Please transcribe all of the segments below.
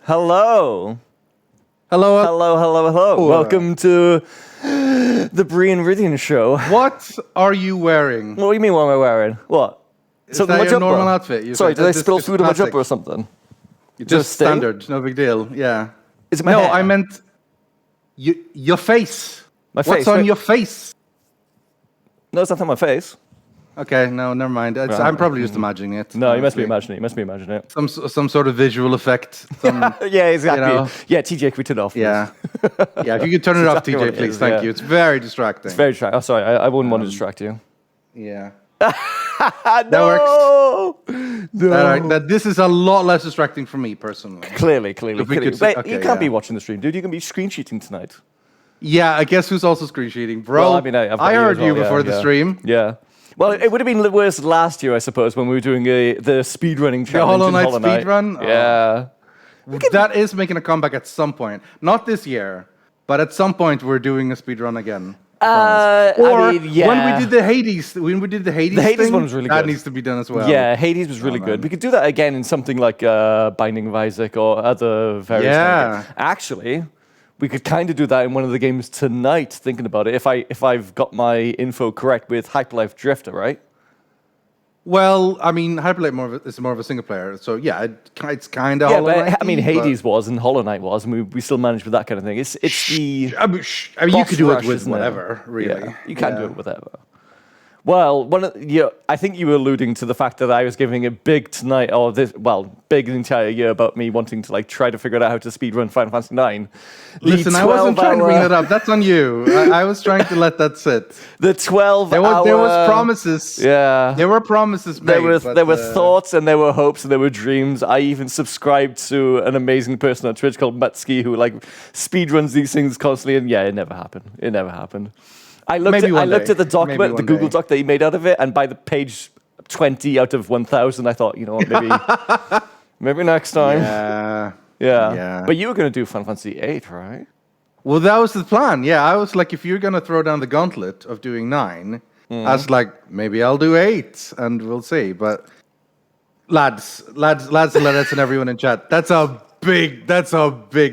Hello. Hello. Hello. Welcome to the Bree and Ridian show. What are you wearing? What do you mean, what am I wearing? What? Is that your normal outfit? Sorry, did I spill food on my jumper or something? Just standard, no big deal. Yeah. Is it my hair? I meant your face. My face? What's on your face? No, it's not on my face. Okay, no, never mind. I'm probably just imagining it. No, you must be imagining it. Some sort of visual effect. Yeah, exactly. Yeah, TJ, can we turn it off, please? Yeah. Yeah, if you could turn it off, TJ, please. Thank you. It's very distracting. It's very distracting. Oh, sorry, I wouldn't want to distract you. Yeah. No! That works. No. This is a lot less distracting for me, personally. Clearly. Wait, you can't be watching the stream, dude. You can be screen sheeting tonight. Yeah, I guess who's also screen sheeting, bro? Well, I mean, I heard you before the stream. Yeah. Well, it would have been worse last year, I suppose, when we were doing the speedrunning challenge. The Hollow Knight speedrun? Yeah. That is making a comeback at some point. Not this year, but at some point we're doing a speedrun again. I mean, yeah. When we did the Hades thing, one was really good. That needs to be done as well. Yeah, Hades was really good. We could do that again in something like Binding of Isaac or other various things. Actually, we could kind of do that in one of the games tonight, thinking about it, if I've got my info correct with Hyperlife Drifter, right? Well, I mean, Hyperlife is more of a single player, so yeah, it's kind of. Yeah, but I mean, Hades was and Hollow Knight was, and we still managed with that kind of thing. It's the. I mean, you could do it with whatever, really. Yeah, you can do it with whatever. Well, I think you were alluding to the fact that I was giving a big tonight, or big the entire year about me wanting to try to figure out how to speedrun Final Fantasy IX. Listen, I wasn't trying to bring that up. That's on you. I was trying to let that sit. The 12-hour... There was promises. Yeah. There were promises made. There were thoughts and there were hopes and there were dreams. I even subscribed to an amazing person on Twitch called Mutski who speedruns these things constantly, and yeah, it never happened. I looked at the document, the Google Doc that he made out of it, and by the page 20 out of 1,000, I thought, you know what, maybe next time. Yeah. But you were going to do Final Fantasy VIII, right? Well, that was the plan. Yeah, I was like, if you're going to throw down the gauntlet of doing 9, I was like, maybe I'll do 8, and we'll see. But lads, and everyone in chat, that's a big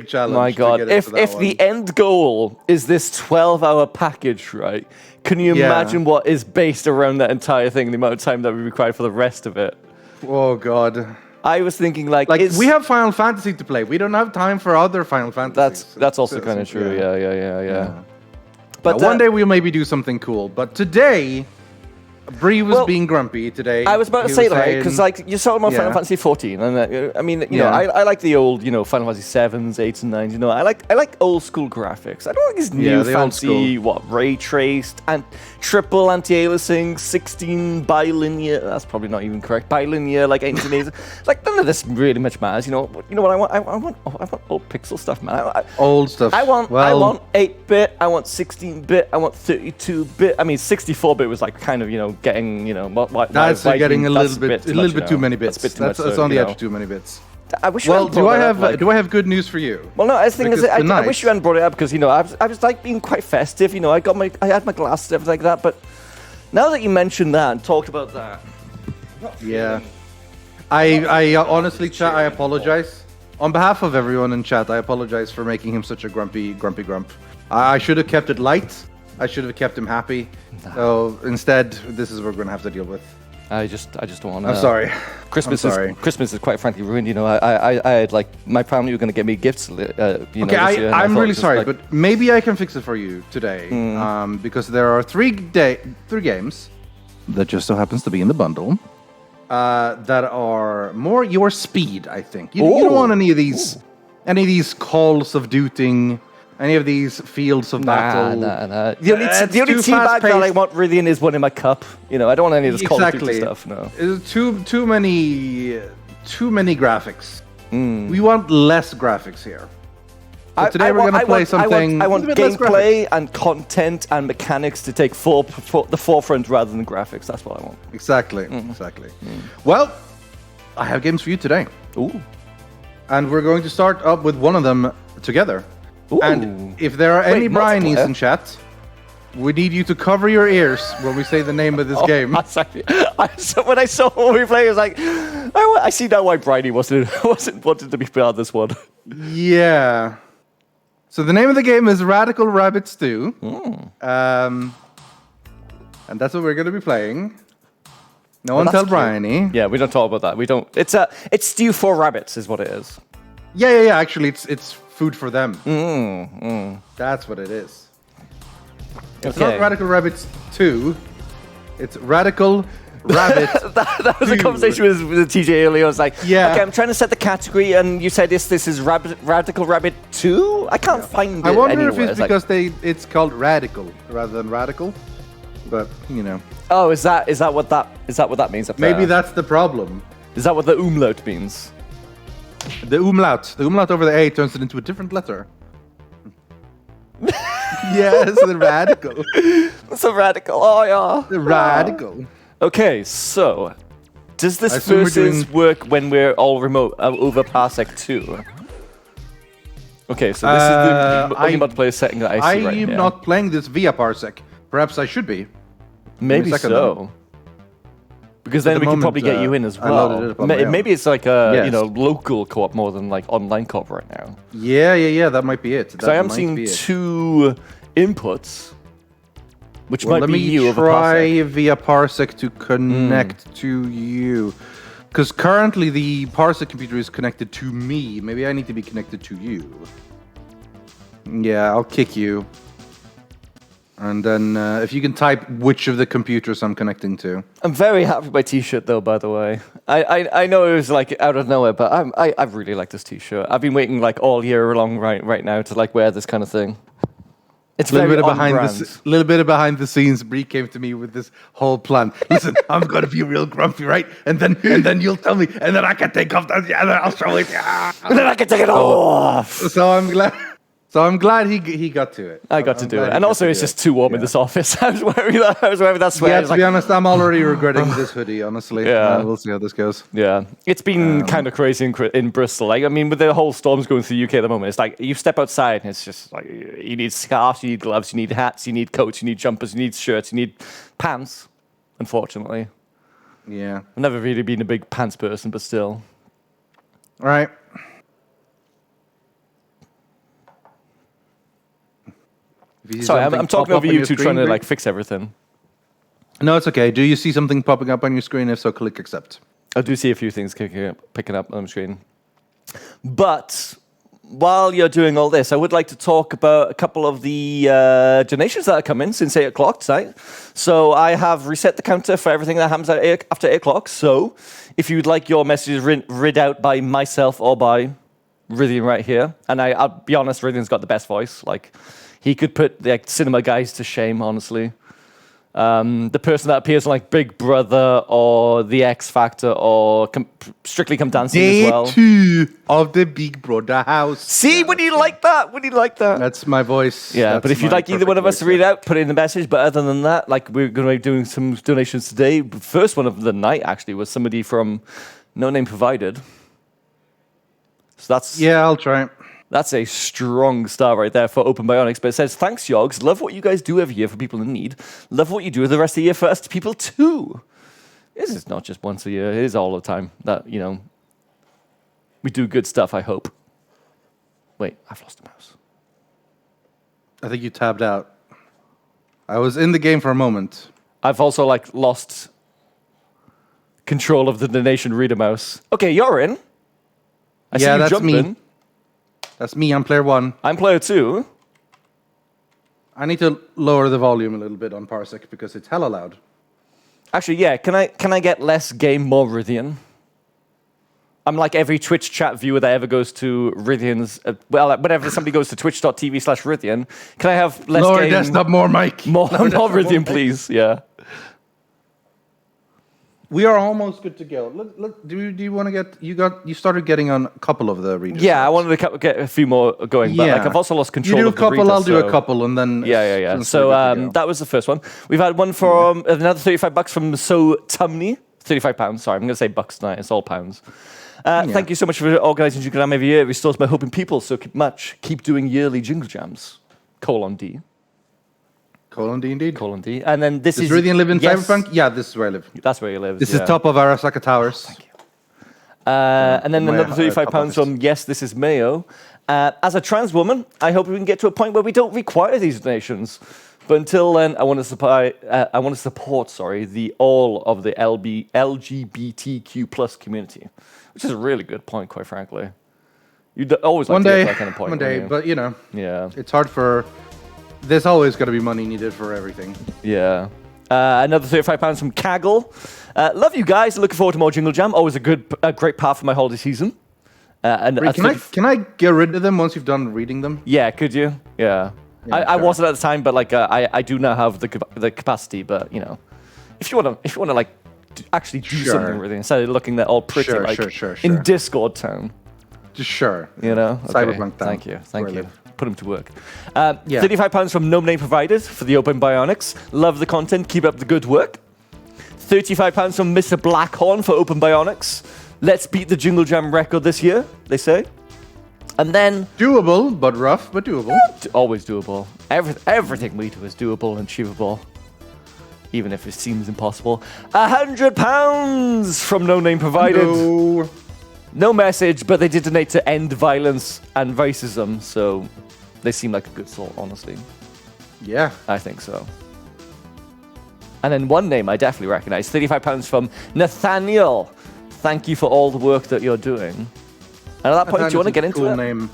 challenge. My God, if the end goal is this 12-hour package, right? Can you imagine what is based around that entire thing, the amount of time that we require for the rest of it? Oh God. I was thinking we have Final Fantasy to play. We don't have time for other Final Fantasies. That's also kind of true. Yeah. But one day we'll maybe do something cool. But today, Bree was being grumpy today. I was about to say that, because you saw him on Final Fantasy 14, and I mean, you know, I like the old, Final Fantasy 7s, 8s, and 9s. I like old school graphics. I don't like these new fancy ray traced and triple anti-aliasing, 16 bilinear. That's probably not even correct. Bilinear, engines. None of this really much matters. You know what I want? I want old pixel stuff, man. Old stuff. I want 8-bit. I want 16-bit. I want 32-bit. I mean, 64-bit was kind of getting that's getting a little bit too many bits. That's on the edge of too many bits. I wish do I have good news for you? Well, no. The thing is, I wish you hadn't brought it up because I was being quite festive. I had my glasses and everything like that. But now that you mentioned that and talked about that, I honestly, chat, I apologize on behalf of everyone in chat. I apologize for making him such a grumpy grump. I should have kept it light. I should have kept him happy. So instead, this is what we're going to have to deal with. I just don't want to... I'm sorry. Christmas is quite frankly ruined. I had my family were going to get me gifts. Okay, I'm really sorry, but maybe I can fix it for you today. Because there are three games that just so happens to be in the bundle that are more your speed, I think. You don't want any of these calls of duting... Any of these fields of battle. Nah. The only tea bag that I want really is one in my cup. I don't want any of this Call of Duty stuff. No. Too many graphics. We want less graphics here. So today we're going to play something. I want gameplay and content and mechanics to take the forefront rather than graphics. That's what I want. Exactly. Well, I have games for you today. Ooh. And we're going to start up with one of them together. Ooh. And if there are any brownies in chat, we need you to cover your ears when we say the name of this game. Exactly. When I saw what we played, I was like, I see now why Bridie wasn't wanted to be part of this one. Yeah. So the name of the game is Radical Rabbit Stew. And that's what we're going to be playing. No one tell Bryony. Yeah, we don't talk about that. We don't. It's stew for rabbits, is what it is. Yeah. Actually, it's food for them. That's what it is. It's not Radical Rabbits 2. It's Radical Rabbit. that was a conversation with TJ earlier. I was like, okay, I'm trying to set the category, and you said this is Radical Rabbit 2? I can't find it. I wonder anywhere. if it's because it's called Radical rather than Radical. But, you know. Oh, is that what that means up there? Maybe that's the problem. Is that what the umlaut means? The umlaut over the A turns it into a different letter. Yes, the radical. So radical. Oh yeah. The radical. Okay, so does this versus work when we're all remote over Parsec 2? Okay, so this is the only multiplayer setting that I see right here. I am not playing this via Parsec. Perhaps I should be. Maybe so. Because then we can probably get you in as well. Maybe it's like a local co-op more than like online co-op right now. Yeah. That might be it. Because I am seeing 2 inputs, which might be you over Parsec. Let me try via Parsec to connect to you. Because currently the Parsec computer is connected to me. Maybe I need to be connected to you. Yeah, I'll kick you. And then if you can type which of the computers I'm connecting to. I'm very happy with my t-shirt though, by the way. I know it was like out of nowhere, but I really like this t-shirt. I've been waiting like all year long right now to like wear this kind of thing. It's a little bit of behind the scenes. Bree came to me with this whole plan. Listen, I'm gonna be real grumpy, right? And then you'll tell me, and then I can take off that, and then I'll show it. And then I can take it off. So I'm glad he got to it. I got to do it. And also, it's just too warm in this office. I was wearing that sweater. Yeah, to be honest, I'm already regretting this hoodie, honestly. Yeah. We'll see how this goes. Yeah. It's been kind of crazy in Bristol. Like, I mean, with the whole storms going through the UK at the moment, it's like you step outside and it's just like you need scarves, you need gloves, you need hats, you need coats, you need jumpers, you need shirts, you need pants, unfortunately. Yeah. I've never really been a big pants person, but still. All right. Sorry, I'm talking over you two trying to like fix everything. No, it's okay. Do you see something popping up on your screen? If so, click accept. I do see a few things picking up on the screen. But while you're doing all this, I would like to talk about a couple of the donations that have come in since 8 o'clock tonight. So I have reset the counter for everything that happens after 8 o'clock. So if you'd like your messages read out by myself or by Rythian right here, and I'll be honest, Rythian's got the best voice. Like, he could put the cinema guys to shame, honestly. The person that appears on like Big Brother or The X Factor or Strictly Come Dancing as well. Day 2 of the Big Brother house. See, would you like that? Would you like that? That's my voice. Yeah, but if you'd like either one of us to read out, put it in the message. But other than that, like we're going to be doing some donations today. First one of the night actually was somebody from No Name Provided. So that's I'll try. That's a strong start right there for Open Bionics. But it says, thanks, Yogs. Love what you guys do every year for people in need. Love what you do the rest of the year for us people too. This is not just once a year. It is all the time that, we do good stuff, I hope. Wait, I've lost the mouse. I think you tabbed out. I was in the game for a moment. I've also, lost control of the donation reader mouse. Okay, you're in. I see you that's jumping. Me. That's me, I'm player 1. I'm player 2. I need to lower the volume a little bit on Parsec because it's hella loud. Actually, yeah, can I get less game, more Rythian? I'm like every Twitch chat viewer that ever goes to Rythian's, whenever somebody goes to twitch.tv/Rythian, can I have less lower game? Lower desktop, more mic. More Rythian, please, yeah. We are almost good to go. Look, do you want to get... You started getting on a couple of the readers. Yeah, I wanted to get a few more going, but I've also lost control of the readers. You do a couple, I'll do a couple, and then... Yeah. So that was the first one. We've had one from another $35 from So Tumney. £35, sorry. I'm going to say bucks tonight. It's all pounds. Thank you so much for organising Jingle Jam every year. It restores my hope in people, so keep doing yearly Jingle Jams. :D. :D indeed. :D. And then this is... Does Rythian live in Cyberpunk? Yeah, this is where I live. That's where you live. This is top of Arasaka Towers. Thank you. And then another £35 from Yes, This Is Mayo. As a trans woman, I hope we can get to a point where we don't require these donations. But until then, I want to support all of the LGBTQ plus community, which is a really good point, quite frankly. You'd always like to get that kind of point. One day, but yeah, it's hard for. There's always got to be money needed for everything. Yeah. Another £35 from Kaggle. Love you guys. Looking forward to more Jingle Jam. Always a great part for my holiday season. Wait, can I get rid of them once you've done reading them? Yeah, could you? Yeah. I wasn't at the time, but I do now have the capacity. But if you want to like actually do something with it instead of looking at all pretty in Discord town. Sure. Cyberpunk town. Thank you. Put them to work. £35 from No Name Provided for the Open Bionics. Love the content. Keep up the good work. £35 from Mr. Blackhorn for Open Bionics. Let's beat the Jingle Jam record this year, they say. And then... Doable, but rough, but doable. Always doable. Everything we do is doable and achievable. Even if it seems impossible. £100 from No Name Provided. No message, but they did donate to end violence and racism, so they seem like a good sort, honestly. Yeah. I think so. And then one name I definitely recognize, £35 from Nathaniel. Thank you for all the work that you're doing. And at that point, do you want to get into it? Name.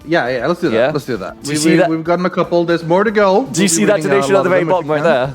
Yeah, let's do that. Yeah? Let's do that. We've gotten a couple. There's more to go. Do you see that donation at the very bottom right there?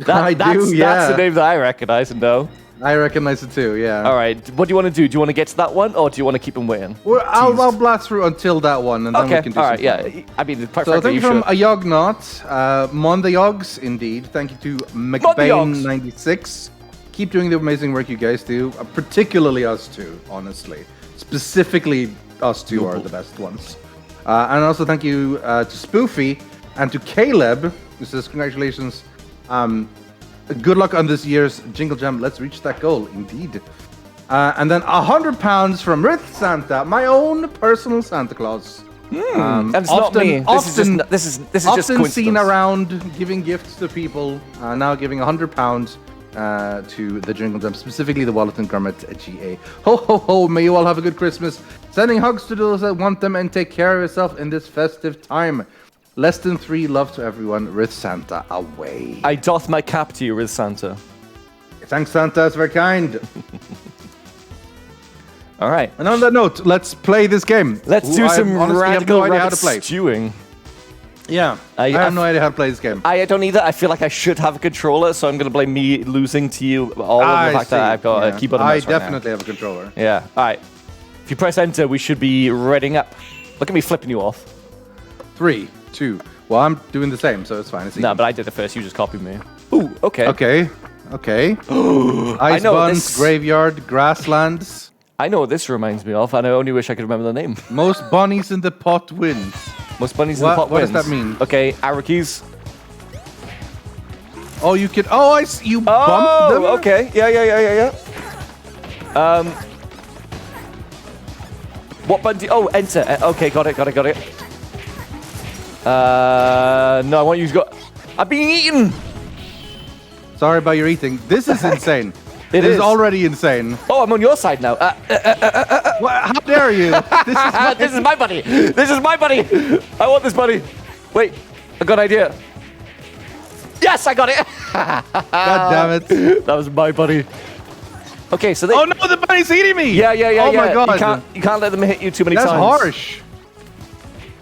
I do, yeah. That's the name that I recognize and know. I recognize it too, yeah. All right, what do you want to do? Do you want to get to that one, or do you want to keep them waiting? Well, I'll blast through until that one, and then we can do something. Yeah. I mean, so thank you from a Yognot, Mon the Yogs, indeed. Thank you to McBain96. Keep doing the amazing work you guys do, particularly us two, honestly. Specifically, us two are the best ones. And also thank you to Spoofy and to Caleb, who says, congratulations. Good luck on this year's Jingle Jam. Let's reach that goal, indeed. And then £100 from Rith Santa, my own personal Santa Claus. And it's not me. This is just often seen around giving gifts to people. Now giving £100 to the Jingle Jam, specifically the Wallet and Garment GA. Ho ho ho! May you all have a good Christmas. Sending hugs to those that want them, and take care of yourself in this festive time. Less than 3, love to everyone. Rith Santa, away. I doth my cap to you, Rith Santa. Thanks, Santa. It's very kind. All right. And on that note, let's play this game. Let's do some radical stewing. Yeah, I have no idea how to play this game. I don't either. I feel like I should have a controller, so I'm going to blame me losing to you all of the fact that I've got a keyboard and mouse I definitely have a controller. Yeah. All right. If you press enter, we should be reading up. Look at me flipping you off. 3, 2. Well, I'm doing the same, so it's fine. It's easy. No, but I did it first. You just copied me. Ooh, okay. Okay. Ice Buns, Graveyard, Grasslands. I know what this reminds me of, and I only wish I could remember the name. Most bunnies in the pot wins. Most bunnies in the pot wins. What does that mean? Okay, Arrakis. Oh, you can... Oh, I see. You bumped them? Okay. Yeah. What button do you... Oh, enter. Okay, got it. No, I want you to go... I'm being eaten! Sorry about your eating. This is insane. It is already insane. Oh, I'm on your side now. How dare you? This is my buddy. I want this buddy. Wait, I got an idea. Yes, I got it. God damn it. That was my buddy. Okay, so they... Oh no, the bunny's eating me! Yeah. Oh my god. You can't let them hit you too many times. That's harsh.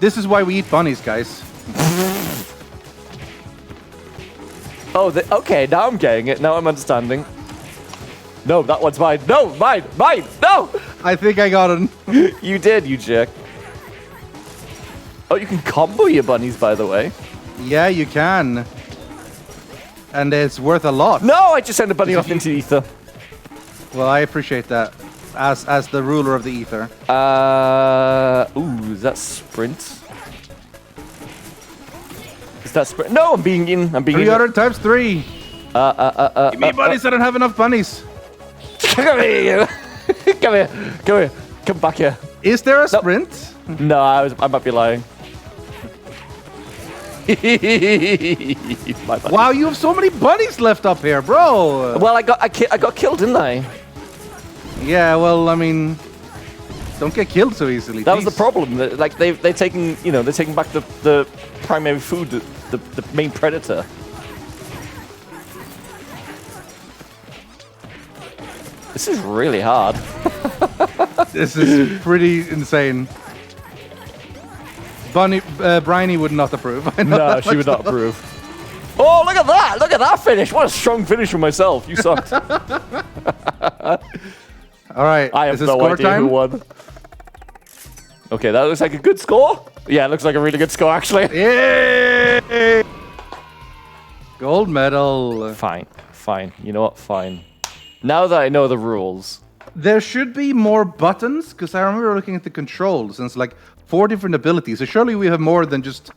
This is why we eat bunnies, guys. Okay, now I'm getting it. Now I'm understanding. No, that one's mine. No, mine. No! I think I got him. You did, you jerk. Oh, you can combo your bunnies, by the way. Yeah, you can. And it's worth a lot. No, I just sent a bunny off into the ether. Well, I appreciate that. As the ruler of the ether. Ooh, is that sprint? Is that sprint? No, I'm being in. 300 times 3. Give me bunnies. I don't have enough bunnies. Come here. Come back here. Is there a sprint? No, I might be lying. Wow, you have so many bunnies left up here, bro. Well, I got killed, didn't I? Yeah, well, I mean, don't get killed so easily. That was the problem. Like they're taking, they're taking back the primary food, the main predator. This is really hard. This is pretty insane. Bryony would not approve. No, she would not approve. Oh, look at that! Look at that finish! What a strong finish from myself. You sucked. All right. I have no idea who won. Okay, that looks like a good score. Yeah, it looks like a really good score, actually. Yay! Gold medal. Fine. You know what? Fine. Now that I know the rules. There should be more buttons, because I remember looking at the controls, and it's like 4 different abilities. So surely we have more than just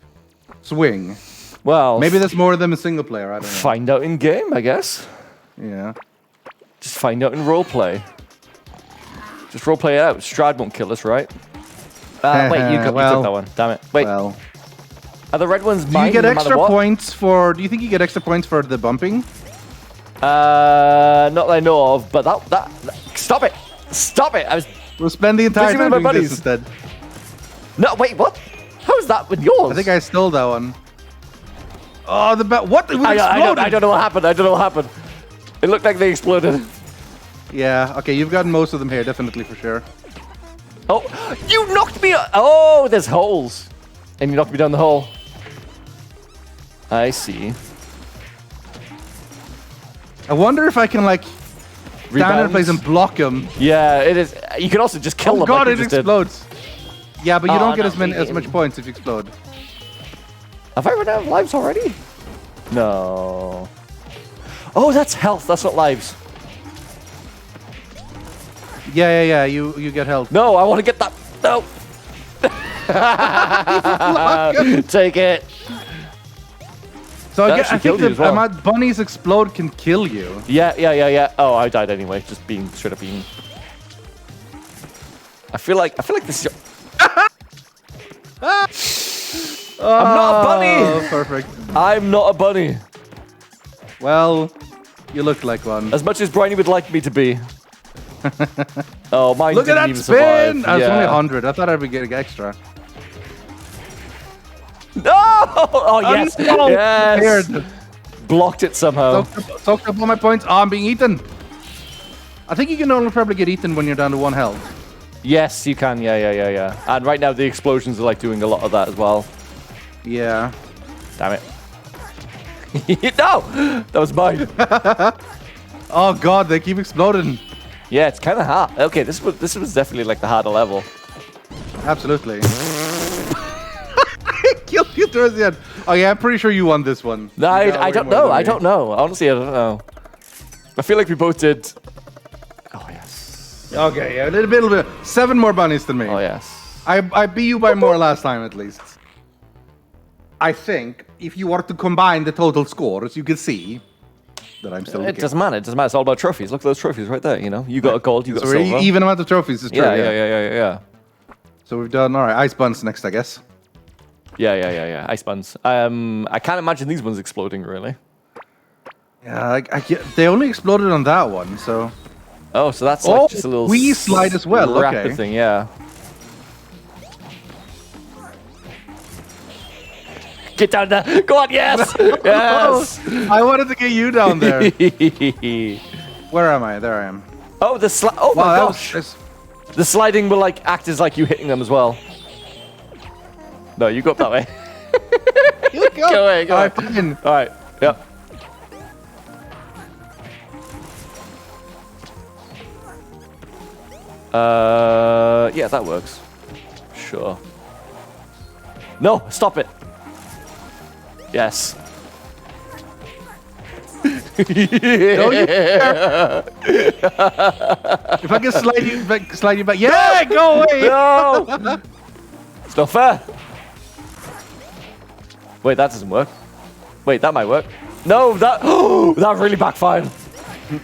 swing. Well... Maybe there's more of them in single player, I don't know. Find out in game, I guess. Yeah. Just find out in roleplay. Just roleplay it out. Strad won't kill us, right? Wait, you took that one. Damn it. Wait. Well... Are the red ones Do mine you get no extra points for... Do you think you get extra points for the bumping? Not that I know of, but that stop it! Stop it! We'll spend the entire time doing this instead. No, wait, what? How is that with yours? I think I stole that one. Oh, what? I don't know what happened. I don't know what happened. It looked like they exploded. Yeah, okay, you've gotten most of them here, definitely, for sure. Oh, you knocked me... Oh, there's holes. And you knocked me down the hole. I see. I wonder if I can, like, stand in place and block them. Yeah, it is. You can also just kill them. Oh god, like it explodes. Yeah, but you don't get as much points if you explode. Have I run out of lives already? No. Oh, that's health. That's not lives. Yeah. You get health. No, I want to get that. No. Take it. So I think the bunnies explode can kill you. Yeah. Oh, I died anyway. Just being straight up being. I feel like this. I'm not a bunny. Perfect. I'm not a bunny. Well, you look like one. As much as Bryony would like me to be. Oh, mine look didn't at that even spin! survive. It's only 100. I thought I'd be getting extra. No! Oh, yes. No! Yes. Weird. Blocked it somehow. Soaked up all my points. Oh, I'm being eaten. I think you can only probably get eaten when you're down to 1 health. Yes, you can. Yeah. And right now the explosions are like doing a lot of that as well. Yeah. Damn it. No! That was mine. Oh god, they keep exploding. Yeah, it's kind of hard. Okay, this was definitely like the harder level. Absolutely. I killed you towards the end. Oh yeah, I'm pretty sure you won this one. No, I don't know. I don't know. Honestly, I don't know. I feel like we both did. Oh yes. Okay, yeah, a little bit. 7 more bunnies than me. Oh yes. I beat you by more last time at least. I think if you were to combine the total scores, you could see that I'm still. It doesn't matter. It doesn't matter. It's all about trophies. Look at those trophies right there. You know, you got a gold, you got a silver. Even amount of trophies is true. Yeah. So we've done all right. Ice buns next, I guess. Yeah. Ice buns. I can't imagine these ones exploding really. Yeah, they only exploded on that one, so. Oh, so that's like just a little. We slide as well. Okay. Thing, yeah. Get down there. Go on, yes! Yes! I wanted to get you down there. Where am I? There I am. Oh, oh my gosh. The sliding will like act as like you hitting them as well. No, you go up that way. You go. Go away, go away. All right, yep. Yeah, that works. Sure. No, stop it. Yes. Don't you care. If I can slide you back. Yeah, go away. No. It's not fair. Wait, that doesn't work. Wait, that might work. No, that that really backfired.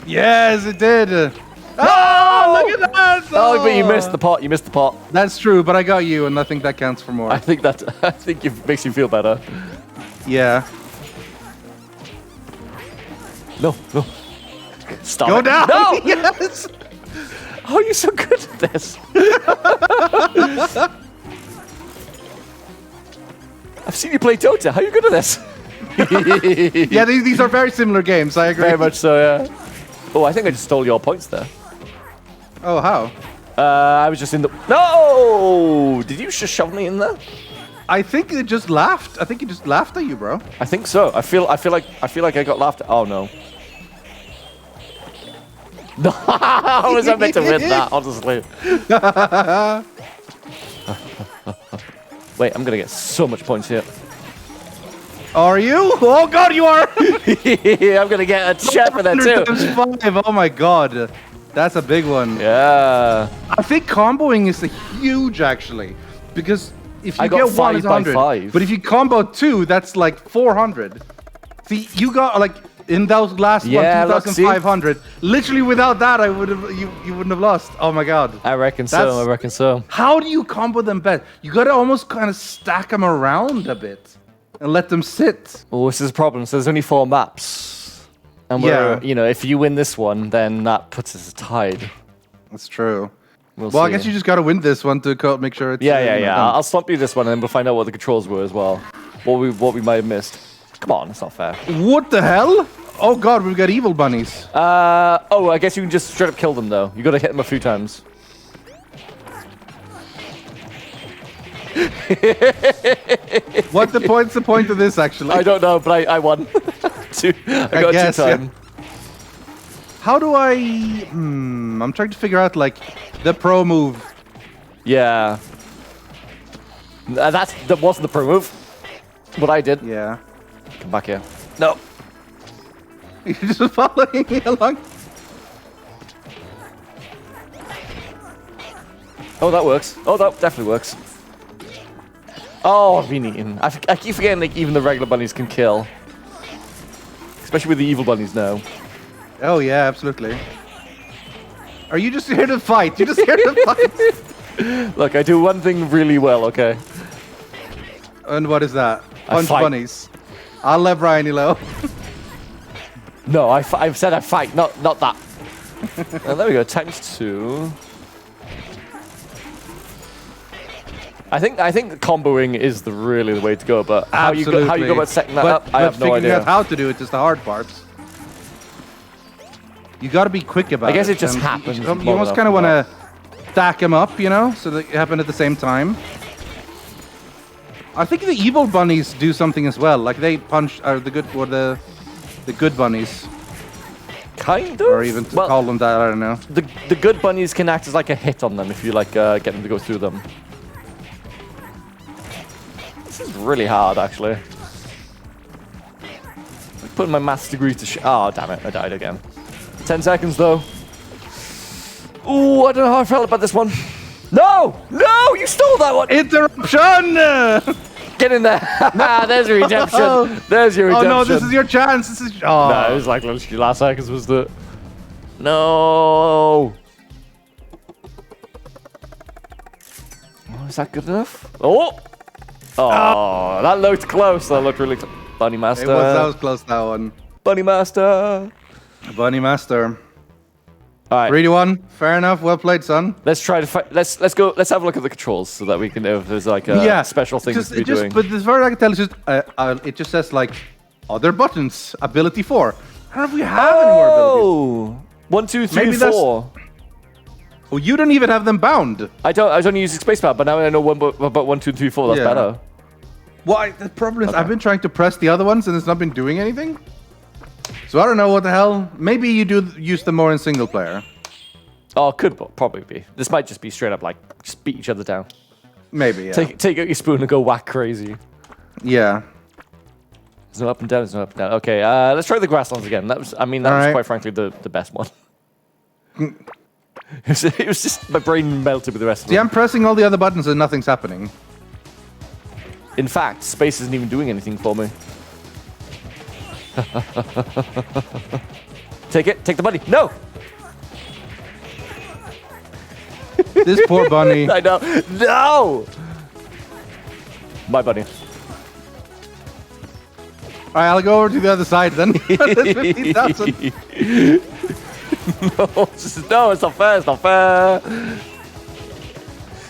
Yes, it did. Oh, look at that! Oh, but you missed the pot. You missed the pot. That's true, but I got you, and I think that counts for more. I think it makes you feel better. Yeah. No. Stop. Go it. down. No. Yes. How are you so good at this? I've seen you play Dota. How are you good at this? Yeah, these are very similar games. I agree. Very much so, yeah. Oh, I think I just stole your points there. Oh, how? I was just in the... No! Did you just shove me in there? I think it just laughed. I think it just laughed at you, bro. I think so. I feel like I got laughed at. Oh no. No, how was I meant to win that, honestly? Wait, I'm gonna get so much points here. Are you? Oh god, you are! I'm gonna get a check for that too. 5. Oh my god. That's a big one. Yeah. I think comboing is huge, actually. Because if you I got get 1, it's 100. 5. But if you combo 2, that's like 400. See, you got like... In those last one, 2,500. Literally, without that, I would have you wouldn't have lost. Oh my god! I reckon so. I reckon so. How do you combo them best? You gotta almost kind of stack them around a bit and let them sit. Oh, this is a problem. So there's only 4 maps, and we're, you know, if you win this one, then that puts us tied. That's true. Well, I guess you just gotta win this one to make sure it's. Yeah. I'll slump you this one, and then we'll find out what the controls were as well. What we might have missed. Come on, it's not fair. What the hell? Oh god, we've got evil bunnies. Oh, I guess you can just straight up kill them though. You gotta hit them a few times. What's the point of this actually? I don't know, but I won. I got guess, 2 time. Yeah. How do I... I'm trying to figure out like the pro move. Yeah. That wasn't the pro move. What I did. Yeah. Come back here. No. You're just following me along. Oh, that works. Oh, that definitely works. Oh, I've been eaten. I keep forgetting like even the regular bunnies can kill. Especially with the evil bunnies now. Oh yeah, absolutely. Are you just here to fight? You're just here to fight? Look, I do one thing really well, okay? And what is that? Punch bunnies. I'll let Brian know. No, I've said I fight, not that. There we go, ×2. I think comboing is really the way to go, but how you go about setting that up, I have no idea. Figuring out how to do it is the hard part. You got to be quick about it. I guess it just happens. You almost kind of want to stack them up, you know, so that they happen at the same time. I think the evil bunnies do something as well. Like they punch the good bunnies. Kind of. Or even to call them that, I don't know. The good bunnies can act as like a hit on them if you like get them to go through them. This is really hard, actually. I'm putting my maths degree to oh, damn it, I died again. 10 seconds, though. Ooh, I don't know how I felt about this one. No! No! You stole that one! Interruption! Get in there! There's your redemption. There's your redemption. Oh no, this is your chance. This is. Oh. No, it was like literally last seconds was the. No! Oh, is that good enough? Oh! Oh, that looked close. That looked really close. Bunny Master. That was close, that one. Bunny Master. Bunny Master. All right. 3-1. Fair enough. Well played, son. Let's try to fight. Let's go. Let's have a look at the controls so that we can know if there's like a special things to be doing. But as far as I can tell, it's just it just says like other buttons. Ability 4. I don't know if we have any more abilities. 1, 2, 3, 4. Oh, you don't even have them bound. I don't. I was only using spacebar, but now I know about 1, 2, 3, 4. That's better. Well, the problem is I've been trying to press the other ones and it's not been doing anything. So I don't know what the hell. Maybe you do use them more in single player. Oh, could probably be. This might just be straight up like just beat each other down. Maybe. Yeah. Take out your spoon and go whack crazy. Yeah. There's no up and down. There's no up and down. Okay, let's try the grasslands again. That was quite frankly the best one. It was just my brain melted with the rest of them. See, I'm pressing all the other buttons and nothing's happening. In fact, space isn't even doing anything for me. Take it. Take the money. No! This poor bunny. I know. No! My bunny. Alright, I'll go over to the other side then. That's 15,000. No, it's not fair. It's not fair.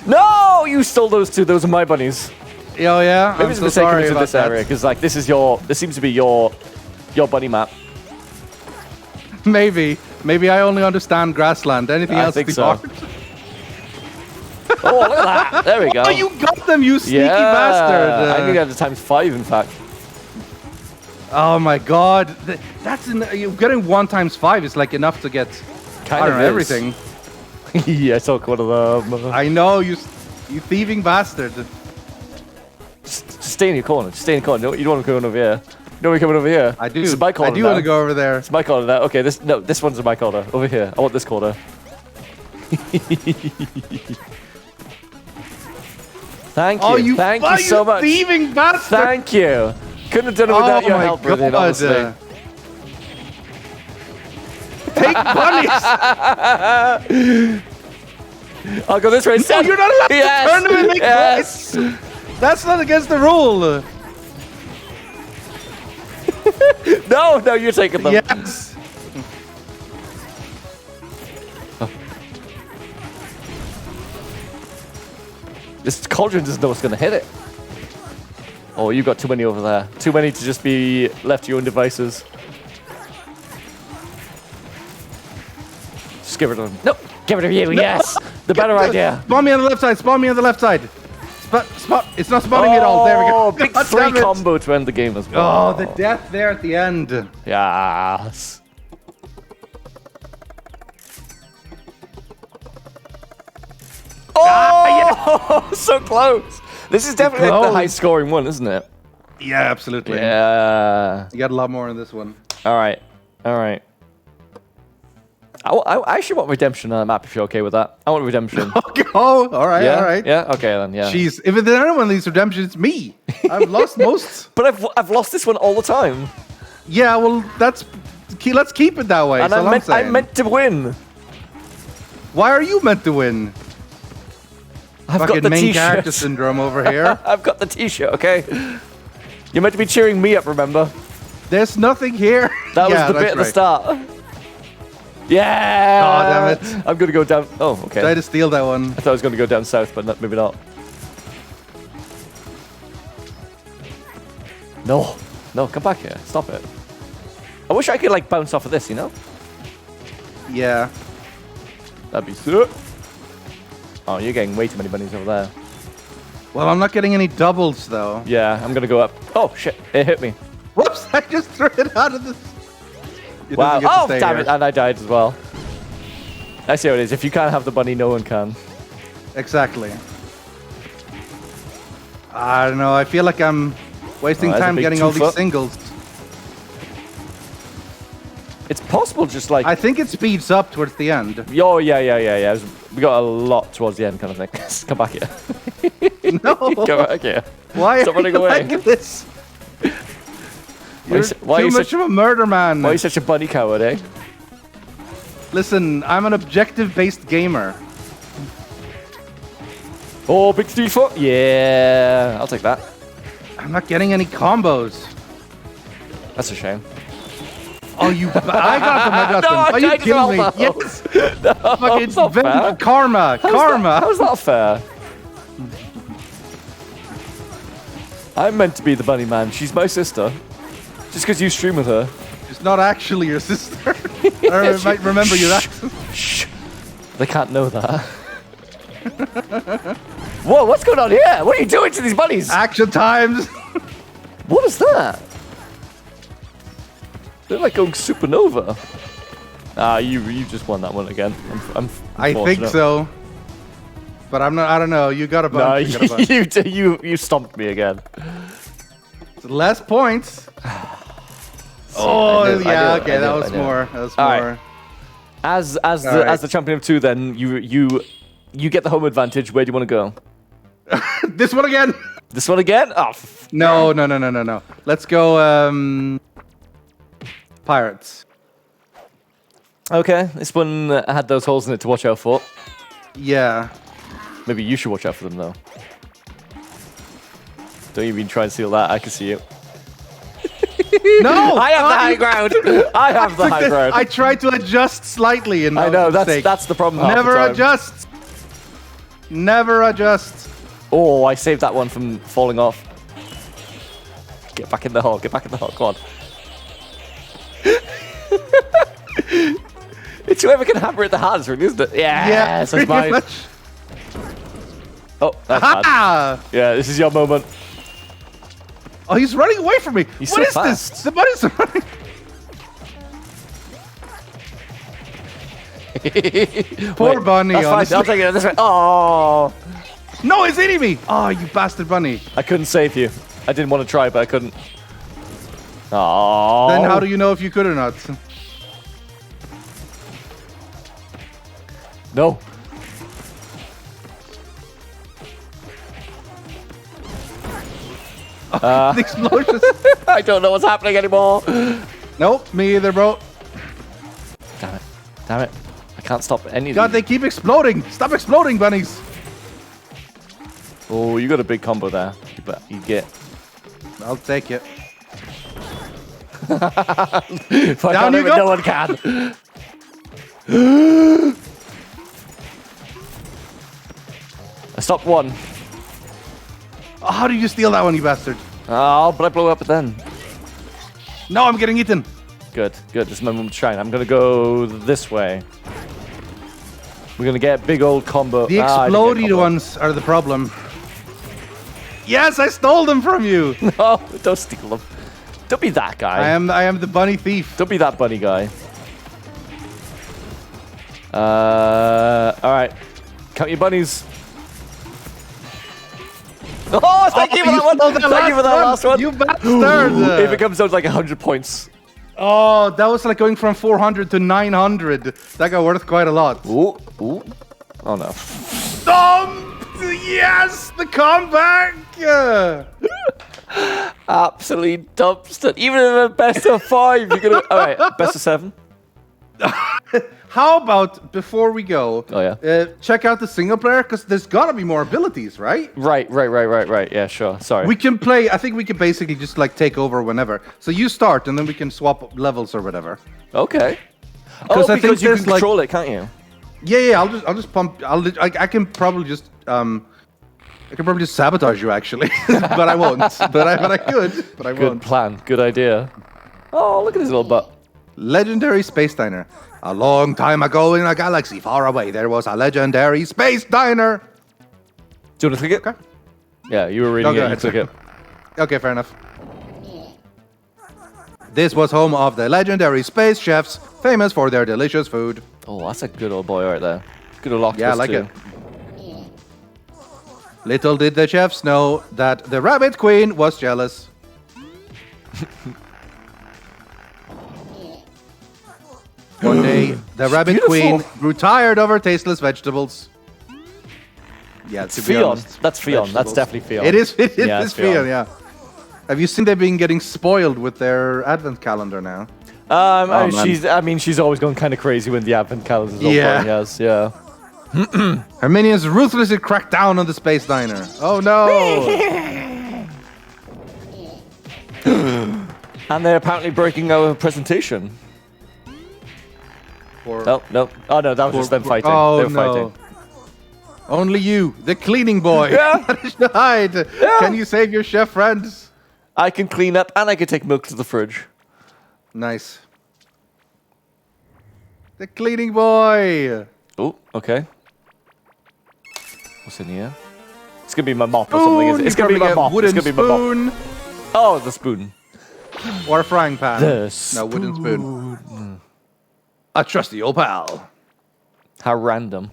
No, you stole those two. Those are my bunnies. Oh yeah. Maybe it's a mistake into this area because like this seems to be your bunny map. Maybe I only understand grassland. Anything else is hard. Oh, look at that! There we go. Oh, you got them, you sneaky bastard! I think that's ×5, in fact. Oh my god, you're getting 1 × 5 is like enough to get everything. Yeah, I took one of them. I know you thieving bastard. Just stay in your corner. Just stay in your corner. You don't want to come over here. You don't want to come over here. I do. This is my corner. I do want to go over there. It's my corner now. Okay, this one's my corner. Over here. I want this corner. Thank you. Thank you so much. Thieving bastard! Thank you. Couldn't have done it without your help, really, honestly. Take bunnies! I'll go this way. No, you're not allowed to turn them and make points! That's not against the rule! No, you're taking them. Yes! This cauldron doesn't know what's going to hit it. Oh, you've got too many over there. Too many to just be left to your own devices. Just get rid of them. No, get rid of you, yes. The better idea. Spawn me on the left side, spawn me on the left side. It's not spawning me at all. There we go. Big 3 combo to end the game as well. Oh, the death there at the end. Yes. Oh, yeah. So close. This is definitely the high-scoring one, isn't it? Yeah, absolutely. Yeah. You got a lot more in this one. All right. I actually want redemption on the map if you're okay with that. I want redemption. Okay. Oh, all right, all right. Yeah, okay then, yeah. Jeez, if there's anyone of these redemptions, it's me. I've lost most. But I've lost this one all the time. Yeah, well, let's keep it that way. And I'm meant to win. Why are you meant to win? I've Fucking got the main t-shirt. character syndrome over here. I've got the t-shirt, okay? You're meant to be cheering me up, remember? There's nothing here. That was the bit at the start. Yeah! Oh, damn it. I'm going to go down. Oh, okay. Try to steal that one. I thought I was going to go down south, but maybe not. No, come back here. Stop it. I wish I could, like, bounce off of this, you know? Yeah. That'd be sick. Oh, you're getting way too many bunnies over there. Well, I'm not getting any doubles, though. Yeah, I'm going to go up. Oh, shit. It hit me. Whoops, I just threw it out of the... Wow. Oh, damn it. And I died as well. I see how it is. If you can't have the bunny, no one can. Exactly. I don't know. I feel like I'm wasting time getting all these singles. It's possible just like... I think it speeds up towards the end. Oh, yeah. We got a lot towards the end kind of thing. Come back here. No. Come back here. Why Stop running away. like this? You're too much of a murder man. Why are you such a bunny coward, eh? Listen, I'm an objective-based gamer. Oh, big 3-4. Yeah, I'll take that. I'm not getting any combos. That's a shame. Oh, I got them. No, Are you kidding me? Yes. No, fucking not fair. Karma. How's that fair? I'm meant to be the bunny man. She's my sister. Just because you stream with her. She's not actually your sister. I might remember your accent. Shh. They can't know that. Whoa, what's going on here? What are you doing to these bunnies? Action times. What is that? They're like going supernova. Ah, you just won that one again. I think so. But I'm not. I don't know. You got a bunch. You stomped me again. It's less points. Oh yeah. Okay, that was more. That was more. Right. As the champion of 2, then you get the home advantage. Where do you want to go? This one again. This one again? Oh. No. Let's go. Pirates. Okay, this one had those holes in it to watch out for. Yeah. Maybe you should watch out for them, though. Don't even try and steal that. I can see you. No! I have the high ground. I have the high ground. I tried to adjust slightly and I know, that's the problem. Never adjust. Never adjust. Oh, I saved that one from falling off. Get back in the hole. Get back in the hole. Come on. It's whoever can hammer at the hands, really, isn't it? Yeah, that's mine. Much. Oh, that's bad. Yeah, this is your moment. Oh, he's running away from me. He's What so is fast. this? The bunny's running. Poor bunny, That's honestly. fine. I'll take it this way. Oh. No, it's eating me. Oh, you bastard bunny. I couldn't save you. I didn't want to try, but I couldn't. Oh. Then how do you know if you could or not? No. The explosions. I don't know what's happening anymore. Nope, me either, bro. Damn it. Damn it. I can't stop any of God, these. they keep exploding. Stop exploding, bunnies. Oh, you got a big combo there. You get. I'll take it. If I Down can't you even, go. no one can. I stopped one. Oh, how did you steal that one, you bastard? Oh, but I blew up then. No, I'm getting eaten. Good, good. This is my moment to shine. I'm gonna go this way. We're gonna get a big old combo. The exploded ones are the problem. Yes, I stole them from you. No, don't steal them. Don't be that guy. I am the bunny thief. Don't be that bunny guy. All right. Count your bunnies. Oh, thank you for that one. Thank you for that last one. You bastard. If it comes down to like 100 points. Oh, that was like going from 400 to 900. That got worth quite a lot. Ooh, ooh. Oh no. Yes, the comeback. Absolutely dumpster. Even in a best of 5, you're gonna. All right, best of 7. How about before we go? Oh yeah. Check out the single player because there's gotta be more abilities, right? Right. Yeah, sure. Sorry. We can play. I think we can basically just like take over whenever. So you start, and then we can swap levels or whatever. Okay. Because Because you can control it, can't you? Yeah. I'll just pump. I can probably just sabotage you actually, but I won't. But I could. But I Good won't. plan. Good idea. Oh, look at his little butt. Legendary space diner. A long time ago in a galaxy far away, there was a legendary space diner. Do you want to click it? Okay. Yeah, you were reading go it. You ahead, click sir. it. Okay, fair enough. This was home of the legendary space chefs, famous for their delicious food. Oh, that's a good old boy right there. Good old octopus Yeah, I like too. it. Little did the chefs know that the rabbit queen was jealous. One day, the rabbit beautiful. queen grew tired of her tasteless vegetables. Yeah, to be Fion. honest, That's Fion. That's vegetables. definitely Fion. It is. It Yeah, is it's Fion. Fion. Yeah. Have you seen they've been getting spoiled with their advent calendar now? Man. She's always gone kind of crazy when the advent calendar's on. Yeah. Yes, yeah. Her minions ruthlessly crack down on the space diner. Oh no! And they're apparently breaking our presentation. No. Oh no, that was just them fighting. Oh they were no! fighting. Only you, the cleaning boy. Yeah. Hide. Yeah. Can you save your chef friends? I can clean up and I can take milk to the fridge. Nice. The cleaning boy. Oh, okay. What's in here? It's gonna be my mop or something. Is it? It's gonna be my mop. It's Wooden gonna be my mop. spoon Oh, the spoon. or a frying pan. The No, wooden spoon. A trusty old pal. How random.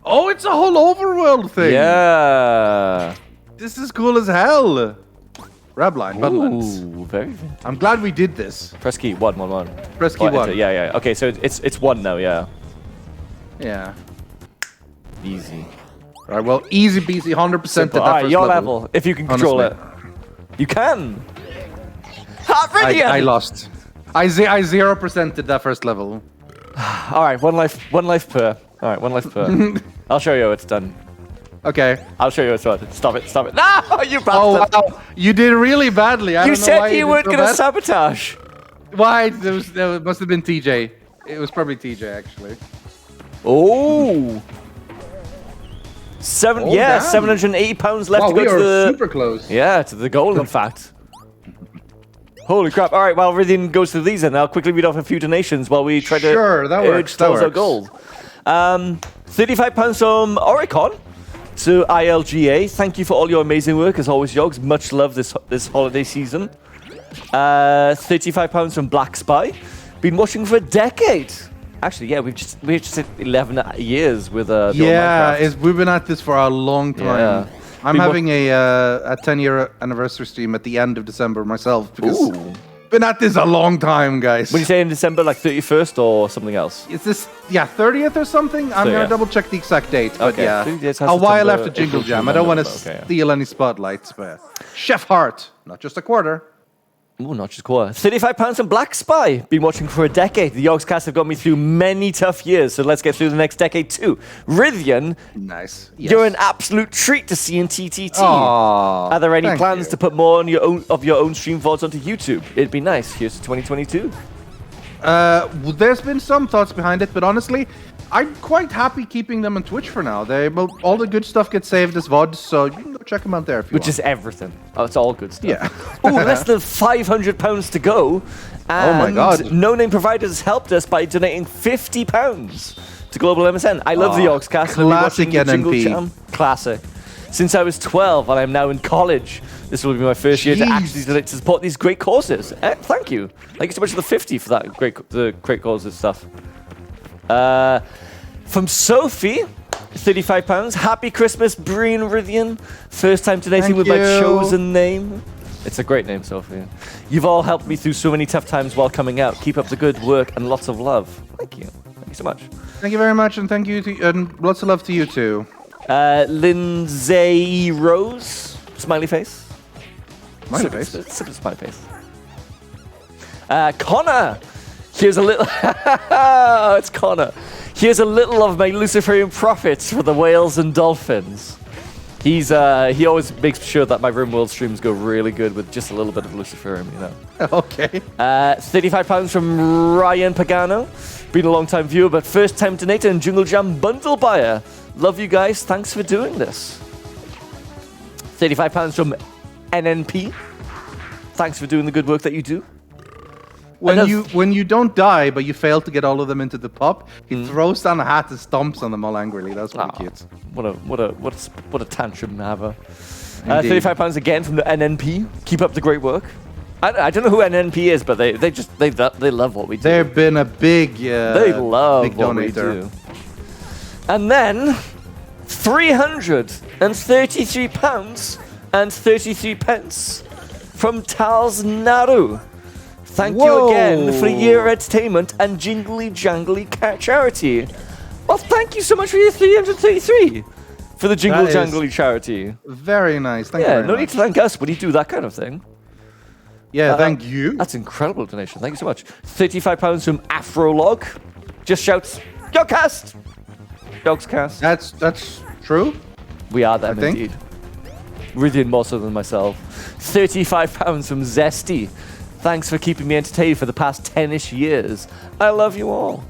Oh, it's a whole overworld thing. Yeah. This is cool as hell. Rabline, Budlands. Ooh, very vintage. I'm glad we did this. Press key 1. Press key Oh, 1. enter. Yeah. Okay, so it's 1 now. Yeah. Yeah. Easy. All right, well, easy peasy, 100% at Simple. that All right, first your level. level. If you can control Honestly. it, you can. Ha, brilliant! I lost. I 0% at that first level. All right, one life per. All right, 1 life per. I'll show you how it's done. Okay. I'll show you what's what. Stop it. No, you bastard. Oh, wow. You did really badly. I you don't know why said you weren't so going to bad. sabotage. Why? It must have been TJ. It was probably TJ, actually. Oh. Damn. 780 pounds left Wow, to go we to are the... super close. Yeah, to the goal, in fact. Holy crap. All right, while Rythian goes through these, then I'll quickly read off a few donations while we try to urge towards our goal. £35 from Oricon to ILGA. Thank you for all your amazing work, as always, Yogs. Much love this holiday season. £35 from Black Spy. Been watching for a decade. Actually, yeah, we've just hit 11 years with yeah, we've been at this for a long time. Yeah. I'm having a 10-year anniversary stream at the end of December myself because been at this a long time, guys. When you say in December, like 31st or something else? Is this 30th or something? I'm gonna double check the exact date, but okay. a while after Jingle Jam. I don't want to steal any spotlights, but Chef Hart, not just a quarter. Ooh, not just quarter. £35 from Black Spy. Been watching for a decade. The Yogscast have got me through many tough years, so let's get through the next decade too. Rythian, nice. Yes. You're an absolute treat to see in TTT. Aww, are there any plans to put more on your own stream VODs onto YouTube? It'd be nice. Here's to 2022. There's been some thoughts behind it, but honestly, I'm quite happy keeping them on Twitch for now. All the good stuff gets saved as VODs, so you can go check them out there if you want. Which is everything. Oh, it's all good stuff. Yeah. Oh, less than £500 to go. And oh my God. No Name Providers helped us by donating £50 to Global MSN. I love the Yogscast. Classic NNP. Jam. Classic. Since I was 12 and I'm now in college, this will be my first year to actually donate to support these great causes. Thank you. Thank you so much for the 50 for that great causes stuff. From Sophie, £35. Happy Christmas, Breen Rythian. First time donating with my chosen name. It's a great name, Sophie. You've all helped me through so many tough times while coming out. Keep up the good work and lots of love. Thank you. Thank you so much. Thank you very much, and thank you and lots of love to you too. Lindsay Rose, smiley face. Smiley face? Smiley face. Connor, here's a little... it's Connor. Here's a little of my Luciferian profits for the whales and dolphins. He always makes sure that my RimWorld streams go really good with just a little bit of Luciferium, you know. Okay. £35 from Ryan Pagano. Been a long time viewer, but first time donator and Jingle Jam bundle buyer. Love you guys. Thanks for doing this. £35 from NNP. Thanks for doing the good work that you do. When you don't die, but you fail to get all of them into the pop, he throws down a hat and stomps on them all angrily. That's pretty cute. What a tantrum haver. £35 again from the NNP. Keep up the great work. I don't know who NNP is, but they love what we do. They've been a big they love big what donator. We do. And then £333.33 from Tals Naru. Thank you again for a year of entertainment and jingly jangly charity. Well, thank you so much for your 333 for the jingle jangly charity. Very nice. Thank you very much. Need to thank us when you do that kind of thing. Yeah, thank you. That's incredible donation. Thank you so much. £35 from Afrolog. Just shouts, Yogscast! Yogscast. That's true. We are them indeed. Rythian more so than myself. £35 from Zesty. Thanks for keeping me entertained for the past 10-ish years. I love you all.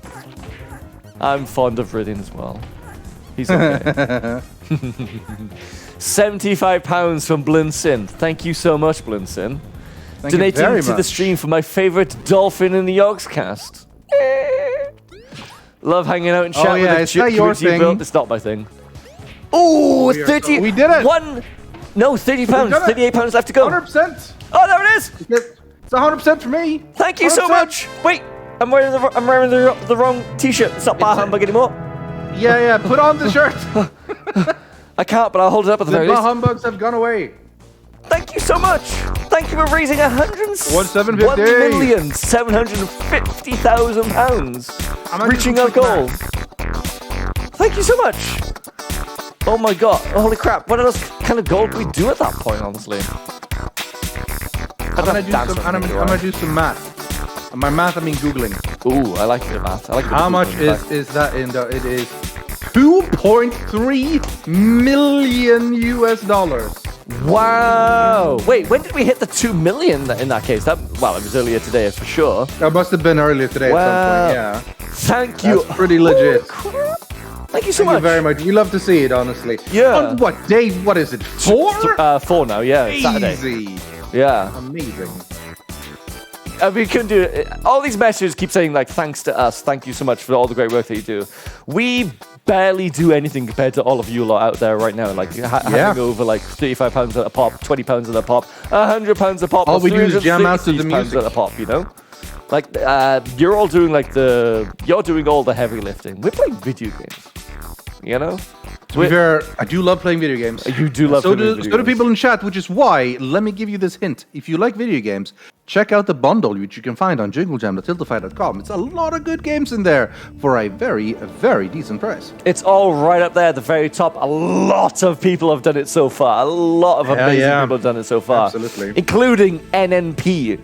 I'm fond of Rythian as well. He's okay. £75 from Blinsin. Thank you so much, Blinsin. Donating to the stream for my favorite dolphin in the Yogscast. Love hanging out and chatting with is that your thing? It's not my thing. Oh, 30. We did it. £30. £38 left to go. 100%. Oh, there it is. It's 100% for me. Thank you so much. Wait, I'm wearing the wrong T-shirt. It's not Bar Humbug anymore. Yeah. Put on the shirt. I can't, but I'll hold it up at the very least. The Bar Humbugs have gone away. Thank you so much. Thank you for raising £1,750,000, reaching our goal. Thank you so much. Oh my god! Holy crap! What else kind of goal do we do at that point? Honestly, I'm gonna do some math. And by math, I mean Googling. Ooh, I like the math. I like How much is that in the? It is 2.3 million US dollars. Wow! Wait, when did we hit the 2 million in that case? Well, it was earlier today for sure. That must have been earlier today at some point, yeah. Thank you. That's pretty legit. Thank you so much. Thank you very much. We love to see it, honestly. Yeah. On what day? What is it? 4? 4 now, yeah. Saturday. Easy. Yeah. Amazing. We couldn't do it. All these messages keep saying, like, thanks to us. Thank you so much for all the great work that you do. We barely do anything compared to all of you lot out there right now. Like, handing over, like, £35 at a pop, £20 at a pop, £100 a pop. All we do is jam out to the music. At a pop, you know? Like, you're all doing, like, you're doing all the heavy lifting. We're playing video games. You know? To be fair, I do love playing video games. You do love playing video games. So do people in chat, which is why, let me give you this hint. If you like video games, check out the bundle, which you can find on jinglejam.tiltify.com. It's a lot of good games in there for a very, very decent price. It's all right up there at the very top. A lot of people have done it so far. A lot of amazing people have done it so far. Absolutely. Including NNP.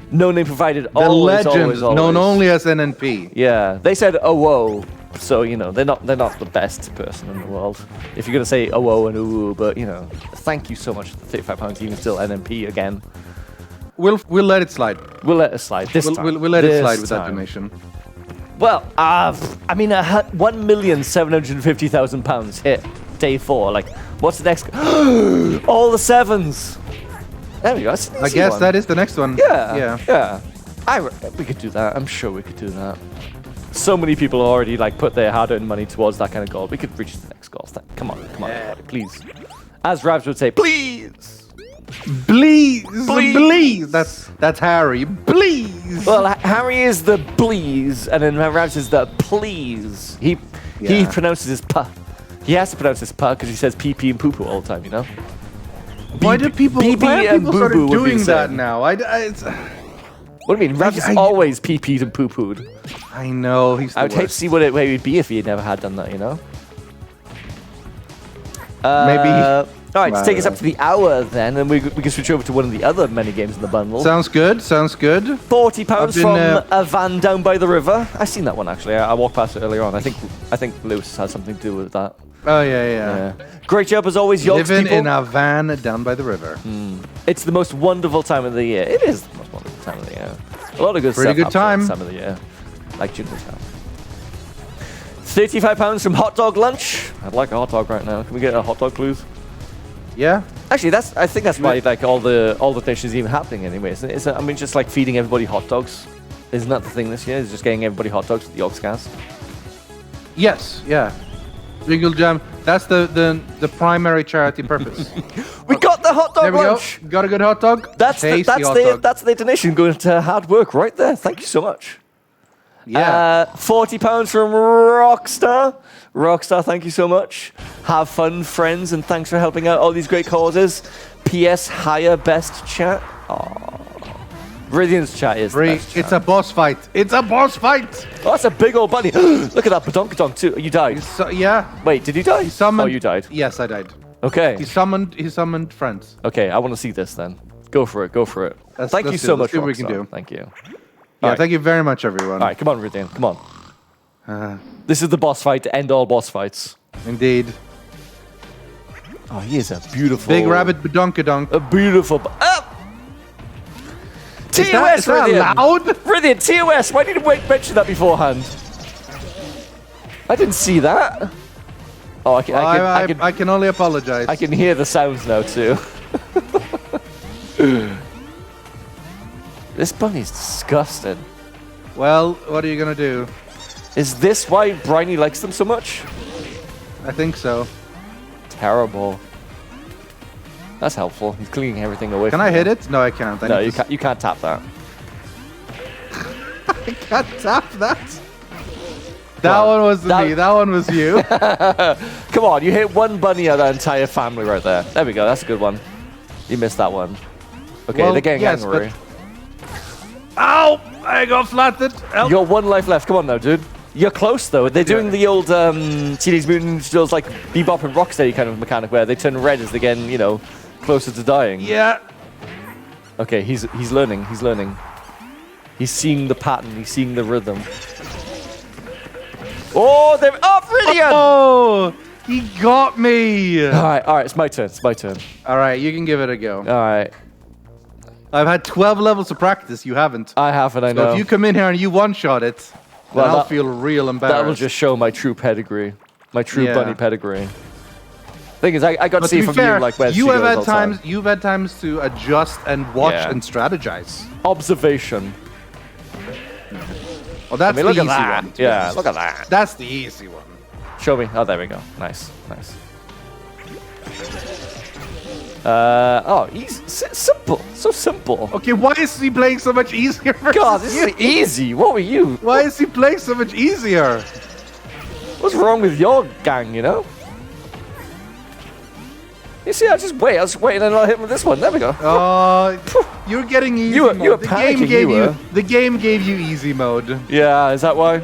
No name provided. The legend, known only as NNP. Yeah. They said, oh, whoa. So, you know, they're not the best person in the world. If you're going to say, oh, whoa, and ooh, but, you know, thank you so much for the £35, even still NNP again. We'll let it slide. We'll let it slide this time. We'll let it slide with that donation. Well, I mean, £1,750,000 hit day 4. Like, what's the next? All the 7s. There we go. I guess that is the next one. Yeah. We could do that. I'm sure we could do that. So many people already like put their hard-earned money towards that kind of goal. We could reach the next goal. Come on, please. As Rabs would say, please. That's Harry. Please. Well, Harry is the please, and then Rabs is the please. He pronounces his p. He has to pronounce his p because he says pee and poo all the time. You know. Why do people start doing that now? What do you mean? Rabs always pee-peed and poo-pooed. I know, he's the I would hate to see where he would be if he never had done that, you know? Maybe. All right, to take us up to the hour then, and we can switch over to one of the other many games in the bundle. Sounds good. £40 from a van down by the river. I've seen that one, actually. I walked past it earlier on. I think Lewis had something to do with that. Oh, yeah. Great job as always, Yogs Living in a van down by the river. It's the most wonderful time of the year. It is the most wonderful time of the year. A lot of good Pretty stuff good time. Time of the year. Like Jingle time. £35 from Hot Dog Lunch. I'd like a hot dog right now. Can we get a hot dog, please? Yeah. Actually, I think that's why like all the donations even happening anyway. I mean, just like feeding everybody hot dogs. Isn't that the thing this year? Is just getting everybody hot dogs at the Yogscast? Yes. Yeah. Jingle Jam. That's the primary charity purpose. We got the hot dog lunch. Got a good hot dog. That's the donation going to hard work right there. Thank you so much. Yeah. £40 from Rockstar. Rockstar, thank you so much. Have fun, friends, and thanks for helping out all these great causes. P.S. Higher best chat. Aww. Radiant's chat is the best chat. It's a boss fight. Oh, that's a big old bunny. Look at that badonkadonk too. You died. Yeah. Wait, did you die? He summoned, oh, you died. Yes, I died. Okay. He summoned friends. Okay, I want to see this then. Go for it. Thank you so much, Rockstar. We can do. Thank you. Yeah, thank you very much, everyone. All right, come on, Radiant. Come on. This is the boss fight to end all boss fights. Indeed. Oh, he is a beautiful... Big rabbit badonkadonk. A beautiful... TOS, is that Radiant. Loud? Radiant, TOS. Why didn't you mention that beforehand? I didn't see that. Oh, I can only apologize. I can hear the sounds now, too. This bunny's disgusting. Well, what are you going to do? Is this why Briny likes them so much? I think so. Terrible. That's helpful. He's cleaning everything away. Can I hit it? No, I can't. No, you can't. You can't tap that. I can't tap that. That one was me. That one was you. Come on, you hit one bunny out of the entire family right there. There we go. That's a good one. You missed that one. Okay, well, they're getting angry. Ow! I got flattened. You got one life left. Come on now, dude. You're close though. They're doing the old Teenage Mutant Ninja Turtles like Bebop and Rocksteady kind of mechanic where they turn red as they get, you know, closer to dying. Yeah. Okay, he's learning. He's learning. He's seeing the pattern. He's seeing the rhythm. Oh, brilliant! Oh, he got me. All right. It's my turn. All right, you can give it a go. All right. I've had 12 levels of practice. You haven't. I haven't. I know. So if you come in here and you one-shot it, then I'll feel real embarrassed. That will just show my true pedigree, my true bunny pedigree. Thing is, I got to see from you like where you've had times to adjust and watch and strategize. Observation. Oh, that's the easy one. Yeah, look at that. That's the easy one. Show me. Oh, there we go. Nice. Easy. Simple. So simple. Okay, why is he playing so much easier? God, this is easy. What were you? Why is he playing so much easier? What's wrong with your gang, you know? You see, I was waiting and I'll hit him with this one. There we go. You're getting easy mode. You were panicking, the game gave you easy mode. Yeah, is that why?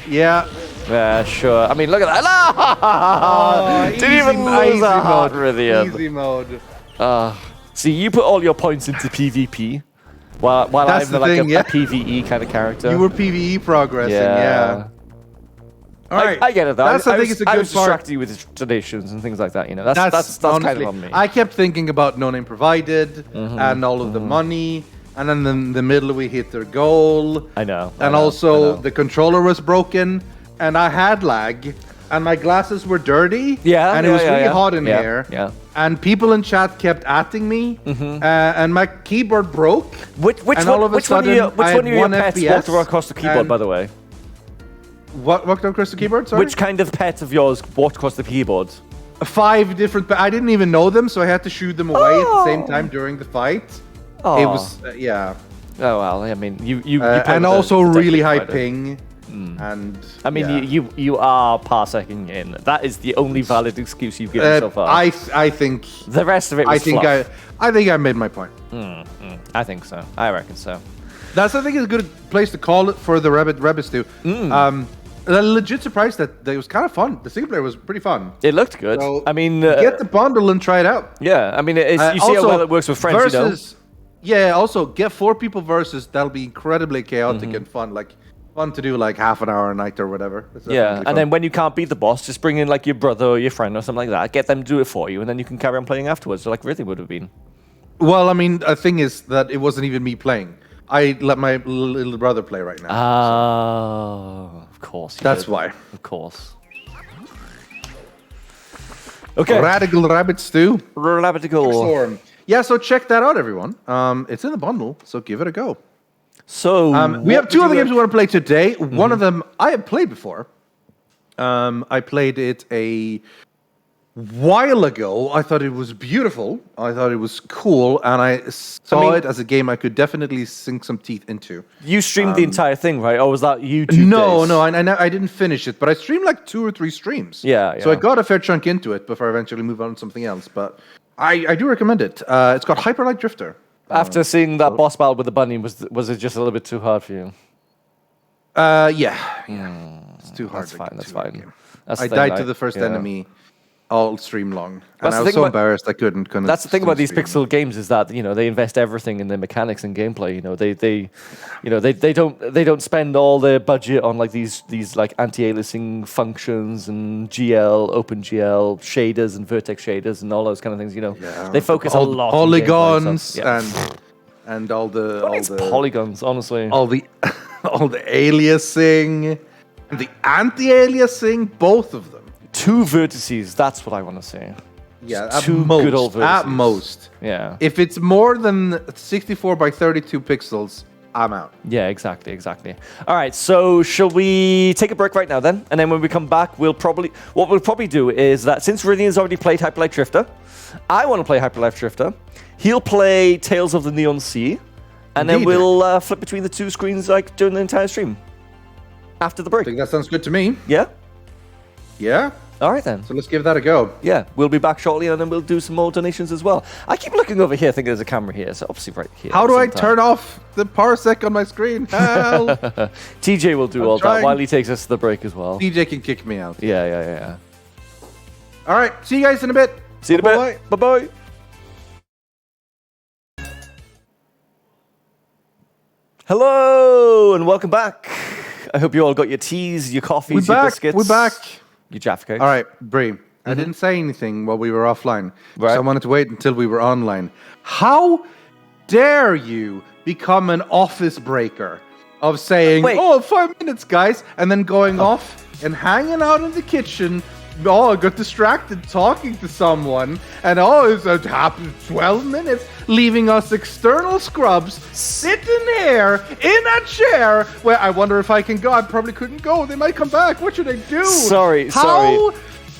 Yeah. Yeah, sure. I mean, look at that. Didn't even lose a heart with you. Easy mode. See, you put all your points into PvP, while I'm like a PvE kind of character. You were PvE progressing, yeah. All right. I get it though. I think it's a good I was distracted you with donations and things like that. You know, that's honestly, kind of on me. I kept thinking about no name provided and all of the money, and then in the middle we hit their goal. I know. And also the controller was broken, and I had lag, and my glasses were dirty. Yeah. And it was really hot in here. Yeah. And people in chat kept atting me, and my keyboard broke. Which one of your pets walked across the keyboard, by the way? What walked across the keyboard? Sorry? Which kind of pet of yours walked across the keyboard? 5 different. I didn't even know them, so I had to shoot them away at the same time during the fight. It was Oh well, I mean, you and also really high ping. And I mean, you are parsecing in. That is the only valid excuse you've given so far. I think the rest of it was fluff. I think I made my point. I think so. I reckon so. That's I think is a good place to call it for the rabbits too. I'm legit surprised that it was kind of fun. The single player was pretty fun. It looked good. So I mean, get the bundle and try it out. Yeah, I mean, you see how well it works with friends, versus, Yeah, also get 4 people versus. That'll be incredibly chaotic and fun. Like fun to do like half an hour a night or whatever. Yeah, and then when you can't beat the boss, just bring in like your brother or your friend or something like that. Get them to do it for you, and then you can carry on playing afterwards, like really would have been. Well, I mean, the thing is that it wasn't even me playing. I let my little brother play right now. Oh, of course. That's why. Of course. Okay. Radical Rabbit Stew. Radical. Yeah, so check that out, everyone. It's in the bundle, so give it a go. So we have 2 other games we want to play today. One of them I have played before. I played it a while ago. I thought it was beautiful. I thought it was cool, and I saw it as a game I could definitely sink some teeth into. You streamed the entire thing, right? Or was that YouTube? No, I didn't finish it, but I streamed like 2 or 3 streams. Yeah. So I got a fair chunk into it before I eventually move on to something else. But I do recommend it. It's got Hyper Light Drifter. After seeing that boss battle with the bunny, was it just a little bit too hard for you? Yeah. It's too hard. That's fine. I died to the first enemy all stream long, and I was so embarrassed I couldn't. That's the thing about these pixel games is that they invest everything in the mechanics and gameplay. They don't spend all their budget on like these like anti-aliasing functions and OpenGL shaders and vertex shaders and all those kind of things. They focus a lot on polygons and all the polygons. Honestly, all the aliasing and the anti-aliasing, both of them. 2 vertices, that's what I want to say. Yeah, at 2 good old vertices. At most. Yeah. If it's more than 64 by 32 pixels, I'm out. Yeah, exactly. All right, so shall we take a break right now then? And then when we come back, what we'll probably do is that since Riddian's already played Hyper Light Drifter, I want to play Hyper Light Drifter. He'll play Tales of the Neon Sea, and then we'll flip between the 2 screens like during the entire stream. After the break. I think that sounds good to me. Yeah? Yeah. All right, then. So let's give that a go. Yeah, we'll be back shortly, and then we'll do some more donations as well. I keep looking over here, thinking there's a camera here, so obviously right here. How do I turn off the parsec on my screen? Help! TJ will do all that while he takes us to the break as well. TJ can kick me out. Yeah. All right, see you guys in a bit. See you in a bit. Bye-bye. Hello and welcome back. I hope you all got your teas, your coffees, your biscuits. We're back. Your Jaffa cakes. All right, Bree. I didn't say anything while we were offline. Right. So I wanted to wait until we were online. How dare you become an office breaker of saying, 5 minutes, guys, and then going off and hanging out in the kitchen. I got distracted talking to someone, and it happened 12 minutes, leaving us external scrubs sitting here in a chair where I wonder if I can go. I probably couldn't go. They might come back. What should I do? Sorry. How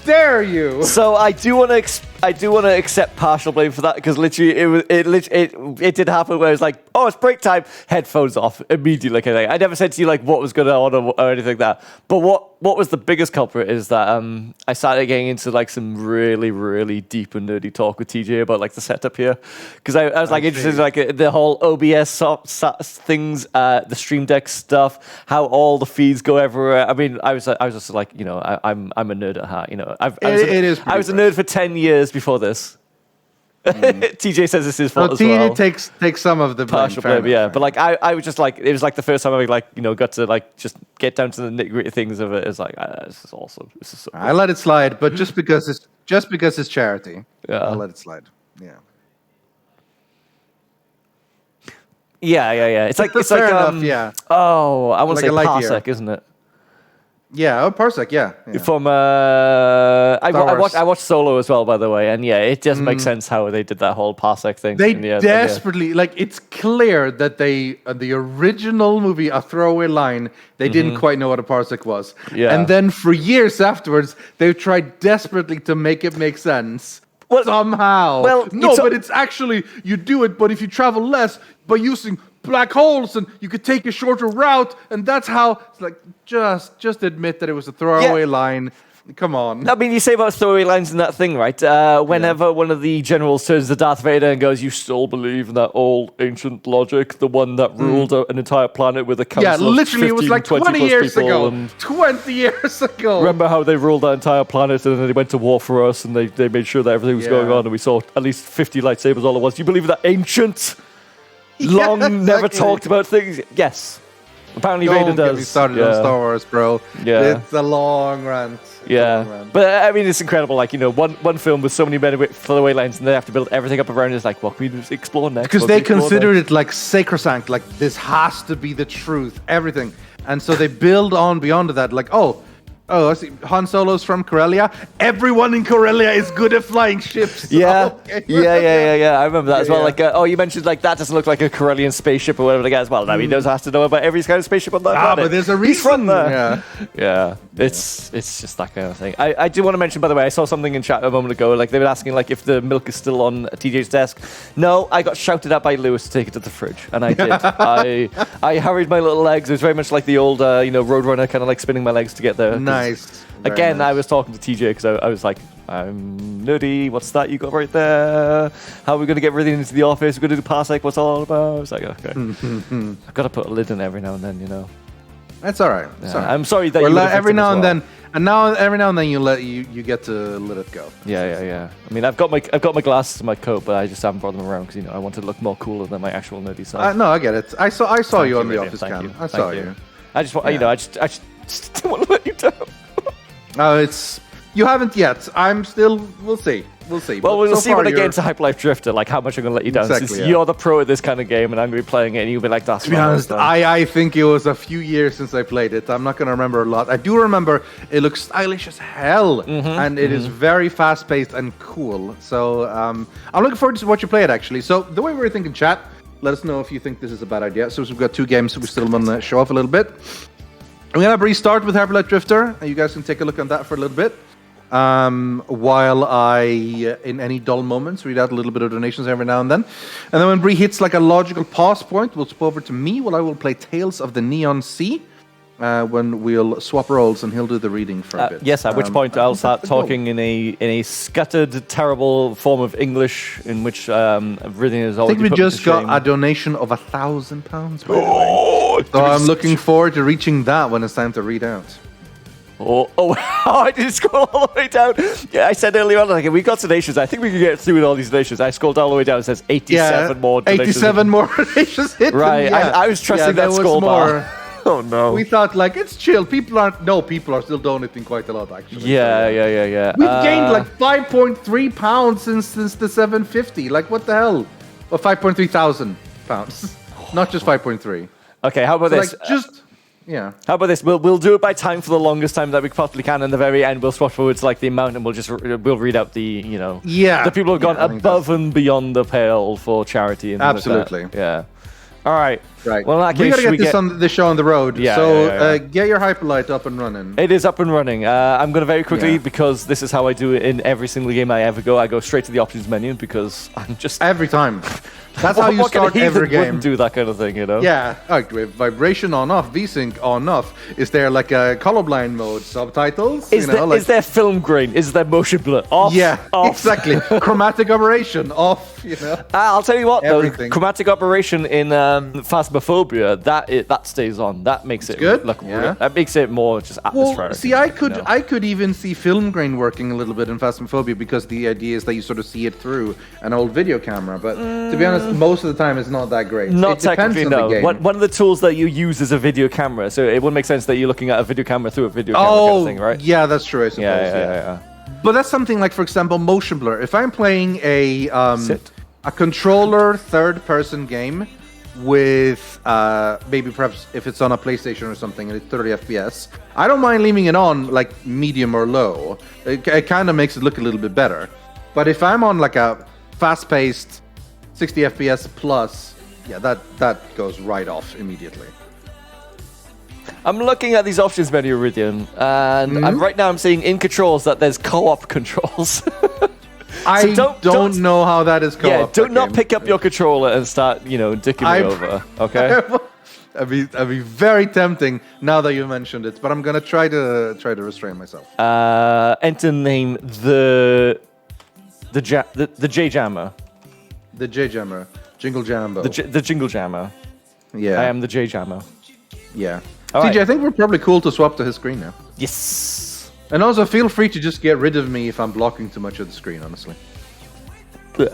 dare you? So I do want to accept partial blame for that because literally it did happen where it's like, it's break time, headphones off immediately. I never said to you like what was going on or anything like that. But what was the biggest culprit is that I started getting into like some really, really deep and nerdy talk with TJ about like the setup here because I was like interested in like the whole OBS things, the Stream Deck stuff, how all the feeds go everywhere. I mean, I was just like, I'm a nerd at heart. I was a nerd for 10 years before this. TJ says this is his fault as well. TJ takes some of the partial blame, yeah. But like I was just like, it was like the first time I like got to like just get down to the nitty gritty things of it. It's like this is awesome. This is so cool. I let it slide, but just because it's charity, I'll let it slide. Yeah. Yeah. It's like fair enough, yeah. Oh, I want to like say Parsec, isn't it? Yeah, Parsec, yeah. From I watched Solo as well, by the way, and yeah, it does make sense how they did that whole Parsec thing. They desperately it's clear that they the original movie, A Throwaway Line, they didn't quite know what a Parsec was, and then for years afterwards, they've tried desperately to make it make sense. Somehow. But it's actually you do it, but if you travel less by using black holes, and you could take a shorter route, and that's how it's like. Just admit that it was a throwaway line. Come on. I mean, you say about throwaway lines in that thing, right? Whenever one of the generals turns to Darth Vader and goes, "You still believe in that old ancient logic, the one that ruled an entire planet with a council of 15, literally, it was like 20 years ago. 20 years ago. Remember how they ruled that entire planet, and then they went to war for us, and they made sure that everything was going on, and we saw at least 50 lightsabers all at once. You believe in that ancient, never talked about things? Yes. Apparently Vader does. Don't get me started on Star Wars, bro. Yeah. It's a long rant. But I mean, it's incredible. Like, one film with so many throwaway lines, and they have to build everything up around it. It's like, what can we just explore next? Because they considered it like sacrosanct, like this has to be the truth, everything. And so they build on beyond that, like, I see Han Solo's from Corellia. Everyone in Corellia is good at flying ships. Yeah. I remember that as well. Like, you mentioned like that doesn't look like a Corellian spaceship or whatever the guy as well. Now he has to know about every kind of spaceship on that planet. But there's a reason. He's from there. Yeah. It's just that kind of thing. I do want to mention, by the way, I saw something in chat a moment ago. Like they were asking like if the milk is still on TJ's desk. No, I got shouted at by Lewis to take it to the fridge, and I did. I hurried my little legs. It was very much like the old Roadrunner, kind of like spinning my legs to get there. Nice. Again, I was talking to TJ because I was like, I'm nerdy. What's that you got right there? How are we going to get everything into the office? We're going to do Parsec. What's all about? I was like, okay. I've got to put a lid in every now and then, That's all right. Yeah. I'm sorry that every now and then, every now and then you get to let it go. Yeah. I mean, I've got my glasses and my coat, but I just haven't brought them around because I want to look more cooler than my actual nerdy side. No, I get it. I saw you on the office cam. I saw you. I just want, I just didn't want to let you down. You haven't yet. We'll see. Well, we'll see when I get into Hyper Life Drifter, like how much I'm going to let you down. Exactly, since you're the pro at this kind of game, and I'm going to be playing it, and you'll be like, that's To be honest, I think it was a few years since I played it. I'm not going to remember a lot. I do remember it looks stylish as hell, and it is very fast-paced and cool. So I'm looking forward to watch you play it, actually. So the way we were thinking, chat, let us know if you think this is a bad idea. So we've got 2 games we still want to show off a little bit. I'm going to restart with Hyper Light Drifter. You guys can take a look on that for a little bit. While I, in any dull moments, read out a little bit of donations every now and then. And then when Bree hits like a logical pause point, we'll swap over to me while I will play Tales of the Neon Sea. When we'll swap roles and he'll do the reading for a bit. Yes, at which point I'll start talking in a scattered, terrible form of English in which everything is already I think we just got a donation of £1,000, by the way. So I'm looking forward to reaching that when it's time to read out. Oh, I did scroll all the way down. Yeah, I said earlier on, like, we got donations. I think we can get through with all these donations. I scrolled all the way down. It says 87 more donations. 87 more donations hidden. Right. Yeah. I was trusting that scroll bar. Oh, no. We thought, like, it's chill. People are still donating quite a lot, actually. Yeah. We've gained, like, 5.3 pounds since the 750. Like, what the hell? Well, 5.3 thousand pounds. Not just 5.3. Okay, how about this? Like, yeah. How about this? We'll do it by time for the longest time that we possibly can. And the very end, we'll swap forward to like the amount, and we'll read out the the people who've gone above and beyond the pale for charity. And absolutely. Like that. Yeah. All right. Right. Well, in that case, we gotta get this show on the road. Yeah. So get your Hyperlight up and running. It is up and running. I'm going to very quickly, because this is how I do it in every single game I ever go. I go straight to the options menu because I'm just every time. That's how you start every game. Wouldn't do that kind of thing, you know? Yeah. Like, vibration on off, VSync on off. Is there like a colorblind mode? Subtitles? Is there film grain? Is there motion blur? Off. Yeah. Off. Exactly. Chromatic aberration off. I'll tell you what. Everything. Though, chromatic aberration in Phasmophobia that stays on. That makes it good. Look. That makes it more just atmospheric. Well, see, I could even see film grain working a little bit in Phasmophobia because the idea is that you sort of see it through an old video camera. But to be honest, most of the time it's not that great. Not it depends technically, on no. the game. One of the tools that you use is a video camera, so it would make sense that you're looking at a video camera through a video camera kind of thing, right? Yeah, that's true, I suppose. Yeah. But that's something like, for example, motion blur. If I'm playing a controller third-person game with maybe perhaps if it's on a PlayStation or something and it's 30 FPS, I don't mind leaving it on like medium or low. It kind of makes it look a little bit better. But if I'm on like a fast-paced 60 FPS plus, that goes right off immediately. I'm looking at these options menu, Iridian, and right now I'm seeing in controls that there's co-op controls. I don't know how that is co-op. Yeah, do not pick up your controller and start, dicking me over. Okay. That'd be very tempting now that you mentioned it, but I'm gonna try to restrain myself. Enter name the J Jammer. The J Jammer, Jingle Jambo. The Jingle Jammer. Yeah, I am the J Jammer. Yeah. All CJ, right. I think we're probably cool to swap to his screen now. Yes. And also, feel free to just get rid of me if I'm blocking too much of the screen, honestly.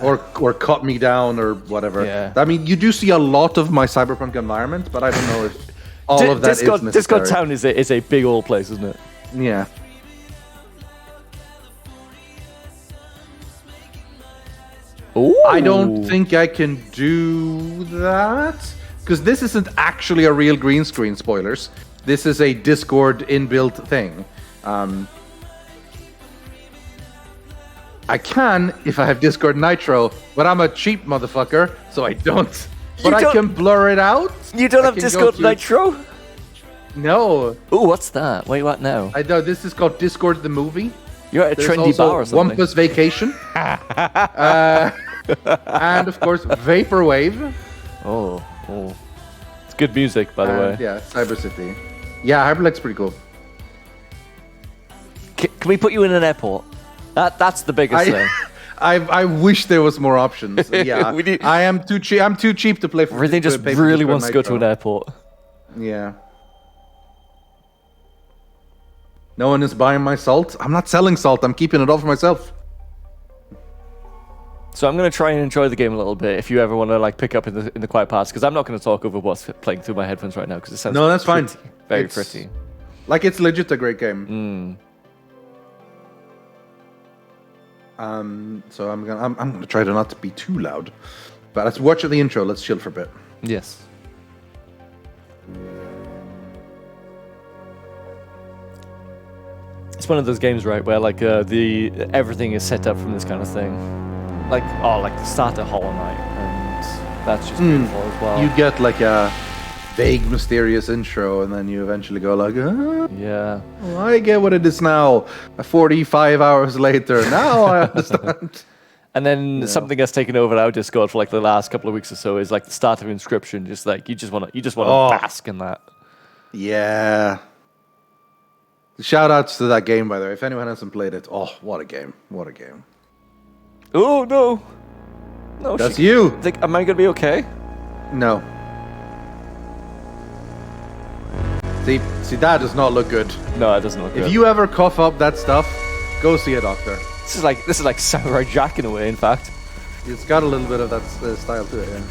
Or cut me down or whatever. Yeah. I mean, you do see a lot of my cyberpunk environment, but I don't know if all of that is necessary. Discord Town is a big old place, isn't it? Yeah. Ooh. I don't think I can do that because this isn't actually a real green screen. Spoilers. This is a Discord inbuilt thing. I can if I have Discord Nitro, but I'm a cheap motherfucker, so I don't. But I can blur it out. You don't have Discord Nitro? No. Ooh, what's that? Wait, what now? I know this is called Discord the movie. You're at a trendy bar or something. Wampus Vacation. And of course, Vaporwave. Oh. It's good music, by the way. Yeah, Cyber City. Yeah, Hyperlight's pretty cool. Can we put you in an airport? That's the biggest thing. I wish there was more options. Yeah, I am too cheap. I'm too cheap to play for. Everything just really wants to go to an airport. Yeah. No one is buying my salt. I'm not selling salt. I'm keeping it all for myself. So I'm going to try and enjoy the game a little bit. If you ever want to like pick up in the quiet parts, because I'm not going to talk over what's playing through my headphones right now, because it sounds that's fine. Very pretty. Like it's legit a great game. So I'm gonna try to not to be too loud, but let's watch the intro. Let's chill for a bit. Yes. It's one of those games, right, where like everything is set up from this kind of thing, like the start of Hollow Knight, and that's just beautiful as well. You get like a vague, mysterious intro, and then you eventually go like, yeah. Oh, I get what it is now. 45 hours later, now I understand. And then something that's taken over our Discord for like the last couple of weeks or so is like the start of Inscription. Just like you just want to bask in that. Yeah. Shout outs to that game, by the way. If anyone hasn't played it, what a game! What a game! Oh no! That's you. Am I gonna be okay? No. See, that does not look good. No, it doesn't look good. If you ever cough up that stuff, go see a doctor. This is like Samurai Jack in a way, in fact. It's got a little bit of that style to it, yeah.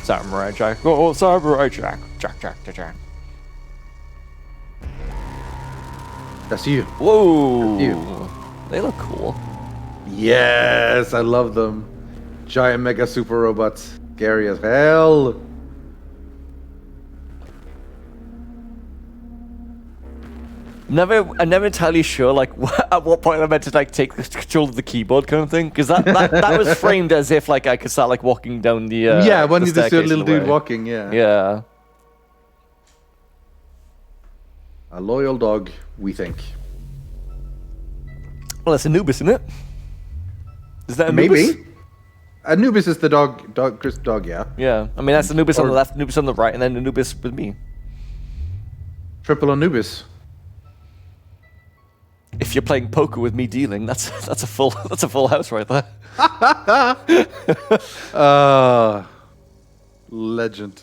Samurai Jack. Oh, Samurai Jack. Jack. That's you. Whoa. That's you. They look cool. Yes, I love them. Giant mega super robots. Scary as hell. I'm never entirely sure, like, at what point I meant to like take the control of the keyboard kind of thing, because that was framed as if like I could start like walking down the yeah, when the you just see a little dude way. walking, yeah. Yeah. A loyal dog, we think. Well, that's Anubis, isn't it? Is that Anubis? Maybe. Anubis is the Chris dog, yeah. Yeah, I mean that's Anubis on the left, Anubis on the right, and then Anubis with me. Triple Anubis. If you're playing poker with me dealing, that's a full house right there. Legend.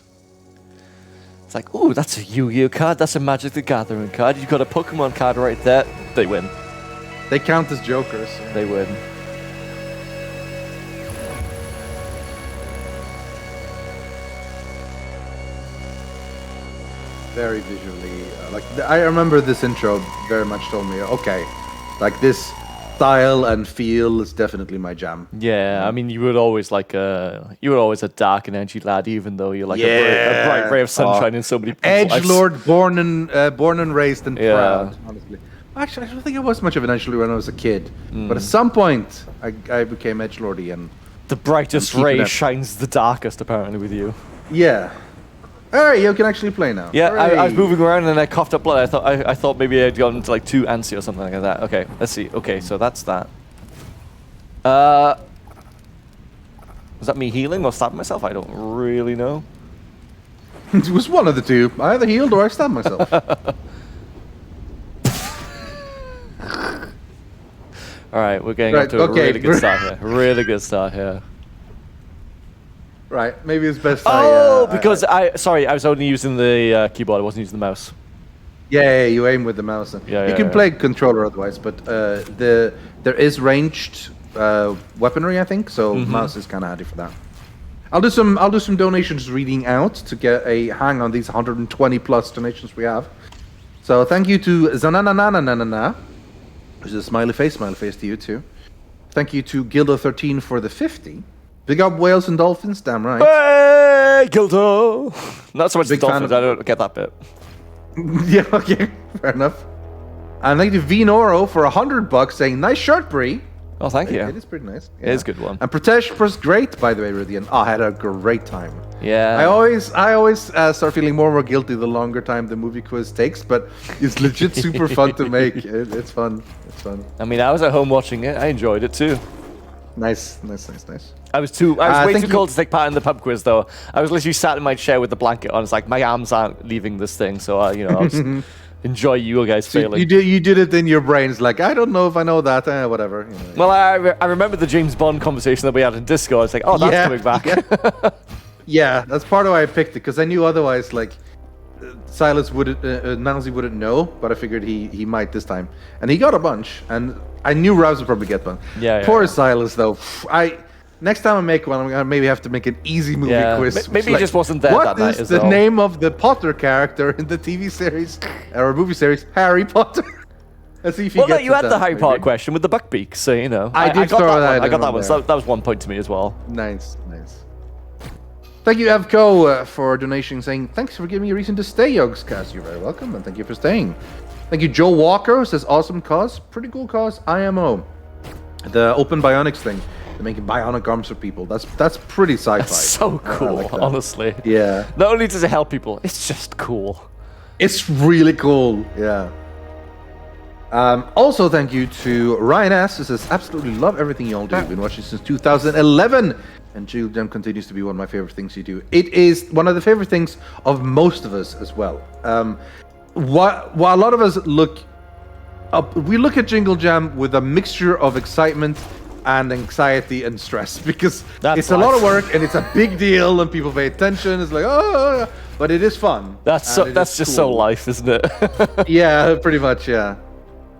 It's like, oh, that's a Yu-Gi-Oh card, that's a Magic the Gathering card. You've got a Pokemon card right there. They win. They count as jokers. Yeah. They win. Very visually, I remember this intro very much told me, okay, like this style and feel is definitely my jam. Yeah, I mean, you were always a dark and edgy lad, even though you're like a bright ray of sunshine in so many people's lives. Edgelord, born and raised and proud. Honestly, actually, I don't think I was much of an edgelord when I was a kid, but at some point, I became edgelordy and the brightest ray shines the darkest, apparently, with you. Yeah. All right, you can actually play now. Yeah, I was moving around and I coughed up blood. I thought maybe I'd gotten to like too antsy or something like that. Okay, let's see. Okay, so that's that. Was that me healing or stabbing myself? I don't really know. It was one of the two. I either healed or I stabbed myself. All right, we're getting up to a really good start here. Really good start here. Right, maybe it's best. Because I was only using the keyboard. I wasn't using the mouse. Yeah, you aim with the mouse. You can play controller otherwise, but there is ranged weaponry, I think. So mouse is kind of handy for that. I'll do some donations reading out to get a hang on these 120 plus donations we have. So thank you to Zanananananana, which is a smiley face to you too. Thank you to Gildo13 for the 50. Big up whales and dolphins, damn right. Hey, Gildo! Not so much the dolphins, I don't get that bit. Yeah, okay, fair enough. And thank you to Vinoro for $100 saying, nice shirt, Bree. Oh, thank you. It is pretty nice. Yeah. It is a good one. And Pratesh was great, by the way, Rudian. I had a great time. Yeah. I always start feeling more and more guilty the longer time the movie quiz takes, but it's legit super fun to make. It's fun. It's fun. I mean, I was at home watching it. I enjoyed it too. Nice. I was way too cold to take part in the pub quiz, though. I was literally sat in my chair with the blanket on. It's like my arms aren't leaving this thing, so I'll just enjoy you guys failing. You did it in your brain. It's like I don't know if I know that. Whatever. You know. Well, I remember the James Bond conversation that we had in Discord. It's like, oh, that's coming back. Yeah. Yeah, that's part of why I picked it because I knew otherwise, like Silas wouldn't, Nancy wouldn't know, but I figured he might this time, and he got a bunch, and I knew Rouse would probably get one. Poor Silas though. Next time I make one, I'm gonna maybe have to make an easy movie quiz. Maybe he just wasn't there that night. What is the name of the Potter character in the TV series or movie series Harry Potter? Let's see if well, no, you had the Harry Potter question with the Buckbeak, so you know. I got that one. I got that one. So that was 1 point to me as well. Nice. Thank you, Evco, for donation, saying, thanks for giving me a reason to stay, Yogscast. You're very welcome, and thank you for staying. Thank you, Joe Walker, who says, awesome cause. Pretty cool cause. IMO. The open bionics thing. They're making bionic arms for people. That's pretty sci-fi. That's so cool, like that. Honestly. Yeah. Not only does it help people, it's just cool. It's really cool, yeah. Also, thank you to Ryan S. who says, absolutely love everything you all do. Been watching since 2011. And Jingle Jam continues to be one of my favorite things you do. It is one of the favorite things of most of us as well. While a lot of us look at Jingle Jam with a mixture of excitement and anxiety and stress because it's a lot of work and it's a big deal and people pay attention. It's like, oh, but it is fun. That's just so life, isn't it? Yeah, pretty much. Yeah.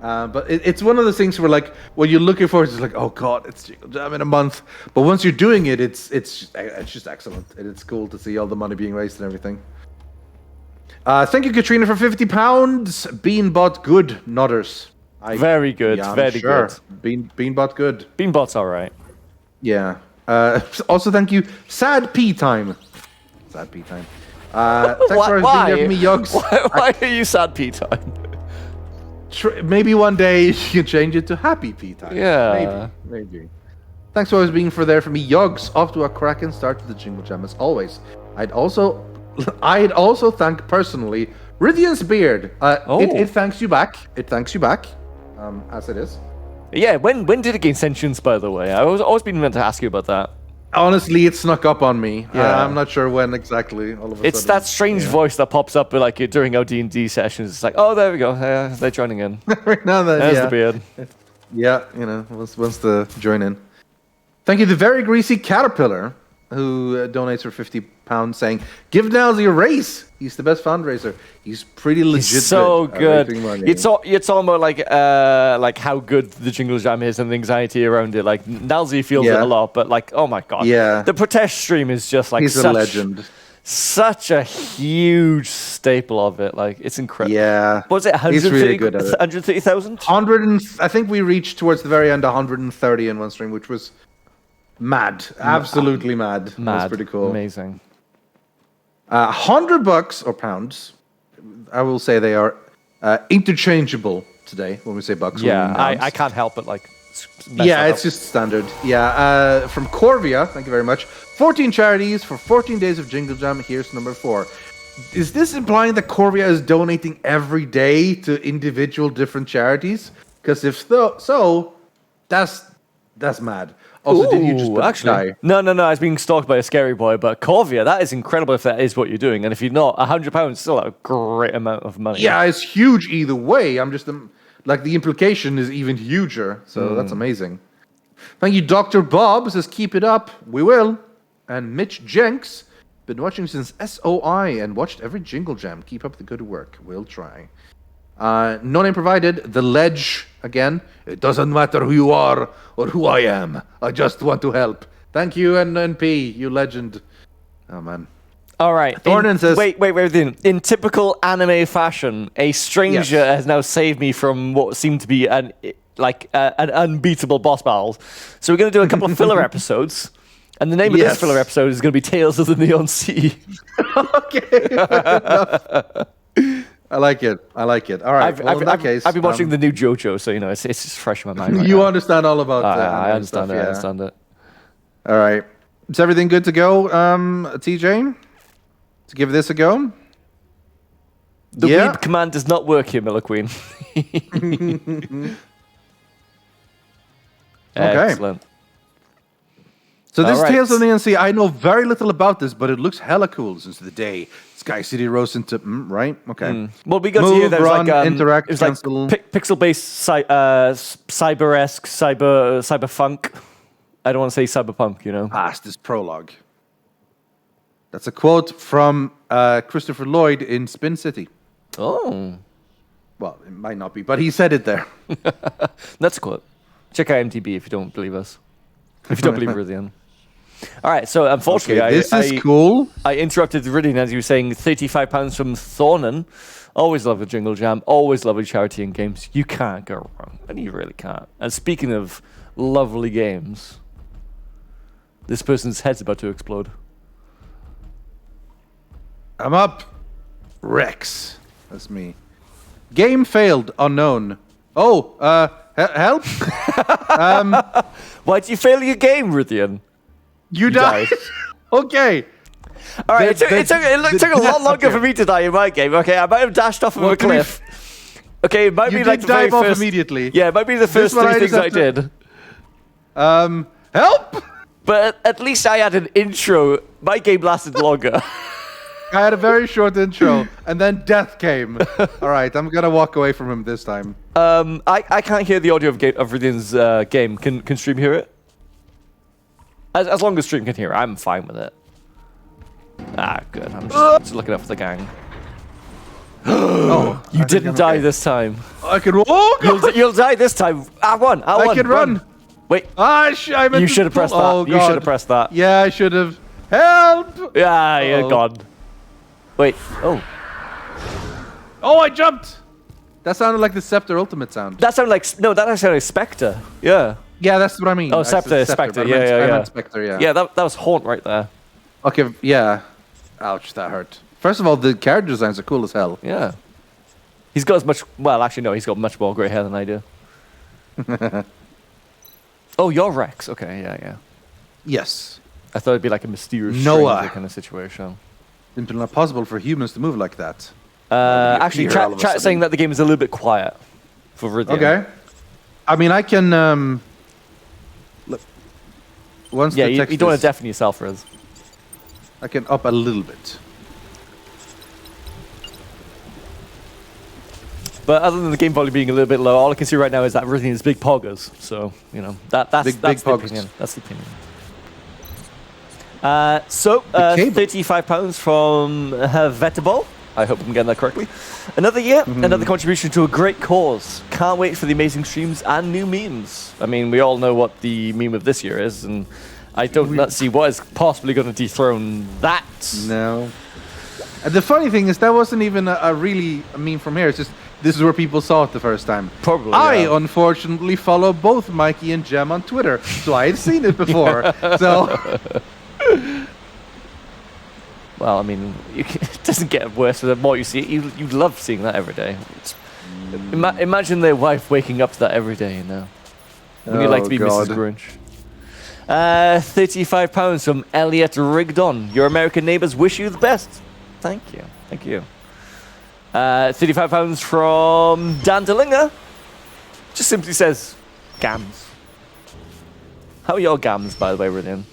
But it's one of those things where, like, when you're looking for it, it's like, oh god, it's Jingle Jam in a month. But once you're doing it, it's just excellent, and it's cool to see all the money being raised and everything. Thank you, Katrina, for £50. Beanbot good nodders. Very good, very good. Beanbot good. Beanbot's all right. Yeah. Also, thank you, Sad Pea Time. Sad Pea Time. Thanks for being there for me, Yogs. Why are you Sad Pea Time? Maybe one day you can change it to Happy Pea Time. Yeah. Maybe. Thanks for always being there for me, Yogs. Off to a cracking start to the Jingle Jam as always. I'd also thank personally Rythian's beard. It thanks you back. It thanks you back. As it is. Yeah. When did it gain sentience? By the way, I was always been meant to ask you about that. Honestly, it snuck up on me. Yeah. I'm not sure when exactly. All of a it's sudden. that strange voice that pops up like during our D&D sessions. It's like, oh, there we go. They're joining in. Right now, there's the beard. Yeah, wants to join in. Thank you, the very greasy caterpillar, who donates for £50, saying, "Give Nowsy a raise. He's the best fundraiser. He's pretty legit. He's so good. It's almost like how good the Jingle Jam is and the anxiety around it. Like Nowsy feels it a lot, but like, oh my god, the protest stream is just like he's a legend. Such a huge staple of it. Like it's incredible. Yeah, was it 130,000? I think we reached towards the very end 130 in one stream, which was mad, absolutely mad. That's pretty cool. Amazing. $100 or pounds. I will say they are interchangeable today when we say bucks. Yeah, I can't help it. Like, it's just standard. Yeah, from Corvia, thank you very much. 14 charities for 14 days of Jingle Jam. Here's number 4. Is this implying that Corvia is donating every day to individual different charities? Because if so, that's mad. Also, did you just actually? No. I was being stalked by a scary boy, but Corvia, that is incredible if that is what you're doing. And if you're not, £100 is still a great amount of money. Yeah, it's huge either way. I'm just, like, the implication is even huger. So that's amazing. Thank you, Dr. Bob says, keep it up. We will. And Mitch Jenks, been watching since SOI and watched every Jingle Jam. Keep up the good work. We'll try. No name provided. The Ledge, again. It doesn't matter who you are or who I am. I just want to help. Thank you, NNP, you legend. Oh, man. All right. Thornan says... Wait. In typical anime fashion, a stranger has now saved me from what seemed to be an unbeatable boss battle. So we're going to do a couple of filler episodes. And the name of this filler episode is going to be Tales of the Neon Sea. Okay. I like it. All right. In that case, I've been watching the new JoJo, so it's just fresh in my mind. Right you now. understand all about that. I understand it. I understand it. All right. Is everything good to go, TJ? To give this a go? The weeb command does not work here, Miller Queen. Excellent. So this Tales of the Neon Sea, I know very little about this, but it looks hella cool since the day Sky City rose into right. Okay. Well, we got to hear there's interact, it was like pixel-based cyber-esque cyberpunk. I don't want to say cyberpunk, Past this prologue. That's a quote from Christopher Lloyd in Spin City. Oh. Well, it might not be, but he said it there. That's a quote. Check out MTB if you don't believe us. If you don't believe Rythian. All right, so unfortunately, this is cool. I interrupted Rythian as you were saying £35 from Thornan. Always love a Jingle Jam. Always love a charity in games. You can't go wrong. And you really can't. And speaking of lovely games, this person's head's about to explode. I'm up. Rex. That's me. Game failed. Unknown. Oh, help? Why'd you fail your game, Rythian? You died. Okay. All right, it took a lot longer for me to die in my game. Okay, I might have dashed off of a cliff. Okay, it might be like the very first... immediately. Yeah, it might be the first 3 things I did. Help! But at least I had an intro. My game lasted longer. I had a very short intro, and then death came. All right, I'm gonna walk away from him this time. I can't hear the audio of Rythian's game. Can stream hear it? As long as stream can hear it, I'm fine with it. Ah, good. I'm just looking up for the gang. Oh, you didn't die this time. I can walk. You'll die this time. I won. I can run. Wait. You should have pressed that. Oh, you should have pressed that. Yeah, I should have. Help! Yeah, you're gone. Wait. Oh. Oh, I jumped. That sounded like the Scepter ultimate sound. That sounded like that sounded like Spectre. Yeah. Yeah, that's what I mean. Oh, Scepter, Spectre. Yeah. I meant Spectre, yeah. Yeah, that was Haunt right there. Okay, yeah. Ouch, that hurt. First of all, the character designs are cool as hell. Yeah. He's got as much. Well, actually, no. He's got much more grey hair than I do. Oh, you're Rex. Okay, yeah. Yes. I thought it'd be like a mysterious Noah stranger kind of situation. It's not possible for humans to move like that. Actually, chat saying that the game is a little bit quiet for Viridian. Okay. I mean, I can. Look. Once yeah, the text you don't want to deafen yourself, Riz. I can up a little bit. But other than the game volume being a little bit low, all I can see right now is that Viridian is big poggers. So, that's big the poggers. opinion. That's the opinion. £35 from Vetable. I hope I'm getting that correctly. Another year, another contribution to a great cause. Can't wait for the amazing streams and new memes. I mean, we all know what the meme of this year is, and I don't not see what is possibly going to dethrone that. No. And the funny thing is, that wasn't even a meme from here. It's just, this is where people saw it the first time. Probably, I, unfortunately, follow both Mikey and Jem on Twitter, so I had seen it before. So... Well, I mean, it doesn't get worse the more you see it. You love seeing that every day. Imagine their wife waking up to that every day, Would you like to be God. Mrs. Grinch? £35 from Elliot Rigdon. Your American neighbors wish you the best. Thank you. £35 from Dan Delinger. Just simply says, gams. How are your gams, by the way, Viridian?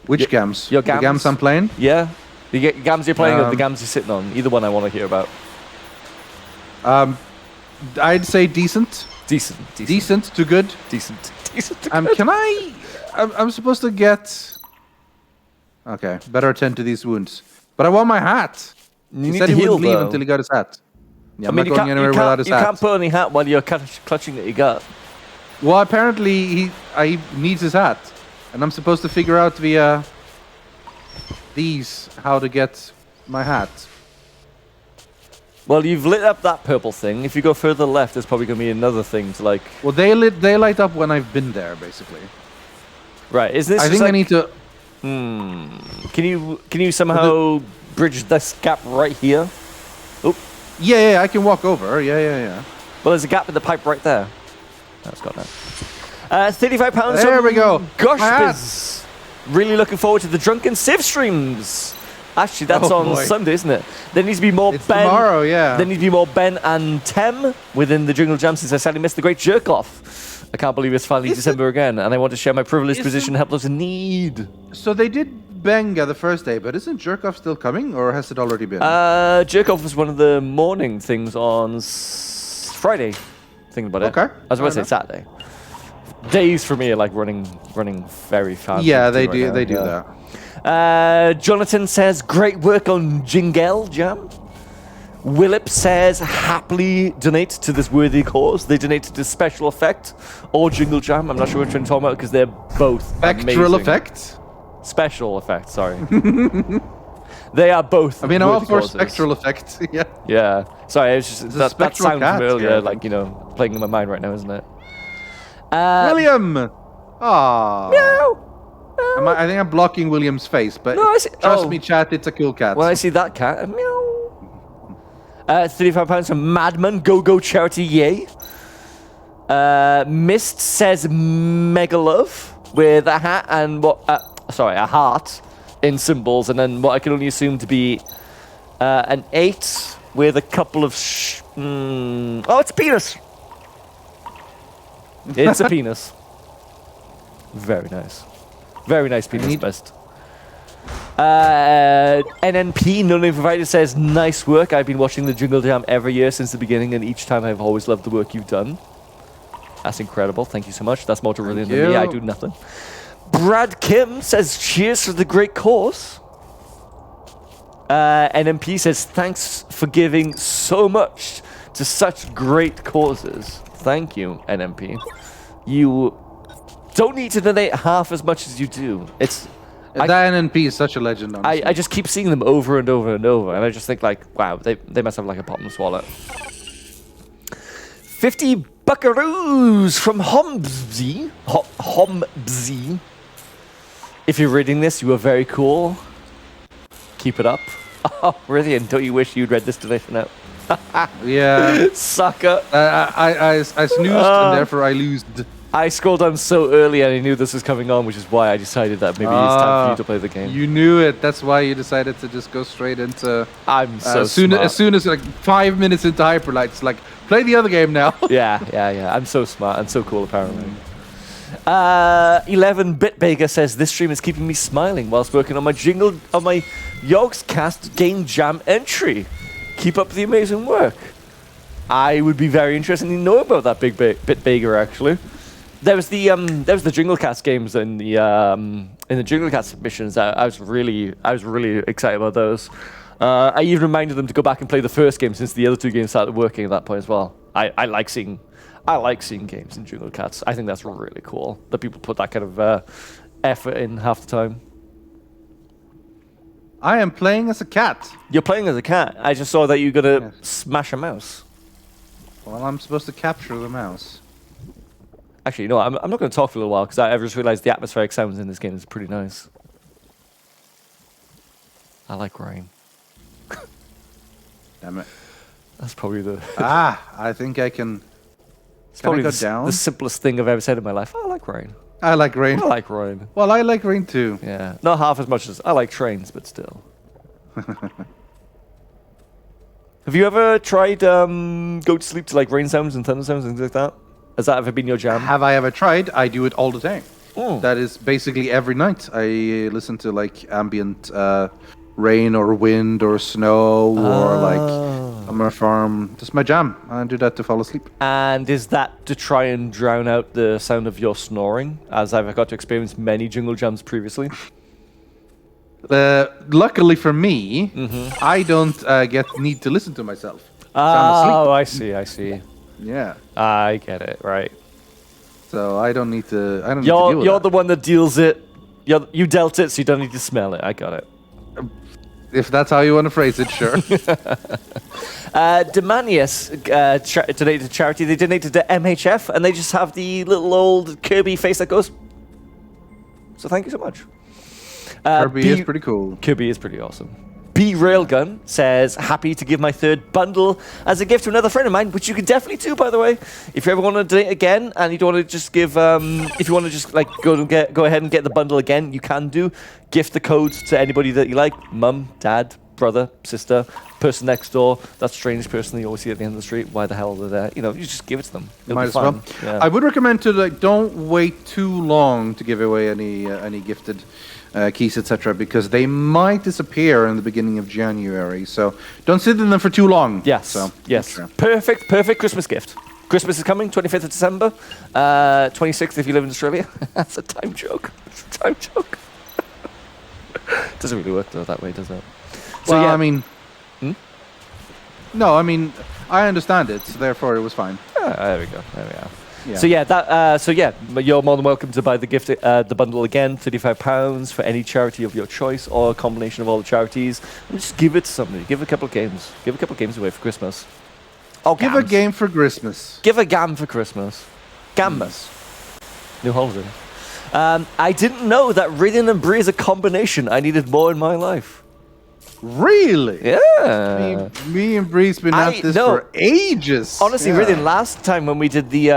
Which gams? Your gams? The gams I'm playing? Yeah. The gams you're playing or the gams you're sitting on? Either one I want to hear about. I'd say decent. Decent to good. Decent to good. Can I... I'm supposed to get... Okay, better attend to these wounds. But I want my hat. He said he wouldn't leave until he got his hat. Yeah, I'm not going anywhere without his hat. You can't put on your hat while you're clutching at your gut. Well, apparently he needs his hat. And I'm supposed to figure out via these how to get my hat. Well, you've lit up that purple thing. If you go further left, there's probably going to be another thing to like... Well, they light up when I've been there, basically. Right, is this I think I need to... Can you somehow bridge this gap right here? Oh. Yeah, I can walk over. Yeah. Well, there's a gap in the pipe right there. That's got that. £35. There we go. Gosh, biz. Really looking forward to the Drunken Civ streams. Actually, that's on Sunday, isn't it? There needs to be more it's Ben. Tomorrow, yeah. There needs to be more Ben and Tem within the Jingle Jam since I sadly missed the great jerk off. I can't believe it's finally December again, and I want to share my privileged position to help those in need. So they did Benga the first day, but isn't jerk off still coming, or has it already been? Jerk off was one of the morning things on Friday. Thinking about it. Okay. I was about to say Saturday. Days for me are like running very fast. Yeah, they do that. Jonathan says, great work on Jingle Jam. Willip says, happily donate to this worthy cause. They donate to Special Effect or Jingle Jam. I'm not sure which one you're talking about because they're both Spectral amazing. Effect? Special Effect, sorry. They are both. I mean, I'm all for causes. Spectral Effect. Yeah. Yeah. Sorry, it's just that sound cat, familiar, yeah. like, playing in my mind right now, isn't it? William! Aww. Meow! I think I'm blocking William's face, but trust me, chat, it's a cool cat. When I see that cat, meow. £35 from Madman, go charity, yay. Mist says mega love with a hat and a heart in symbols, and then what I can only assume to be an 8 with a couple of oh, it's a penis. It's a penis. Very nice. Very nice penis best. NNP, no name provided, says, nice work. I've been watching the Jingle Jam every year since the beginning, and each time I've always loved the work you've done. That's incredible. Thank you so much. That's more to really than me. I do nothing. Brad Kim says, cheers for the great cause. NMP says, thanks for giving so much to such great causes. Thank you, NMP. You don't need to donate half as much as you do. That NMP is such a legend, honestly. I just keep seeing them over and over and over, and I just think, like, wow, they must have, like, a bottomless wallet. 50 buckaroos from Hombsy. Hombsy. If you're reading this, you are very cool. Keep it up. Oh, brilliant. Don't you wish you'd read this donation out? Yeah. Sucker. I snoozed and therefore I lost. I scrolled down so early and I knew this was coming on, which is why I decided that maybe it's time for you to play the game. You knew it. That's why you decided to just go straight into... I'm so smart. As soon as like 5 minutes into Hyperlight, it's like, play the other game now. Yeah. I'm so smart and so cool, apparently. 11-Bit Baker says, this stream is keeping me smiling whilst working on my Yogscast Game Jam entry. Keep up the amazing work. I would be very interested in knowing about that Bit Baker, actually. There was the Jinglecast games in the Jinglecast submissions. I was really excited about those. I even reminded them to go back and play the first game since the other two games started working at that point as well. I like seeing games in Jinglecast. I think that's really cool that people put that kind of effort in half the time. I am playing as a cat. You're playing as a cat. I just saw that you're gonna smash a mouse. Well, I'm supposed to capture the mouse. Actually, no, I'm not going to talk for a little while because I just realized the atmospheric sounds in this game is pretty nice. I like rain. Damn it. That's probably the... I think I can... It's probably the simplest thing I've ever said in my life. I like rain. I like rain. I like rain. Well, I like rain too. Yeah. Not half as much as... I like trains, but still. Have you ever tried go to sleep to like rain sounds and thunder sounds and things like that? Has that ever been your jam? Have I ever tried? I do it all the time. Mm. That is basically every night. I listen to like ambient rain or wind or snow or like summer farm. Just my jam. I do that to fall asleep. And is that to try and drown out the sound of your snoring? As I've got to experience many jingle jams previously. Luckily for me, I don't need to listen to myself. Oh, I see. Yeah, I get it. Right. So I don't need to. I don't. You're the one that deals it. You dealt it, so you don't need to smell it. I got it. If that's how you want to phrase it, sure. Demanius donated to charity. They donated to MHF, and they just have the little old Kirby face that goes. So thank you so much. Kirby is pretty cool. Kirby is pretty awesome. B Railgun says, happy to give my third bundle as a gift to another friend of mine, which you can definitely do, by the way. If you ever want to donate again and you don't want to just give, if you want to just like go ahead and get the bundle again, you can do. Gift the codes to anybody that you like. Mum, dad, brother, sister, person next door, that strange person that you always see at the end of the street. Why the hell are they there? You know, you just give it to them. It'll Might be as fun. well. Yeah. I would recommend to don't wait too long to give away any gifted keys, etc., because they might disappear in the beginning of January. So don't sit in them for too long. Yes. So, yes. Sure. Perfect Christmas gift. Christmas is coming, 25th of December, 26th if you live in Australia. That's a time joke. It's a time joke. Doesn't really work though that way, does it? So well, yeah. I mean, no, I mean, I understand it. So therefore, it was fine. There we go. There we are. Yeah. So you're more than welcome to buy the gift, the bundle again, £35 for any charity of your choice or a combination of all the charities, and just give it to somebody. Give a couple of games. Give a couple of games away for Christmas. Oh, give a game for Christmas. Give a gam for Christmas. Gambas. New Holland. I didn't know that Ridden and Brie is a combination. I needed more in my life. Really? Yeah. Me and Bree's been at this for ages. Honestly, Ridden, last time when we did the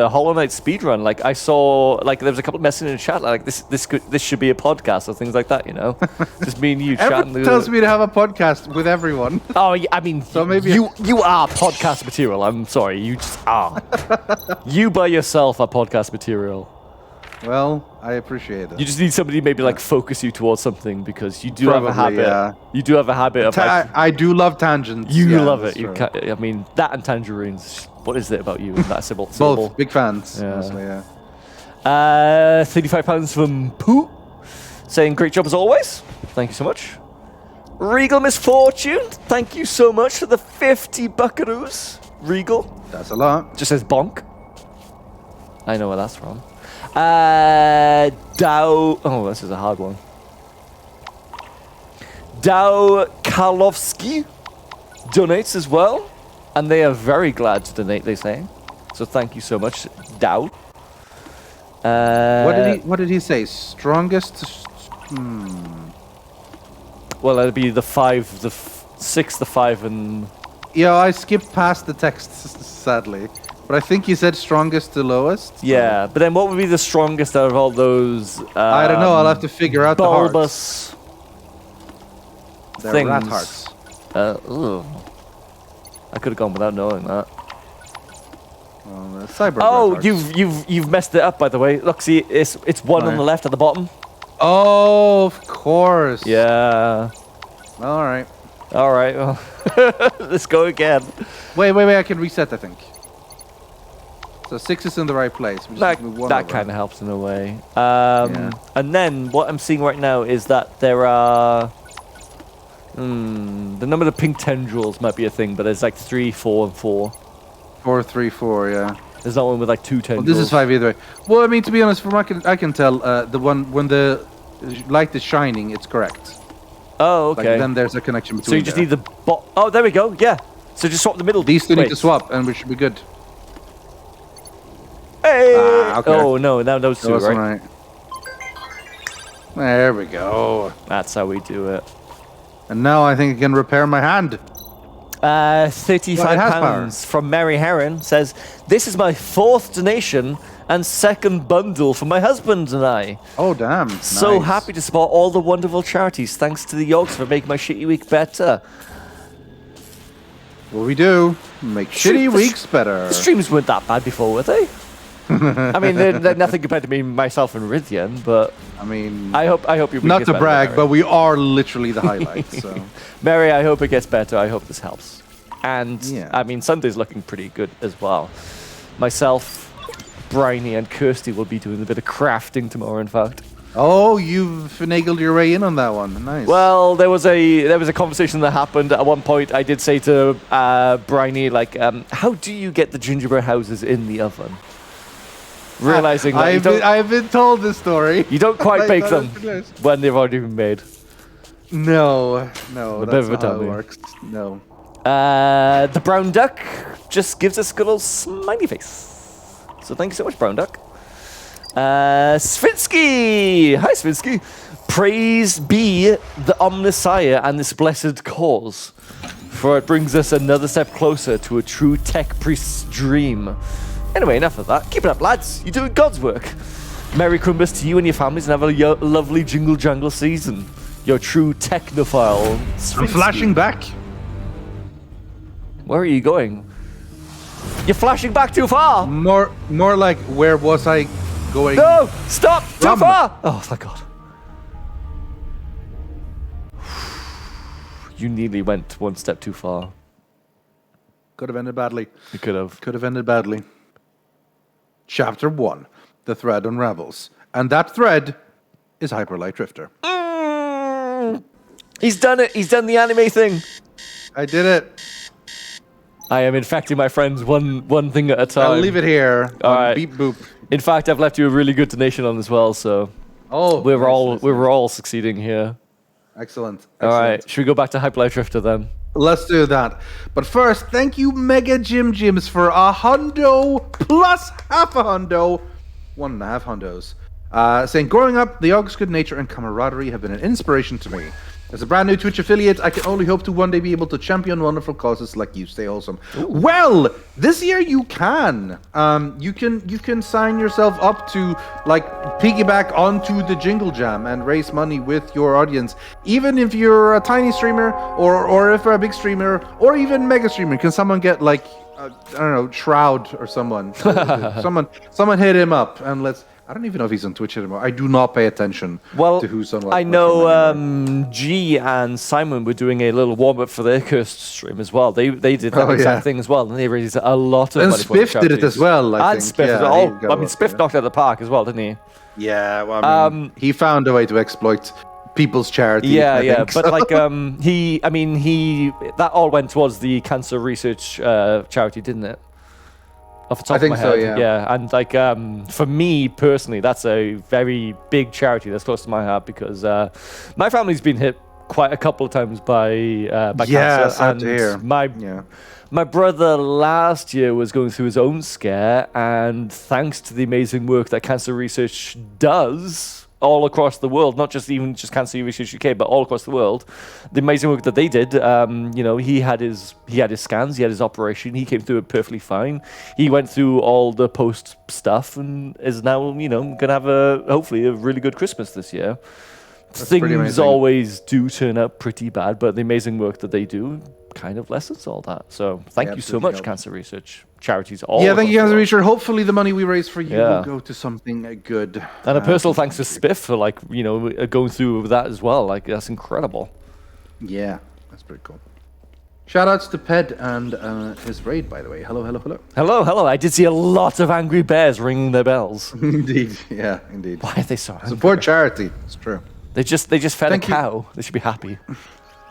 Hollow Knight speedrun, like I saw, like there was a couple of messages in the chat, like this should be a podcast or things like that, you know? Just me and you chatting. Everyone tells me to have a podcast with everyone. Oh, yeah, I mean, so maybe you are podcast material. I'm sorry, you just are. You by yourself are podcast material. Well, I appreciate it. You just need somebody maybe like focus you towards something because you do have a habit. Yeah. You do have a habit of. I do love tangents. You love it. I mean, that and tangerines. What is it about you? That syllable? Both big fans. Yeah. Honestly, yeah. £35 from Pooh, saying great job as always. Thank you so much. Regal Misfortune, thank you so much for the 50 buckaroos. Regal. That's a lot. Just says bonk. I know where that's from. Dow. Oh, this is a hard one. Dow Karlovsky donates as well. And they are very glad to donate, they say. So thank you so much, Dow. What did he say? Strongest? Well, that'd be the 5, the 6, the 5, and... Yeah, I skipped past the text, sadly. But I think you said strongest to lowest. Yeah, but then what would be the strongest out of all those? I don't know. I'll have to figure out bulbous the hearts. They're things. rat hearts. I could have gone without knowing that. Cyber. Oh, rat hearts. you've messed it up, by the way. Look, see, it's one on the left at the bottom. Oh, of course. Yeah. All right. Well, let's go again. Wait. I can reset, I think. So 6 is in the right place. That kind of helps in a way. And then what I'm seeing right now is that there are... the number of pink tendrils might be a thing, but there's like 3, 4, and 4. 4, 3, 4, yeah. There's not one with like 2 tendrils. Well, this is 5 either way. Well, I mean, to be honest, from what I can tell, the one when the light is shining, it's correct. Oh, okay. Like, then there's a connection between. So you just need the oh, there we go. Yeah. So just swap the middle. These two need to swap, and we should be good. Hey! Okay. Oh no, now those two, right? There we go. That's how we do it. And now I think I can repair my hand. 35 pounds from Mary Heron says, "This is my 4th donation and 2nd bundle for my husband and I. Oh, damn. So happy to support all the wonderful charities. Thanks to the Yogs for making my shitty week better." What we do, make shitty weeks better. The streams weren't that bad before, were they? I mean, they're nothing compared to me, myself, and Rithian, but I mean, I hope your week not gets to better, brag, Mary. but we are literally the highlights. So, Mary, I hope it gets better. I hope this helps. And yeah. I mean, Sunday's looking pretty good as well. Myself, Bryony, and Kirsty will be doing a bit of crafting tomorrow. In fact. Oh, you've finagled your way in on that one. Nice. Well, there was a conversation that happened at one point. I did say to Bryony, like, how do you get the gingerbread houses in the oven? Realizing that I've been told this story. You don't quite bake them when they've already been made. No, A that's bit of a not how it dummy. works. No. The brown duck just gives us a good old smiley face. So thank you so much, brown duck. Svinsky! Hi, Svinsky. Praise be the Omnissiah and this blessed cause, for it brings us another step closer to a true tech priest's dream. Anyway, enough of that. Keep it up, lads. You're doing God's work. Merry Christmas to you and your families, and have a lovely Jingle Jangle season. Your true technophile, Svinsky. I'm flashing back. Where are you going? You're flashing back too far! More like, where was I going? No! Stop! Too far! Oh, thank God. You nearly went one step too far. Could have ended badly. You could have. Could have ended badly. Chapter 1. The thread unravels. And that thread is Hyperlight Drifter. He's done it! He's done the anime thing! I did it. I am infecting my friends one thing at a time. I'll leave it here. All right. Beep boop. In fact, I've left you a really good donation on as well, so we're all succeeding here. Excellent. All right, should we go back to Hyperlight Drifter then? Let's do that. But first, thank you, Mega Jim Jims, for $100 plus half a hundo, 1.5 hundos. Saying, growing up, the Yogs' good nature and camaraderie have been an inspiration to me. As a brand new Twitch affiliate, I can only hope to one day be able to champion wonderful causes like you. Stay awesome. Ooh. Well, this year you can. You can sign yourself up to like piggyback onto the Jingle Jam and raise money with your audience. Even if you're a tiny streamer or if you're a big streamer or even mega streamer, can someone get like I don't know, Shroud or someone? someone hit him up and let's. I don't even know if he's on Twitch anymore. I do not pay attention to who's on what. I know G and Simon were doing a little warm-up for their Cursed stream as well. They did that exact thing as well, and they raised a lot of money. And Spiff did it as well, I think. Spiff as well. I mean, Spiff knocked out the park as well, didn't he? Yeah, well, I mean, he found a way to exploit people's charity. Yeah, I yeah. think, But so. like, that all went towards the cancer research charity, didn't it? Off the top of my head. So, yeah. And like, for me personally, that's a very big charity that's close to my heart because my family's been hit quite a couple of times by cancer. Sad to hear. My brother last year was going through his own scare, and thanks to the amazing work that cancer research does all across the world, not just Cancer Research UK, but all across the world, the amazing work that they did. He had his scans, he had his operation, he came through it perfectly fine. He went through all the post stuff and is now, going to have hopefully a really good Christmas this year. That's Things always do turn out pretty bad, but the amazing work that they do kind of lessens all that. So thank you so much, Cancer Research charities. Thank you, Cancer Research. Hopefully the money we raise for you will go to something good. And a personal thanks to Spiff for going through with that as well. Like, that's incredible. Yeah, that's pretty cool. Shout outs to Ped and his raid, by the way. Hello. Hello. I did see a lot of angry bears ringing their bells. Indeed. Yeah, indeed. Why are they so angry? Support charity. It's true. They just fed a cow. They should be happy.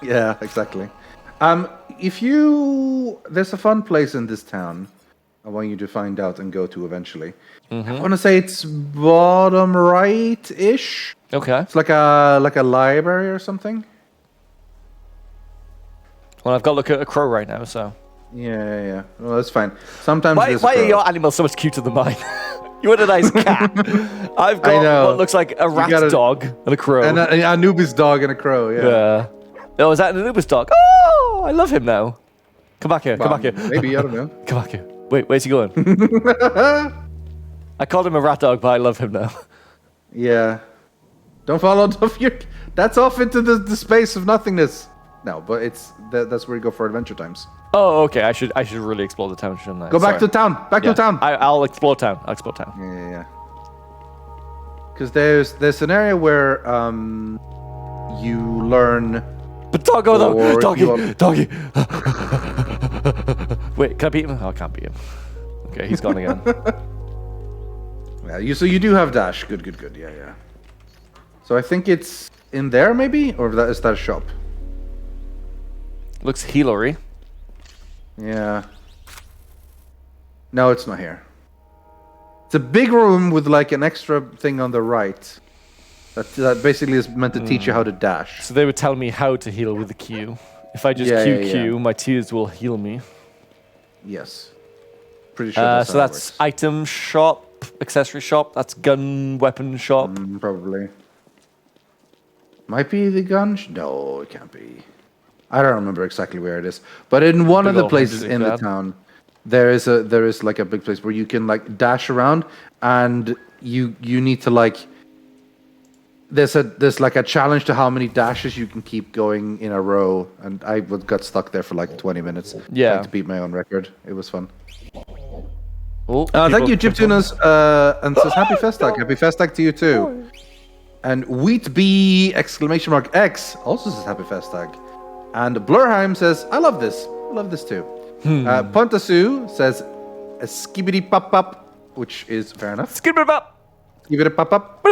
Yeah, exactly. There's a fun place in this town I want you to find out and go to eventually. Mm-hmm. I want to say it's bottom right-ish. Okay. It's like a library or something. Well, I've got to look at a crow right now, so. Yeah. Well, that's fine. Sometimes why are your animals so much cuter than mine? You want a nice cat. I've got what looks like a rat dog and a crow. And an Anubis dog and a crow, yeah. Oh, is that an Anubis dog? Oh, I love him now. Come back here. Maybe, I don't know. Come back here. Wait, where's he going? I called him a rat dog, but I love him now. Yeah. Don't fall out of That's off into the space of nothingness. No, but that's where you go for adventure times. Oh, okay. I should really explore the town, shouldn't I? Go back to town. To town. I'll explore town. Yeah. Because there's an area where you learn. But doggo though, doggy. Wait, can I beat him? Oh, I can't beat him. Okay, he's gone again. Yeah, so you do have dash. Good. Yeah. So I think it's in there maybe, or is that a shop? Looks healery. Yeah. No, it's not here. It's a big room with like an extra thing on the right. That basically is meant to teach you how to dash. So they would tell me how to heal with the Q. If I just Q, my tears will heal me. Yes. Pretty sure so that's works. Item shop, accessory shop. That's gun weapon shop. Probably. Might be the gun. No, it can't be. I don't remember exactly where it is, but in one of the places in the town, there is like a big place where you can like dash around, and you need to like. There's like a challenge to how many dashes you can keep going in a row, and I got stuck there for like 20 minutes. Yeah, trying to beat my own record. It was fun. Oh, thank you, Chiptunas, and says happy Festag. Happy Festag to you too. And Wheatbee !X also says happy Festag. And Blurheim says, I love this. I love this too. Pontasu says, a skibbity pop pop, which is fair enough. Skibbity pop. Skibbity pop pop.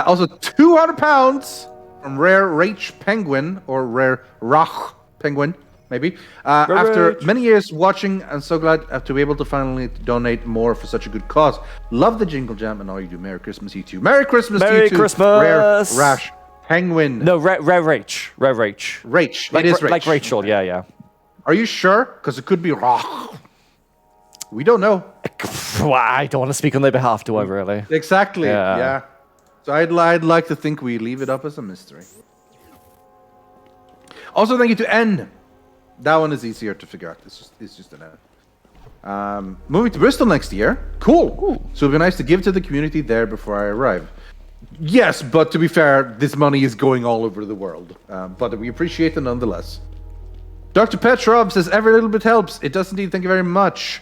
Also, 200 pounds from Rare Rach Penguin, or Rare Rach Penguin, maybe. After many years watching, I'm so glad to be able to finally donate more for such a good cause. Love the Jingle Jam and all you do. Merry Christmas, you two. Merry Christmas to you two. Rare Rash Penguin. No, Rare Rach. Rach. Like, it is Rach. Like Rachel, yeah. Are you sure? Because it could be Rach. We don't know. I don't want to speak on their behalf, do I really? Exactly, yeah. So I'd like to think we leave it up as a mystery. Also, thank you to N. That one is easier to figure out. It's just an N. Moving to Bristol next year. Cool. So it'd be nice to give to the community there before I arrive. Yes, but to be fair, this money is going all over the world. But we appreciate it nonetheless. Dr. Petrov says, every little bit helps. It does indeed. Thank you very much.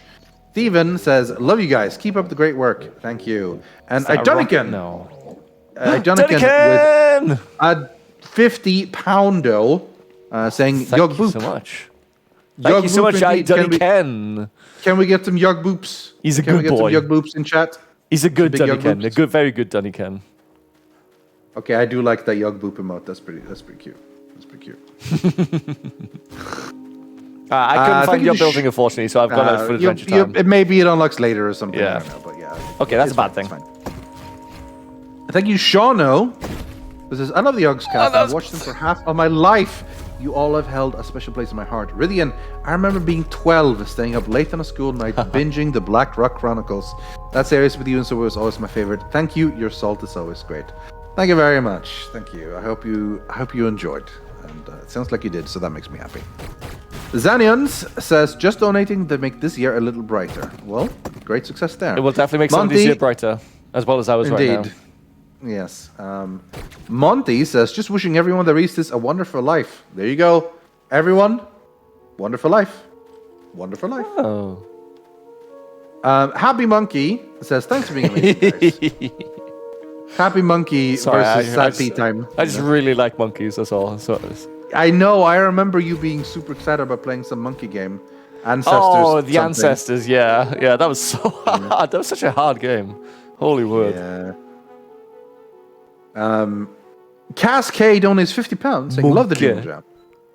Steven says, love you guys. Keep up the great work. Thank you. And Idonican. No. Idonican with a 50 poundo saying, Thank you so much. Thank you so much, Idonican. Can we get some Yog Boops? He's a good boy. Can we get some Yog Boops in chat? He's a good Dunny Ken. A good, very good Dunny Ken. Okay, I do like that Yog Boop emote. That's pretty cute. That's pretty cute. I couldn't find your building, unfortunately, so I've gone out for Adventure Time. Maybe it unlocks later or something. Yeah. I don't know, but yeah. Okay, that's a bad thing. Thank you, Shauno. This is another Yogscast. I've watched them for half of my life. You all have held a special place in my heart. Rydian, I remember being 12, staying up late on a school night, binging the Black Rock Chronicles. That series with you and so was always my favorite. Thank you. Your salt is always great. Thank you very much. Thank you. I hope you enjoyed, and it sounds like you did. So that makes me happy. Zanions says, just donating to make this year a little brighter. Well, great success there. It will definitely make some of this year brighter, as well as ours right now. Yes. Monty says, just wishing everyone that reads this a wonderful life. There you go. Everyone, wonderful life. Wonderful life. Oh. Happy Monkey says, thanks for being amazing, guys. Happy Monkey versus Sad Tea Time. I just really like monkeys, that's all. So I know. I remember you being super excited about playing some monkey game. Ancestors. Oh, the Ancestors, yeah. Yeah, that was so hard. That was such a hard game. Holy word. Yeah. Cascade donates £50 saying, love the Jingle Jam.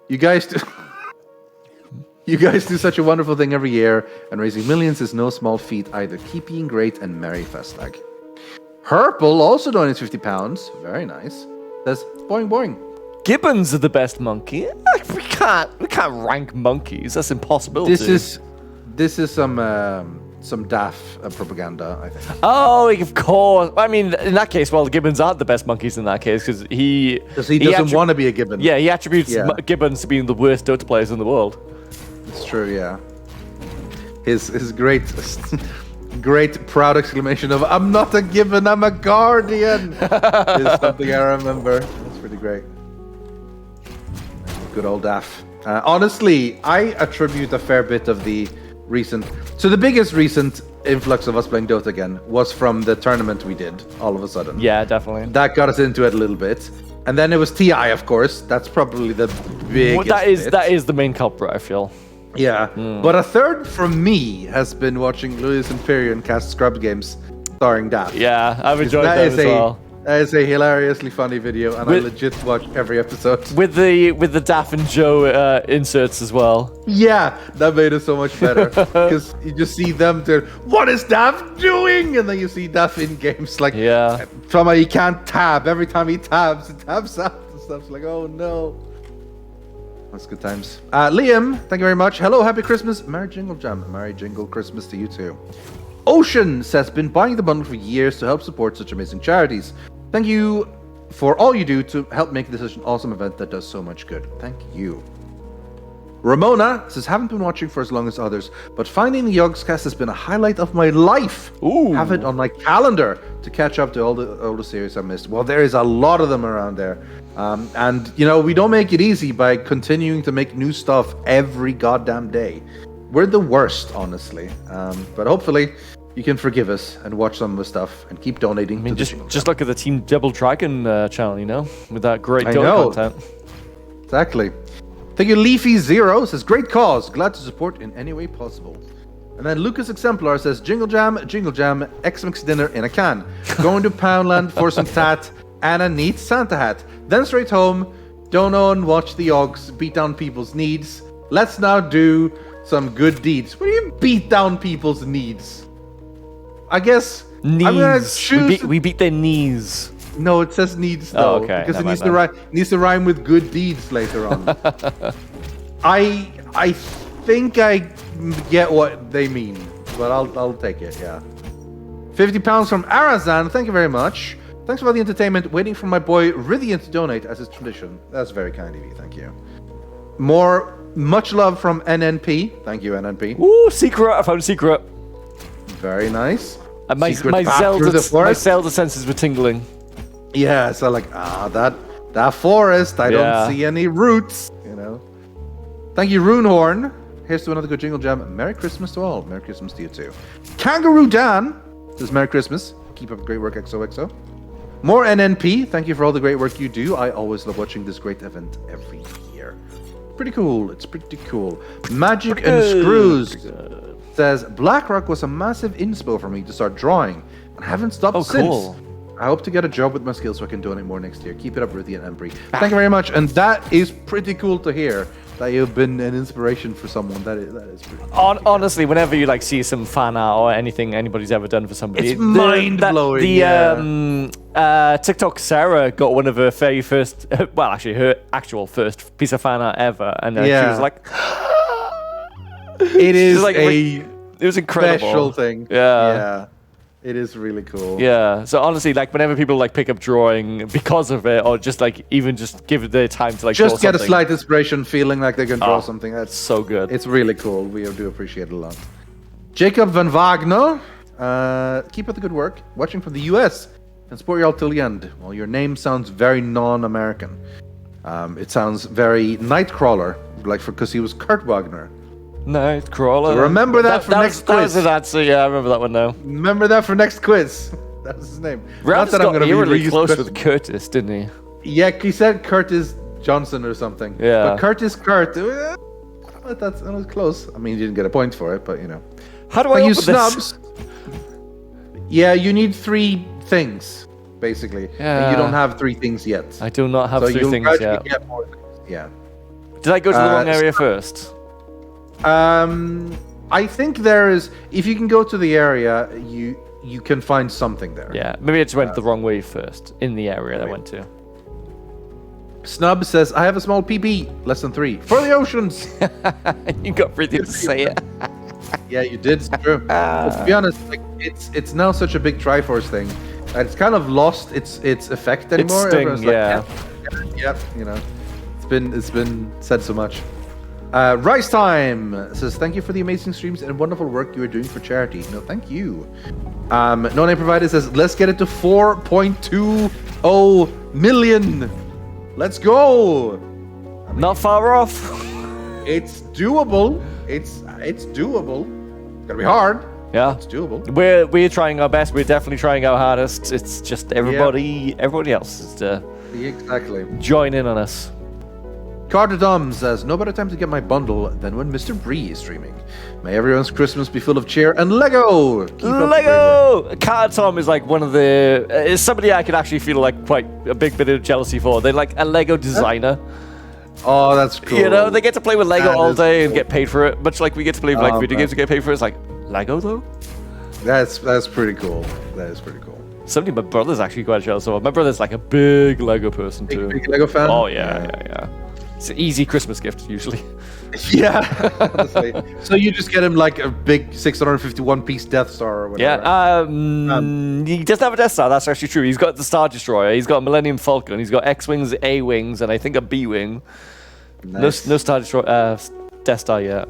You guys do... You guys do such a wonderful thing every year, and raising millions is no small feat either. Keep being great and merry Festag. Herpel also donates £50. Very nice. Says, boing boing. Gibbons are the best monkey. We can't rank monkeys. That's impossible. This is some DAF propaganda, I think. Oh, of course. I mean, in that case, well, Gibbons aren't the best monkeys in that case because he doesn't want to be a Gibbon. Yeah, he attributes Gibbons to being the worst Dota players in the world. It's true, yeah. His great proud exclamation of "I'm not a Gibbon, I'm a Guardian" is something I remember. That's pretty great. Good old DAF. Honestly, I attribute a fair bit of the biggest recent influx of us playing Dota again was from the tournament we did all of a sudden. Yeah, definitely. That got us into it a little bit. And then it was TI, of course. That's probably the biggest that is the main culprit, I feel. Yeah. But a third from me has been watching Louis Imperion cast Scrub games starring DAF. Yeah, I've enjoyed that as well. That is a hilariously funny video, and I legit watch every episode. With the Daff and Joe inserts as well. Yeah, that made it so much better. Because you just see them there, what is Daff doing? And then you see Daff in games like, somehow he can't tab. Every time he tabs, it tabs out and stuff. It's like, oh no. That's good times. Liam, thank you very much. Hello, happy Christmas. Merry Jingle Jam. Merry Jingle Christmas to you too. Ocean says, been buying the bundle for years to help support such amazing charities. Thank you for all you do to help make this such an awesome event that does so much good. Thank you. Ramona says, haven't been watching for as long as others, but finding the Yogscast has been a highlight of my life. Ooh. Have it on my calendar to catch up to all the series I missed. Well, there is a lot of them around there. And, we don't make it easy by continuing to make new stuff every goddamn day. We're the worst, honestly. But hopefully you can forgive us and watch some of the stuff and keep donating. I mean, just look at the Team Double Dragon channel, with that great Dota content. Exactly. Thank you, Leafy Zero says, great cause. Glad to support in any way possible. And then Lucas Exemplar says, Jingle Jam, X-Mix dinner in a can. Going to Poundland for some tat and a neat Santa hat. Then straight home, dono and watch the Yogs beat down people's needs. Let's now do some good deeds. What do you beat down people's needs? I guess knees. I'm gonna choose. We beat their knees. No, it says needs though, okay. Because it needs to rhyme with good deeds later on. I think I get what they mean, but I'll take it. Yeah. £50 from Arazan. Thank you very much. Thanks for all the entertainment. Waiting for my boy Rydian to donate as is tradition. That's very kind of you. Thank you. Much love from NNP. Thank you, NNP. Ooh, secret. I found a secret. Very nice. My Zelda senses were tingling. Yeah, so like, that forest, I don't see any roots, Thank you, Runehorn. Here's to another good Jingle Jam. Merry Christmas to all. Merry Christmas to you too. Kangaroo Dan says, Merry Christmas. Keep up the great work, XOXO. More NNP. Thank you for all the great work you do. I always love watching this great event every year. Pretty cool. It's pretty cool. Magic and Screws says, BlackRock was a massive inspo for me to start drawing and haven't stopped since. Cool. I hope to get a job with my skills so I can donate more next year. Keep it up, Ruthie and Embry. Thank you very much. And that is pretty cool to hear. That you've been an inspiration for someone. That is pretty cool. Honestly, whenever you like see some fan art or anything anybody's ever done for somebody, it's mind-blowing. TikTok Sarah got one of her very first, well, actually her actual first piece of fan art ever, and she was like, it is like it was incredible. Special thing. Yeah. It is really cool. Yeah. So honestly, like whenever people like pick up drawing because of it, or just like even just give it the time to like just draw get a slight inspiration, feeling like they can draw something. That's so good. It's really cool. We do appreciate it a lot. Jacob Van Wagner, keep up the good work. Watching from the US and support you all till the end. Well, your name sounds very non-American. It sounds very Nightcrawler, like because he was Kurt Wagner. Nightcrawler. So remember that for next quiz. That was his answer. Yeah, I remember that one now. Remember that for next quiz. That was his name. Ralph's got eerily close with Curtis, didn't he? Yeah, he said Curtis Johnson or something. Yeah. But Curtis Kurt. That was close. I mean, you didn't get a point for it, but you know. How do I open snubs? Yeah, you need 3 things, basically. Yeah. And you don't have 3 things yet. I do not have 3 things yet. Get more things. Yeah. Did I go to the wrong area first? I think there is. If you can go to the area, you can find something there. Yeah, maybe I just went the wrong way first in the area that I went to. Snub says, "I have a small PB, less than 3 for the oceans." You got everything to say it. Yeah, you did. It's true. But to be honest, like it's now such a big Triforce thing that it's kind of lost its effect anymore. Its sting, like, yeah. You know, it's been said so much. Rice Time says, thank you for the amazing streams and wonderful work you are doing for charity. No, thank you. No Name Provider says, let's get it to 4.20 million. Let's go. Not far off. It's doable. It's doable. It's gonna be hard. Yeah, it's doable. We're trying our best. We're definitely trying our hardest. It's just everybody else is to join in on us. Carter Dom says, no better time to get my bundle than when Mr. Bree is streaming. May everyone's Christmas be full of cheer and Lego! Lego! Carter Tom is like one of the... is somebody I could actually feel like quite a big bit of jealousy for. They're like a Lego designer. Oh, that's cool. You know, they get to play with Lego all day and get paid for it. Much like we get to play with like video games and get paid for it. It's like, Lego though? That's pretty cool. That is pretty cool. Somebody my brother's actually quite jealous of. My brother's like a big Lego person too. Big Lego fan? Oh, yeah. It's an easy Christmas gift, usually. Yeah, honestly. So you just get him like a big 651-piece Death Star or whatever. Yeah, he doesn't have a Death Star, that's actually true. He's got the Star Destroyer, he's got a Millennium Falcon, he's got X-Wings, A-Wings, and I think a B-Wing. Nice. No Star Destroyer, Death Star yet.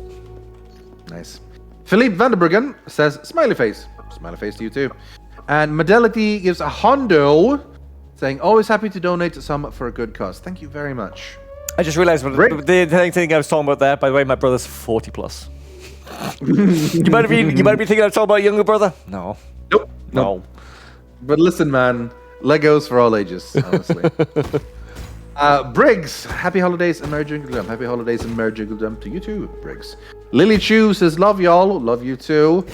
Nice. Philippe Vanderbruggen says, smiley face. Smiley face to you too. And Modelity gives a hondo, saying, always happy to donate some for a good cause. Thank you very much. I just realized the thing I was talking about there. By the way, my brother's 40 plus. you might be thinking I was talking about a younger brother. No. Nope. But listen, man, Legos for all ages, honestly. Briggs, happy holidays and Merry Jingle Jump. Happy holidays and Merry Jingle Jump to you too, Briggs. Lily Chu says, love y'all, love you too.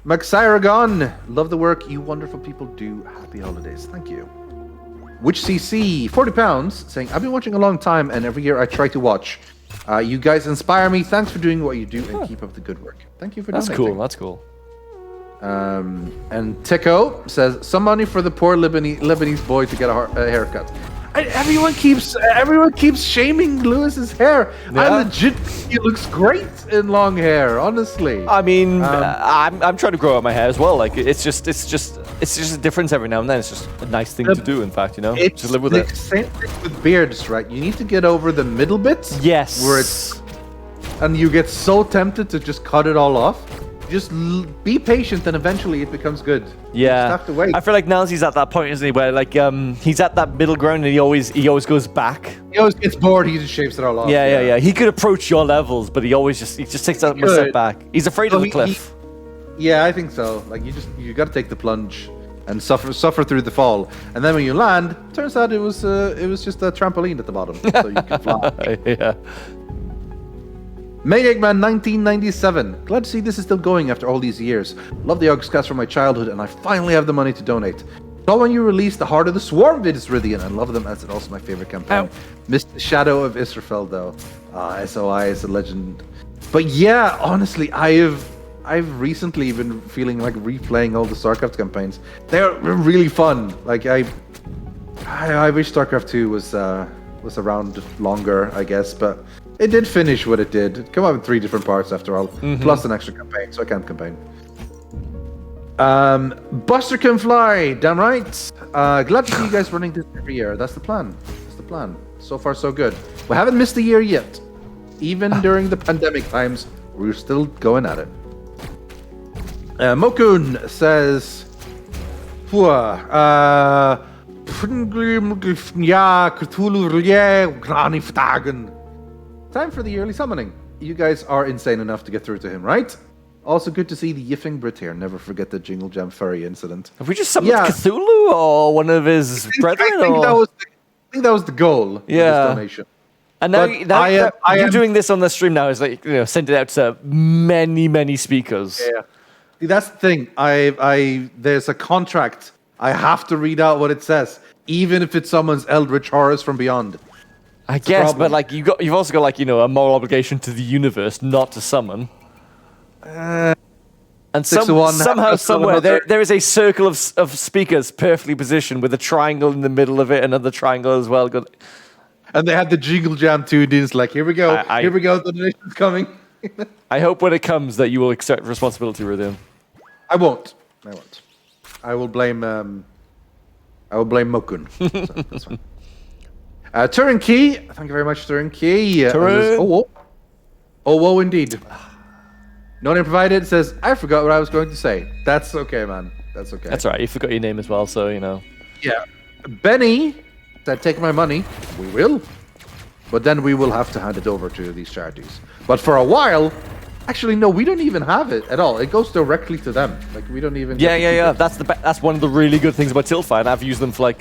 Maxiragon, love the work you wonderful people do. Happy holidays, thank you. Which CC, 40 pounds, saying, I've been watching a long time and every year I try to watch. You guys inspire me. Thanks for doing what you do and keep up the good work. Thank you for donating. That's cool. And Tico says, some money for the poor Lebanese boy to get a haircut. Everyone keeps shaming Lewis's hair. Yeah. He looks great in long hair, honestly. I mean, I'm trying to grow out my hair as well. Like it's just a difference every now and then. It's just a nice thing to do. In fact, you know, just live with it. Same thing with beards, right? You need to get over the middle bits. Yes. And you get so tempted to just cut it all off. Just be patient, and eventually it becomes good. Yeah, you just have to wait. I feel like Nelsie's at that point, isn't he? Where like he's at that middle ground, and he always goes back. He always gets bored. He just shaves it all off. Yeah. He could approach your levels, but he just takes that one step back. He's afraid of the cliff. Yeah, I think so. Like you got to take the plunge and suffer through the fall, and then when you land, turns out it was just a trampoline at the bottom, so you can fly. Yeah. Maniac Man 1997. Glad to see this is still going after all these years. Love the Yogscast from my childhood, and I finally have the money to donate. So when you released the Heart of the Swarm Vids Rythian, I love them. That's also my favorite campaign. Missed the Shadow of Israfel though. SOI is a legend. But yeah, honestly, I've recently been feeling like replaying all the StarCraft campaigns. They're really fun. Like I wish StarCraft 2 was around longer, I guess, but it did finish what it did. It came out in 3 different parts after all, plus an extra campaign, so I can't complain. Buster Can Fly, damn right. Glad to see you guys running this every year. That's the plan. So far, so good. We haven't missed a year yet. Even during the pandemic times, we're still going at it. Mokun says, time for the early summoning. You guys are insane enough to get through to him, right? Also good to see the yiffing Brit here. Never forget the Jingle Jam Furry incident. Have we just summoned Cthulhu or one of his brethren? I think that was the goal. Yeah. Of this donation. And now you're doing this on the stream now. Is like, send it out to many speakers. Yeah. See, that's the thing. There's a contract. I have to read out what it says, even if it's someone's Eldritch Horrors from Beyond. I guess, but like you've also got like a moral obligation to the universe not to summon. And somehow, somewhere, there is a circle of speakers perfectly positioned with a triangle in the middle of it, another triangle as well. And they had the Jingle Jam 2 deals like, here we go, the donation's coming. I hope when it comes that you will accept responsibility, Rythian. I won't. I will blame Mokun. So that's fine. Turin Key, thank you very much, Turin Key. Whoa, indeed. No name provided says, I forgot what I was going to say. That's okay, man. That's okay. That's all right. You forgot your name as well, so Yeah. Benny said, take my money. We will. But then we will have to hand it over to these charities. But for a while, actually, no, we don't even have it at all. It goes directly to them. Like, we don't even... Yeah. That's one of the really good things about Tilfy, and I've used them for, like,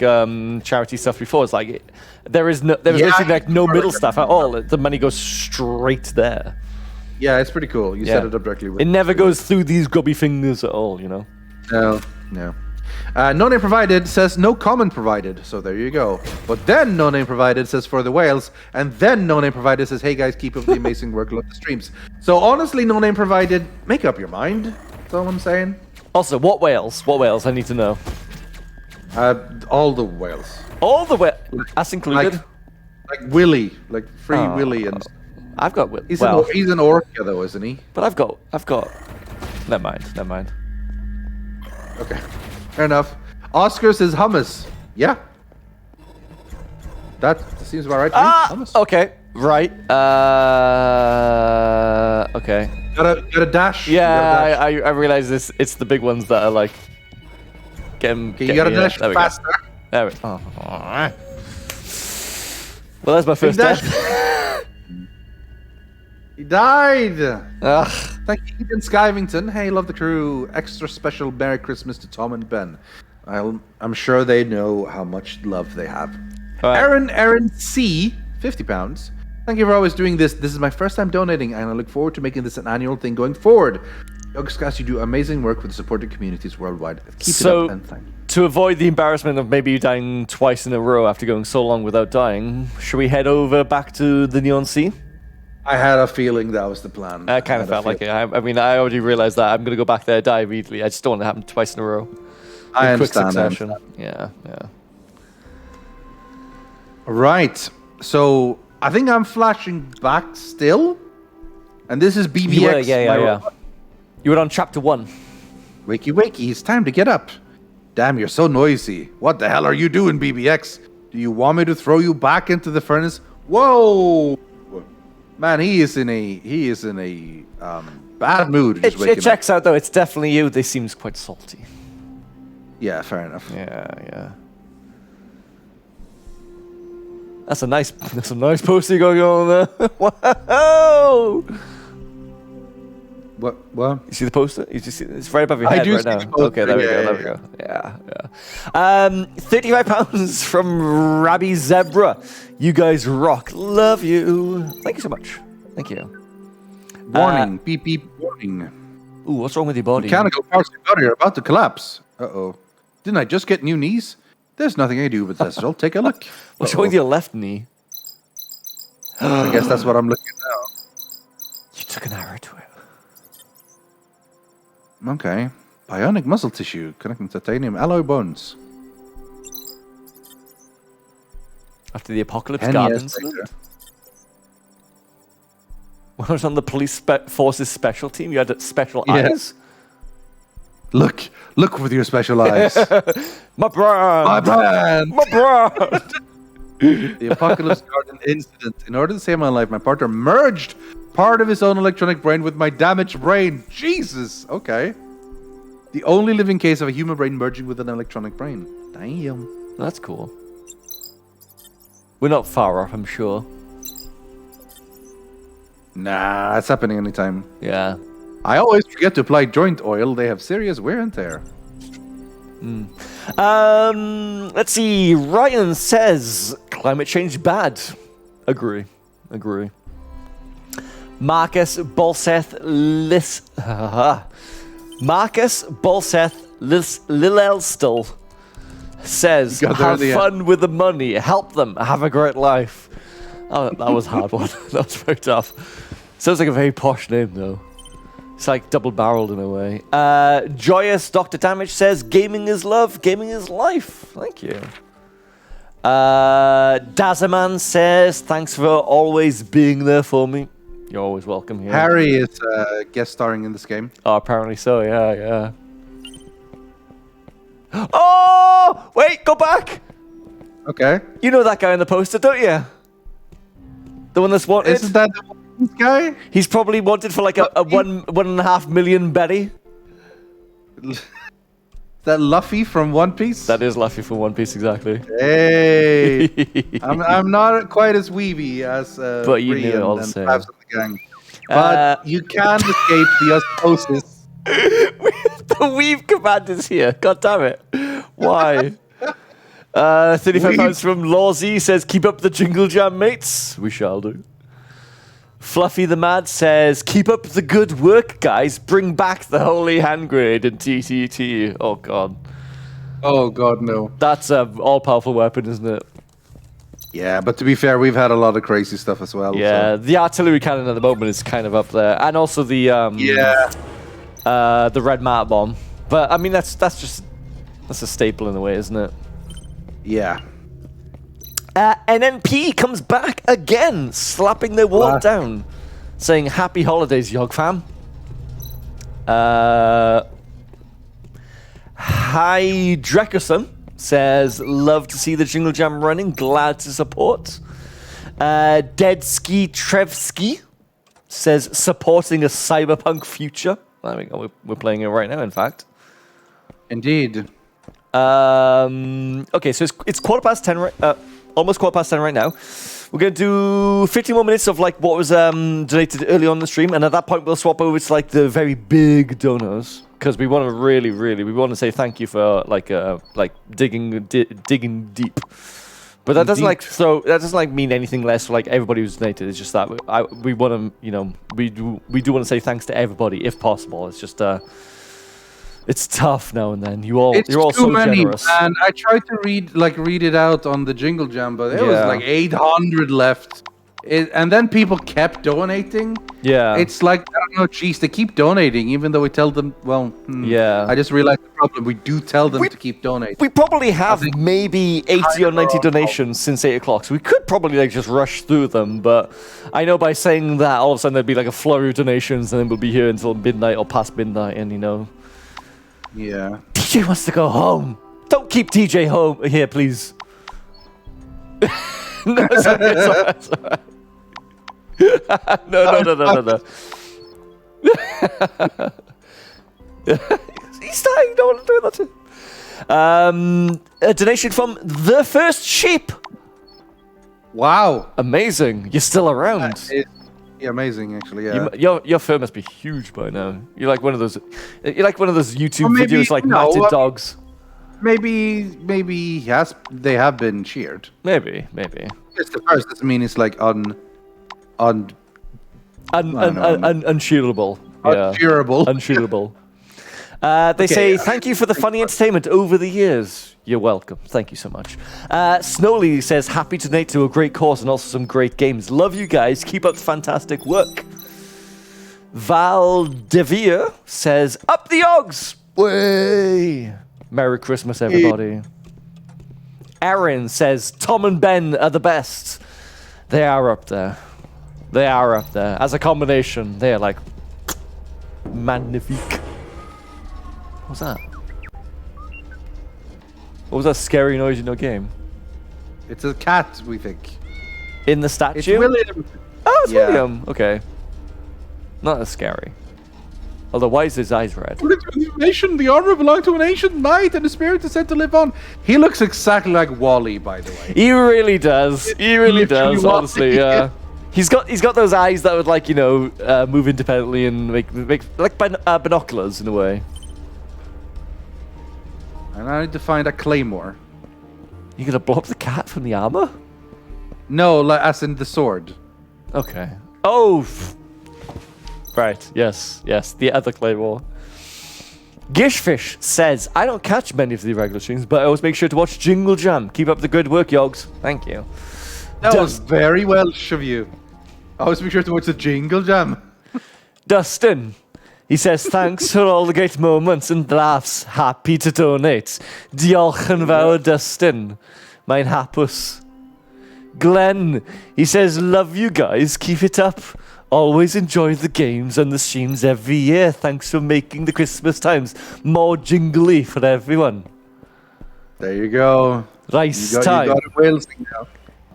charity stuff before. It's like, there was literally, like, no middle stuff at all. The money goes straight there. Yeah, it's pretty cool. You set it up directly. It never goes through these grubby fingers at all, No. No name provided says no comment provided. So there you go. But then no name provided says for the whales. And then no name provided says, hey guys, keep up the amazing work, love the streams. So honestly, no name provided, make up your mind. That's all I'm saying. Also, what whales? What whales? I need to know. All the whales. All the whales? That's included? Like Willy. Like Free Willy and... I've got... He's an orca though, isn't he? But I've got... Never mind. Okay. Fair enough. Oscar says hummus. Yeah. That seems about right to me. Hummus. Okay. Right. Okay. Got a dash. Yeah, I realize this. It's the big ones that are like... you gotta dash faster. There we go. Well, that's my first death. He died! Thank you, Ethan Skivington. Hey, love the crew. Extra special Merry Christmas to Tom and Ben. I'm sure they know how much love they have. Right. Aaron C, £50. Thank you for always doing this. This is my first time donating, and I look forward to making this an annual thing going forward. Yogscast, you do amazing work with the supported communities worldwide. Keep it up, and thank you. To avoid the embarrassment of maybe you dying twice in a row after going so long without dying, should we head over back to the Neon Sea? I had a feeling that was the plan. I kind of felt like it. I mean, I already realized that I'm going to go back there, die immediately. I just don't want it to happen twice in a row. I understand. Yeah. Right. So I think I'm flashing back still, and this is BBX. Yeah. You were on chapter 1. Wakey, it's time to get up. Damn, you're so noisy. What the hell are you doing, BBX? Do you want me to throw you back into the furnace? Whoa! Man, he is in a bad mood. It checks out though. It's definitely you. This seems quite salty. Yeah, fair enough. Yeah. That's a nice poster going on there. Whoa! What? You see the poster? You just see it's right above your head right now. Okay, there we go. Yeah. £35 from Rabbi Zebra. You guys rock. Love you. Thank you so much. Thank you. Warning. Beep beep. Warning. Ooh, what's wrong with your body? Mechanical parts of your body are about to collapse. Uh-oh. Didn't I just get new knees? There's nothing I can do with this. I'll take a look. What's wrong with your left knee? I guess that's what I'm looking at now. You took an arrow to it. Okay. Bionic muscle tissue connecting titanium alloy bones. After the Apocalypse 10 Guard years incident? later. When I was on the police forces special team, you had special eyes? Look with your special eyes. My brand! My brand! My brand! The Apocalypse Garden incident. In order to save my life, my partner merged part of his own electronic brain with my damaged brain. Jesus! Okay. The only living case of a human brain merging with an electronic brain. Damn. That's cool. We're not far off, I'm sure. Nah, it's happening anytime. Yeah. I always forget to apply joint oil. They have serious wear and tear. Let's see. Ryan says climate change bad. Agree. Marcus Bolseth Lilelstil says have fun with the money. Help them. Have a great life. Oh, that was a hard one. That was very tough. Sounds like a very posh name though. It's like double-barreled in a way. Joyous Dr. Damage says, gaming is love, gaming is life. Thank you. Dazaman says, thanks for always being there for me. You're always welcome here. Harry is guest starring in this game. Oh, apparently so, yeah. Oh! Wait, go back! Okay. You know that guy in the poster, don't you? The one that's wanted? Isn't that the guy? He's probably wanted for like a 1.5 million Betty. Is that Luffy from One Piece? That is Luffy from One Piece, exactly. Hey! I'm not quite as weeby as but you knew it all the same. The gang. But you can escape the osmosis. The weave command is here. God damn it. Why? 35 pounds from Lawsy says, keep up the Jingle Jam, mates. We shall do. Fluffy the Mad says, keep up the good work, guys. Bring back the holy hand grenade in TTT. Oh, God. Oh, God, no. That's an all-powerful weapon, isn't it? Yeah, but to be fair, we've had a lot of crazy stuff as well. Yeah, so. the artillery cannon at the moment is kind of up there. And also the red matter bomb. But, I mean, that's a staple in a way, isn't it? Yeah. NNP comes back again, slapping their wall down, saying, happy holidays, Yog fam. Hi, Dreckerson says, love to see the Jingle Jam running, glad to support. Deadski Trevski says, supporting a cyberpunk future. There we go, we're playing it right now, in fact. Indeed. Okay, so it's 10:15, almost 10:15 right now. We're going to do 15 more minutes of like what was donated early on the stream, and at that point we'll swap over to like the very big donors, because we want to really we want to say thank you for like digging deep. But that doesn't mean anything less for like everybody who's donated. It's just that we want to, we do want to say thanks to everybody if possible. It's just it's tough now and then. You're all so generous. And I tried to read it out on the Jingle Jam, but there was like 800 left. And then people kept donating. Yeah. It's like, I don't know, geez, they keep donating, even though we tell them, I just realized the problem. We do tell them to keep donating. We probably have maybe 80 or 90 donations since 8 o'clock, so we could probably like just rush through them, but I know by saying that, all of a sudden there'd be like a flurry of donations, and then we'll be here until midnight or past midnight, and Yeah. DJ wants to go home. Don't keep DJ home here, please. No, it's all right. No. He's dying. No one doing that to him. A donation from The First Sheep. Wow. Amazing. You're still around. It's amazing, actually. Yeah. Your fur must be huge by now. You're like one of those. You're like one of those YouTube videos, like matted dogs. Maybe they have been sheared. Maybe. It's the first. Doesn't mean it's like unshearable. Unshearable. Yeah. Unshearable. Unshearable. They say, thank you for the funny entertainment over the years. You're welcome. Thank you so much. Snowly says, happy to donate to a great cause and also some great games. Love you guys. Keep up the fantastic work. Valdevia says, up the Yogs. Way. Merry Christmas, everybody. Erin says, Tom and Ben are the best. They are up there. They are up there. As a combination, they are like magnifique. What was that? What was that scary noise in your game? It's a cat, we think. In the statue? It's William. Oh, it's William. Okay. Not as scary. Although, why is his eyes red? The armor belonged to an ancient knight, and the spirit is said to live on. He looks exactly like Wally, by the way. He really does. He really does, honestly, yeah. He's got those eyes that would, like, move independently and make like binoculars in a way. And I need to find a claymore. You gonna blow up the cat from the armor? No, like, as in the sword. Okay. Oh! Right, yes, the other claymore. Gishfish says, I don't catch many of the regular streams, but I always make sure to watch Jingle Jam. Keep up the good work, Yogs. Thank you. That was very Welsh of you. I always make sure to watch the Jingle Jam. Dustin. He says, thanks for all the great moments and laughs. Happy to donate. Diolch yn fawr, Dustin. Mae'n hapus. Glenn. He says, love you guys. Keep it up. Always enjoy the games and the streams every year. Thanks for making the Christmas times more jingly for everyone. There you go. Rice time. You got a Wales thing now.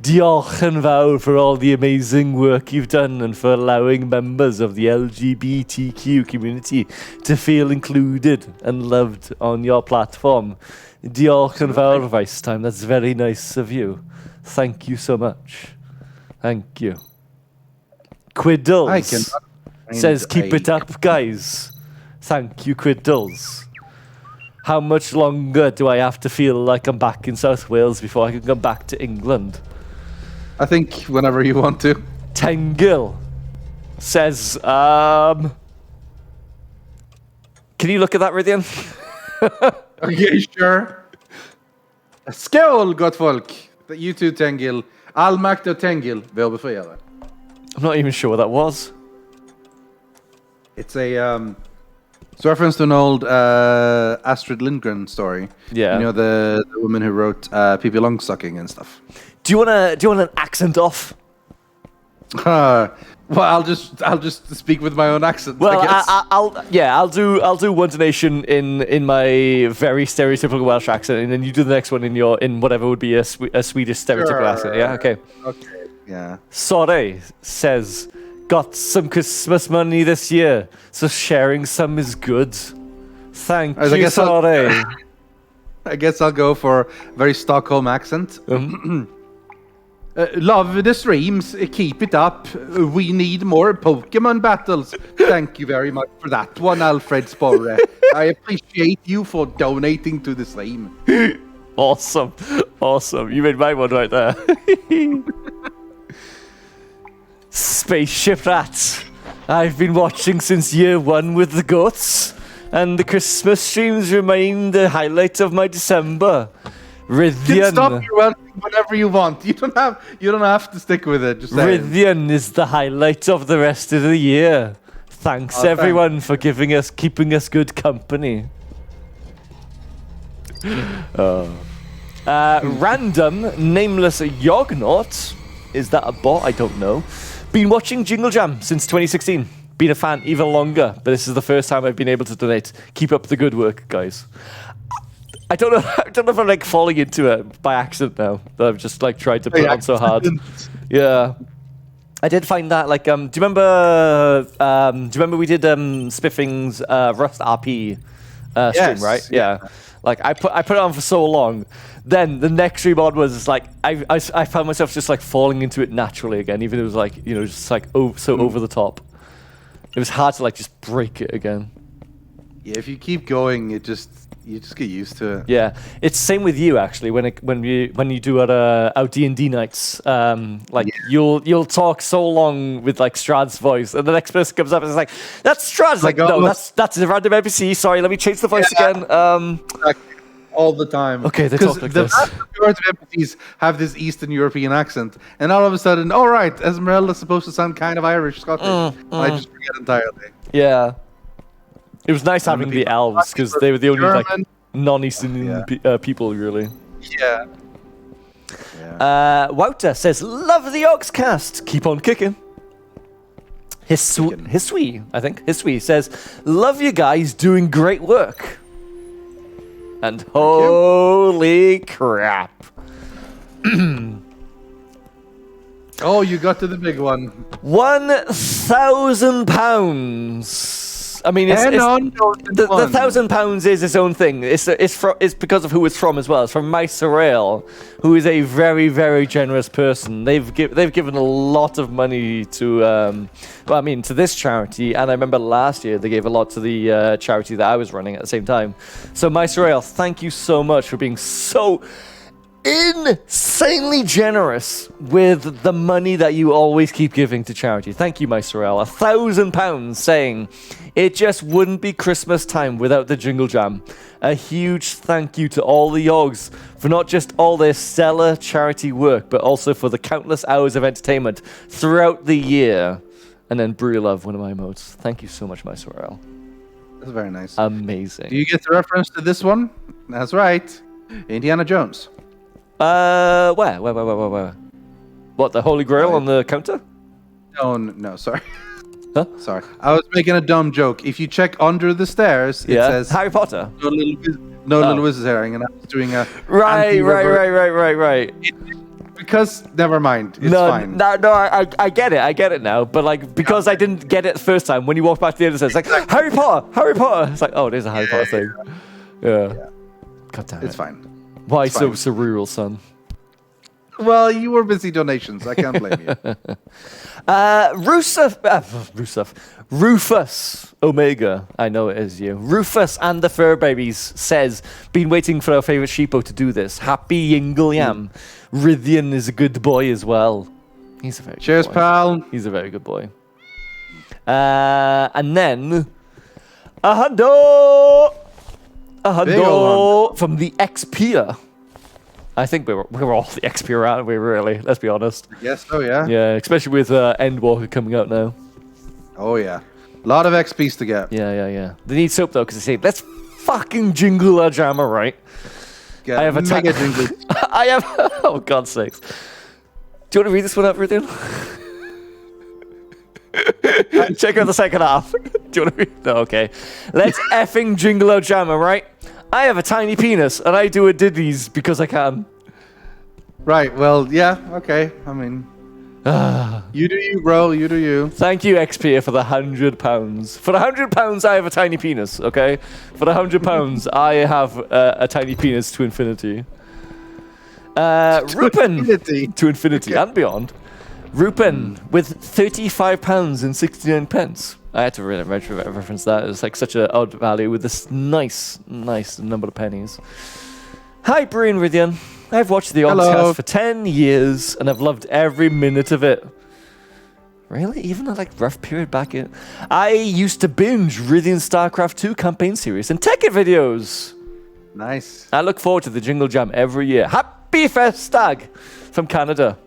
Diolch yn fawr for all the amazing work you've done and for allowing members of the LGBTQ community to feel included and loved on your platform. Diolch yn fawr, Rice time. That's very nice of you. Thank you so much. Thank you. Quiddles says, keep it up, guys. Thank you, Quiddles. How much longer do I have to feel like I'm back in South Wales before I can come back to England? I think whenever you want to. Tengil says, can you look at that, Rydian? Okay, sure. Skål, gott folk. You too, Tengil. All makt och Tengil. Väl befriade. I'm not even sure what that was. It's a it's a reference to an old Astrid Lindgren story. Yeah. You know the woman who wrote Pippi Longstocking and stuff. Do you want an accent off? Well, I'll just speak with my own accent. Well, I guess. I'll do one donation in my very stereotypical Welsh accent, and then you do the next one in whatever would be a Swedish stereotypical accent. Yeah, okay. Okay. Yeah. Sorry says, got some Christmas money this year, so sharing some is good. Thank you, Sorry. I guess I'll go for very Stockholm accent. Love the streams. Keep it up. We need more Pokemon battles. Thank you very much for that one, Alfred Sporre. I appreciate you for donating to the stream. Awesome. You made my one right there. Spaceship Rats. I've been watching since year one with the goats, and the Christmas streams remain the highlight of my December. Rydian. You can stop your ranting whenever you want. You don't have to stick with it. Just Rydian is the highlight of the rest of the year. Thanks everyone for keeping us good company. Random nameless Yognaut. Is that a bot? I don't know. Been watching Jingle Jam since 2016. Been a fan even longer, but this is the first time I've been able to donate. Keep up the good work, guys. I don't know if I'm like falling into it by accident now. That I've just like tried to put on so hard. Yeah. I did find that like do you remember we did Spiffing's Rust RP stream, right? Yeah. Like I put it on for so long. Then the next stream on was like I found myself just like falling into it naturally again, even if it was like, just like over the top. It was hard to like just break it again. Yeah, if you keep going, it just You just get used to it. Yeah, it's same with you actually. When you do our D&D nights, you'll talk so long with like Strad's voice, and the next person comes up and is like, "That's Strad's." Like, no, that's a random NPC. Sorry, let me change the voice again. All the time. Okay, they talk like this. The majority of NPCs have this Eastern European accent, and all of a sudden, all right, Esmeralda's supposed to sound kind of Irish, Scottish. I just forget entirely. Yeah. It was nice having the elves, because they were the only like non-Eastern people, really. Yeah. Wouter says, "Love the Yogscast. Keep on kicking." Hisui, I think. Hisui says, "Love you guys, doing great work." And holy crap. Oh, you got to the big one. £1,000. I mean, the £1,000 is its own thing. It's because of who it's from as well. It's from Mysurale, who is a very, very generous person. They've given a lot of money to to this charity, and I remember last year they gave a lot to the charity that I was running at the same time. So Mysurale, thank you so much for being so insanely generous with the money that you always keep giving to charity. Thank you, Mysurale. £1,000 saying it just wouldn't be Christmas time without the Jingle Jam. A huge thank you to all the Yogs for not just all their stellar charity work, but also for the countless hours of entertainment throughout the year. And then Brew Love, one of my emotes. Thank you so much, Mysurale. That's very nice. Amazing. Do you get the reference to this one? That's right. Indiana Jones. Where? What, the Holy Grail on the counter? No, sorry. Huh? Sorry. I was making a dumb joke. If you check under the stairs, it says... Harry Potter? Little Wizard's herring, and I was doing a... Right. Because, never mind. It's fine. No, I get it now. But, like, because I didn't get it the first time, when you walk back to the other side, it's like, Harry Potter! It's like, oh, there's a Harry Potter thing. Yeah. God damn it. It's fine. Why so rural, son? Well, you were busy donations. I can't blame you. Rufus Omega, I know it is you. Rufus and the Fur Babies says, been waiting for our favorite sheepo to do this. Happy Jingle Yam. Rithian is a good boy as well. He's a very Cheers, good boy. pal. He's a very good boy. And then a hundo from the XP. I think we're all the XP around, we really. Let's be honest. Yes, oh yeah. Yeah, especially with Endwalker coming out now. Oh yeah, a lot of XPs to get. Yeah. They need soap though, because they say let's fucking jingle our jammer, right? I have a mega jingle. I have. Oh God's sakes! Do you want to read this one out, Rithian? Check out the second half. Do you want to read? No, okay. Let's effing jingle our jammer, right? I have a tiny penis, and I do a diddies because I can. Right, well, yeah, okay. I mean, you do you, bro, you do you. Thank you, XP, for the £100. For the £100, I have a tiny penis, okay? For the £100, I have a tiny penis to infinity. Rupin! To infinity and beyond. Rupin, with £35.69. I had to really reference that. It's like such an odd value with this nice number of pennies. Hi, Brie and Rithian. I've watched the Yogscast for 10 years, and I've loved every minute of it. Really? Even a rough period back in... I used to binge Rithian StarCraft 2 campaign series and Tekken videos. Nice. I look forward to the Jingle Jam every year. Happy Festag from Canada.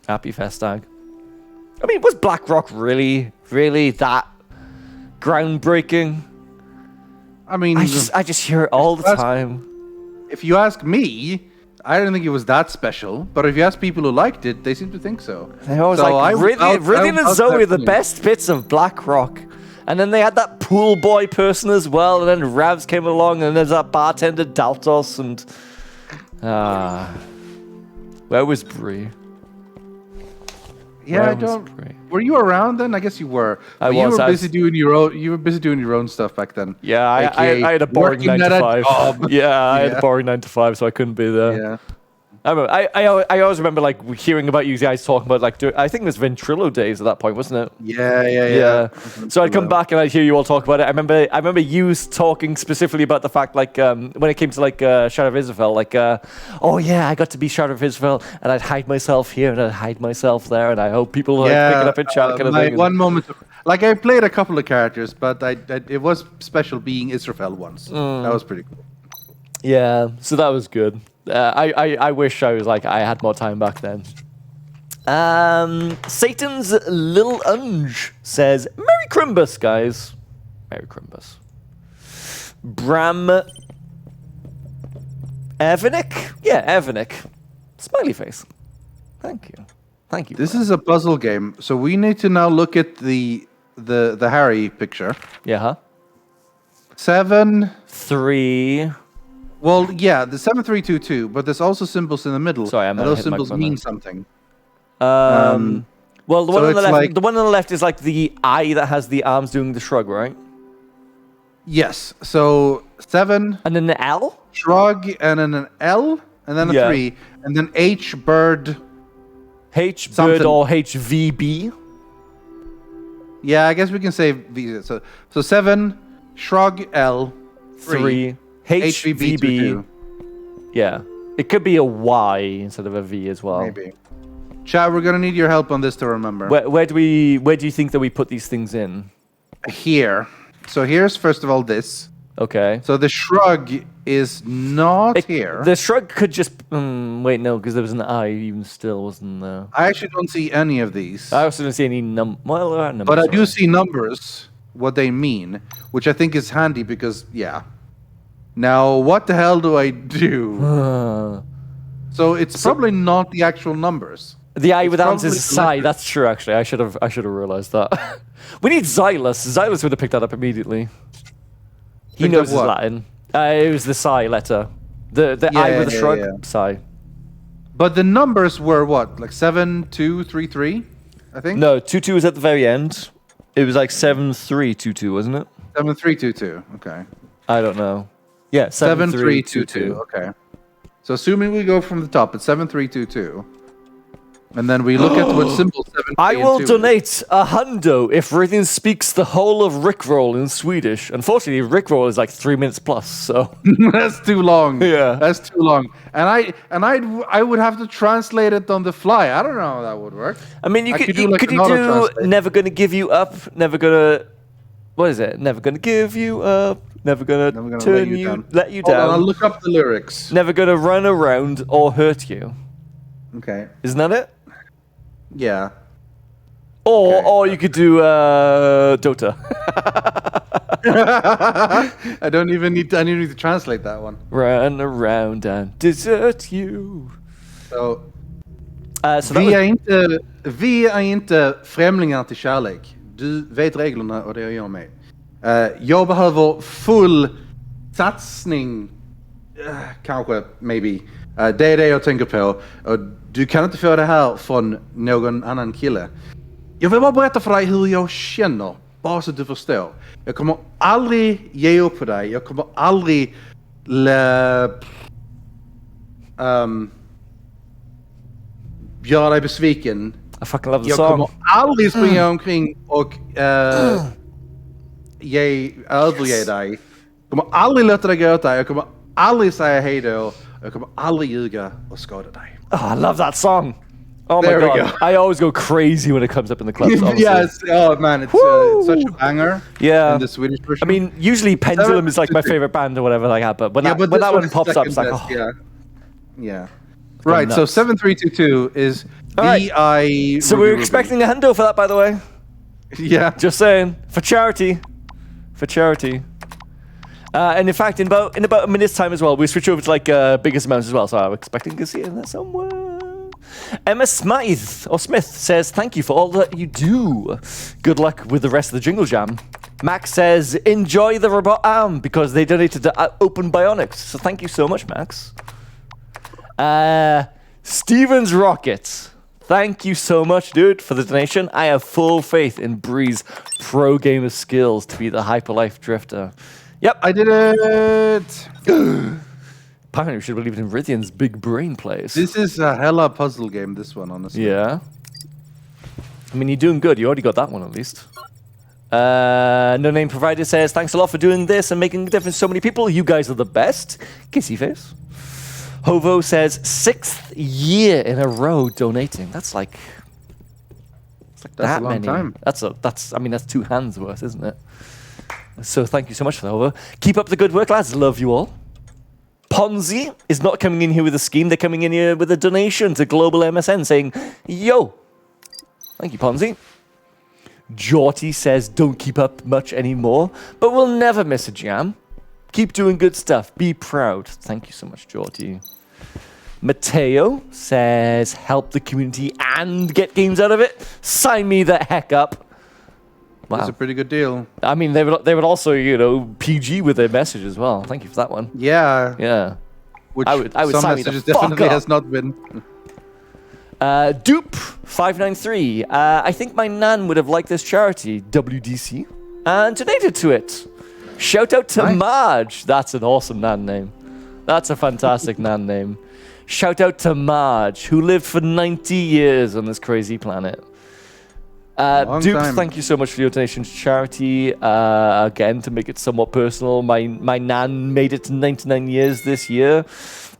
Happy Festag. I mean, was BlackRock really that groundbreaking? I mean... I just hear it all the time. If you ask me, I don't think it was that special. But if you ask people who liked it, they seem to think so. They always Rithian and Zoe are the best bits of BlackRock. And then they had that pool boy person as well. And then Ravs came along, and there's that bartender Daltos. And where was Brie? Yeah, I don't. Were you around then? I guess you were. You were busy doing your own. You were busy doing your own stuff back then. Yeah, I had a boring 9 to 5. Yeah, I had a boring 9 to 5, so I couldn't be there. I always remember like hearing about you guys talking about like I think it was Ventrilo days at that point, wasn't it? Yeah. So I'd come back and I'd hear you all talk about it. I remember you talking specifically about the fact like when it came to like Shadow of Israfel, like oh yeah, I got to be Shadow of Israfel, and I'd hide myself here and I'd hide myself there, and I hope people like pick it up in chat kind of thing. One moment, like I played a couple of characters, but it was special being Israfel once. That was pretty cool. Yeah, so that was good. I wish I was like I had more time back then. Satan's Lil Unge says, Merry Crimbus, guys. Merry Crimbus. Bram Evanic? Yeah, Evanic. Smiley face. Thank you. This is a puzzle game, so we need to now look at the Harry picture. Yeah, huh? 7 3. Well, yeah, the 7322, but there's also symbols in the middle. Sorry, and those symbols mean something. Well, the one on the left, like, the one on the left is like the eye that has the arms doing the shrug, right? Yes. So 7, and then the L, shrug, and then an L, and then a 3, and then H bird. H bird or HVB. Yeah, I guess we can say V. So 7, shrug, L, 3. HVB. Yeah. It could be a Y instead of a V as well. Maybe. Chad, we're gonna need your help on this to remember. Where do you think that we put these things in? Here. So here's first of all this. Okay. So the shrug is not here. The shrug could just wait, no, because there was an I even still, wasn't there? I actually don't see any of these. I also don't see any numbers. But I do see numbers, what they mean, which I think is handy because Now, what the hell do I do? So it's probably not the actual numbers. The eye with arms is Psy. That's true, actually. I should have realized that. We need Xylus. Xylus would have picked that up immediately. He knows his Latin. It was the Psy letter. The eye with a shrug. Psy. But the numbers were what? Like 7, 2, 3, 3? I think? No, 2-2 was at the very end. It was like 7-3-2-2, wasn't it? 7-3-2-2. Okay. I don't know. Yeah, 7-3-2-2. Okay. So assuming we go from the top, it's 7-3-2-2. And then we look at what symbol 7 I will donate a hundo if Rhythm speaks the whole of Rickroll in Swedish. Unfortunately, Rickroll is like 3 minutes plus, so that's too long. Yeah, that's too long. And I would have to translate it on the fly. I don't know how that would work. I mean, could you do never gonna give you up, never gonna what is it? Never gonna give you up, never gonna let you down. Hold on, I'll look up the lyrics. Never gonna run around or hurt you. Okay. Isn't that it? Yeah. Or you could do Dota. I don't even need to translate that one. Run around and desert you. So vi är inte främlingar till kärlek. Du vet reglerna och det gör jag med. Jag behöver full satsning. Kanske, maybe. Det är det jag tänker på. Och du kan inte få det här från någon annan kille. Jag vill bara berätta för dig hur jag känner. Bara så att du förstår. Jag kommer aldrig ge upp på dig. Jag kommer aldrig göra dig besviken. I fucking love the jag song. Kommer aldrig springa omkring och överge dig. Jag kommer aldrig låta dig gå åt dig. Jag kommer aldrig säga hej då. Jag kommer aldrig ljuga och skada dig. Oh, I love that song. Oh my god. I always go crazy when it comes up in the clubs. Yes. Oh man, it's such a banger. Yeah. In the Swedish version. I mean, usually Pendulum is like my favorite band or whatever like that, but when that one pops up, it's like, oh. Yeah. Right, so 7322 is VI. So we're expecting a hundo for that, by the way. Yeah. Just saying. For charity. And in fact, in about a minute's time as well, we switch over to like biggest amounts as well. So I'm expecting to see it in there somewhere. Emma Smith says, thank you for all that you do. Good luck with the rest of the Jingle Jam. Max says, enjoy the robot arm because they donated to Open Bionics. So thank you so much, Max. Stevens Rocket. Thank you so much, dude, for the donation. I have full faith in Bree's pro gamer skills to be the Hyperlife Drifter. Yep. I did it. Apparently, we should believe in Rithian's big brain plays. This is a hella puzzle game, this one, honestly. Yeah. I mean, you're doing good. You already got that one, at least. No Name Provider says, thanks a lot for doing this and making a difference to so many people. You guys are the best. Kissy face. Hovo says, 6th year in a row donating. That's like That's a long time. That's 2 hands worth, isn't it? So thank you so much for that, Hovo. Keep up the good work, lads. Love you all. Ponzi is not coming in here with a scheme. They're coming in here with a donation to Global MSN saying, yo. Thank you, Ponzi. Jorty says, don't keep up much anymore, but we'll never miss a jam. Keep doing good stuff. Be proud. Thank you so much, Jorty. Mateo says, help the community and get games out of it. Sign me the heck up. Wow. That's a pretty good deal. I mean, they would also, PG with their message as well. Thank you for that one. Yeah. Yeah. Which I would some sign me messages the fuck definitely up. has not been. Dupe593. I think my nan would have liked this charity, WDC, and donated to it. Shout out to Marge. That's an awesome nan name. That's a fantastic nan name. Shout out to Marge, who lived for 90 years on this crazy planet. Dupe, thank you so much for your donation to charity. Again, to make it somewhat personal, my nan made it to 99 years this year.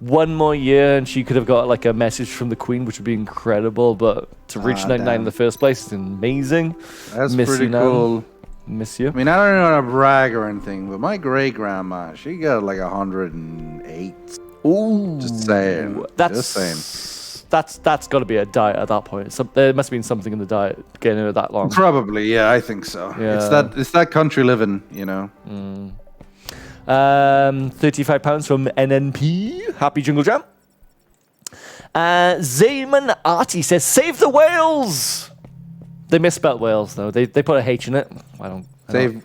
One more year, and she could have got like a message from the Queen, which would be incredible. But to reach 99 in the first place is amazing. That's Miss pretty you, Nan. cool. Miss you. I mean, I don't want to brag or anything, but my great grandma, she got like 108. Ooh, Just saying. Just saying. That's got to be a diet at that point. There must have been something in the diet getting her that long. Probably, yeah, I think so. Yeah. It's that country living, £35 from NNP. Happy Jingle Jam. Zayman Artie says, save the whales. They misspelled Wales though. They put a H in it.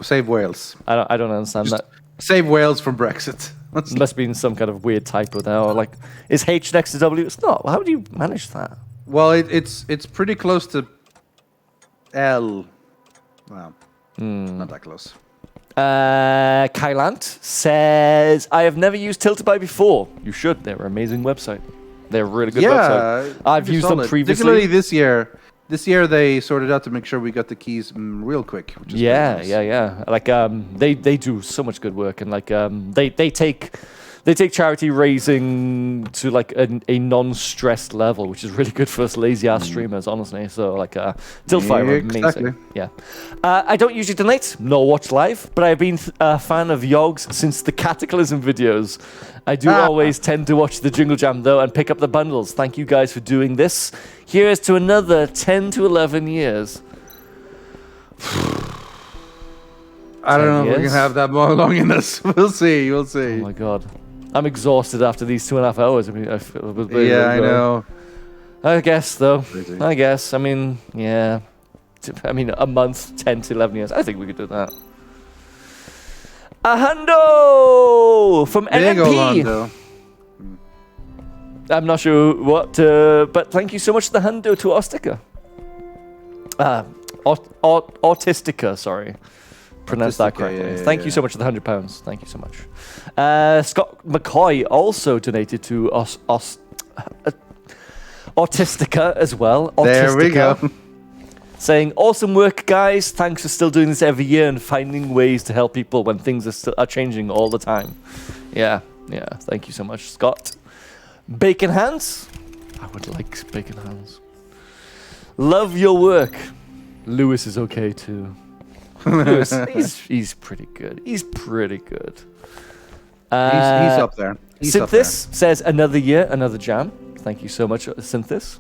Save Wales. I don't understand Just that. Save Wales from Brexit. Must have been some kind of weird typo there. Or like, is H next to W? It's not. How do you manage that? Well, it's pretty close to L. Well, not that close. Kylant says, I have never used Tiltify before. You should. They're an amazing website. They're a really good website. I've used them previously. Particularly this year. This year they sorted out to make sure we got the keys real quick. Which is nice. Yeah. Like they do so much good work, and like they take charity raising to like a non-stressed level, which is really good for us lazy ass streamers, honestly. So like Tiltify are amazing. Exactly. Yeah. I don't usually donate nor watch live, but I've been a fan of Yogs since the Cataclysm videos. I do always tend to watch the Jingle Jam though and pick up the bundles. Thank you guys for doing this. Here's to another 10 to 11 years. I don't know if we can have that long in this. We'll see. Oh my god. I'm exhausted after these 2.5 hours. I mean, I know. I guess, though. Crazy. I guess. I mean, yeah. I mean, a month, 10 to 11 years. I think we could do that. A hundo from NMP. I'm not sure what, but thank you so much, the hundo, to our sticker. Autistica, sorry. Pronounce that correctly. Yeah, Thank you so much for the £100. Thank you so much. Scott McCoy also donated to Autistica as well. Autistica, there we go. Saying, awesome work, guys. Thanks for still doing this every year and finding ways to help people when things are changing all the time. Yeah. Thank you so much, Scott. Bacon Hands. I would like bacon hands. Love your work. Lewis is okay too. Lewis, he's pretty good. He's pretty good. He's up there. Synthis says, another year, another jam. Thank you so much, Synthis.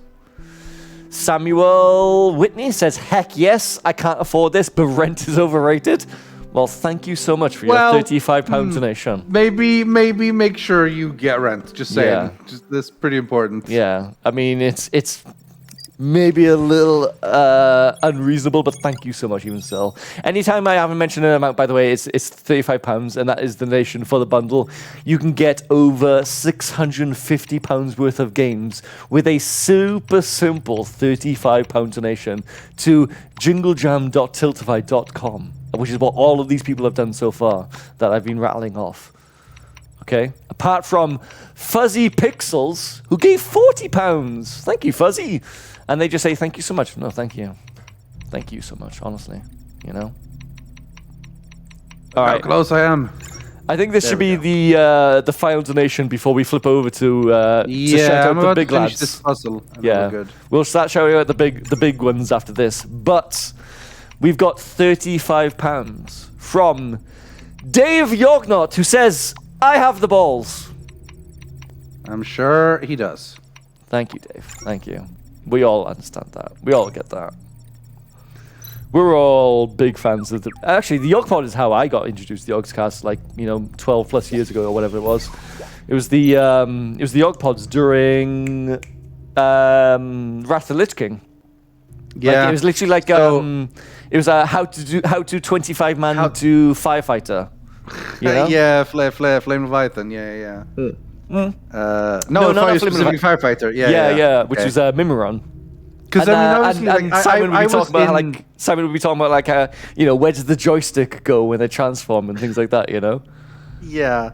Samuel Whitney says, heck yes, I can't afford this, but rent is overrated. Well, thank you so much for your £35 donation. Maybe make sure you get rent. Just saying. Yeah. That's pretty important. Yeah. I mean, it's maybe a little unreasonable, but thank you so much, even still. Anytime I haven't mentioned an amount, by the way, it's £35, and that is the donation for the bundle. You can get over £650 worth of games with a super simple £35 donation to jinglejam.tiltify.com, which is what all of these people have done so far that I've been rattling off. Okay. Apart from Fuzzy Pixels, who gave £40. Thank you, Fuzzy. And they just say, thank you so much. No, thank you. Thank you so much, honestly. You know? All right. How close I am. I think this should be the final donation before we flip over to shout out the big lads. This puzzle. Good. We'll start shouting out the big ones after this. But we've got £35 from Dave Yognot, who says, I have the balls. I'm sure he does. Thank you, Dave. Thank you. We all understand that. We all get that. We're all big fans of the... Actually, the Yogpod is how I got introduced to the Yogscast, 12 plus years ago or whatever it was. It was the Yogpods during Wrath of the Lich King. Yeah. It was literally like it was a how to 25 man to firefighter. You know? Yeah, Flame Leviathan. Yeah. No, not specifically firefighter. Yeah. Which was Mimiron. Because Simon would be talking about where does the joystick go when they transform and things like that, you know? Yeah.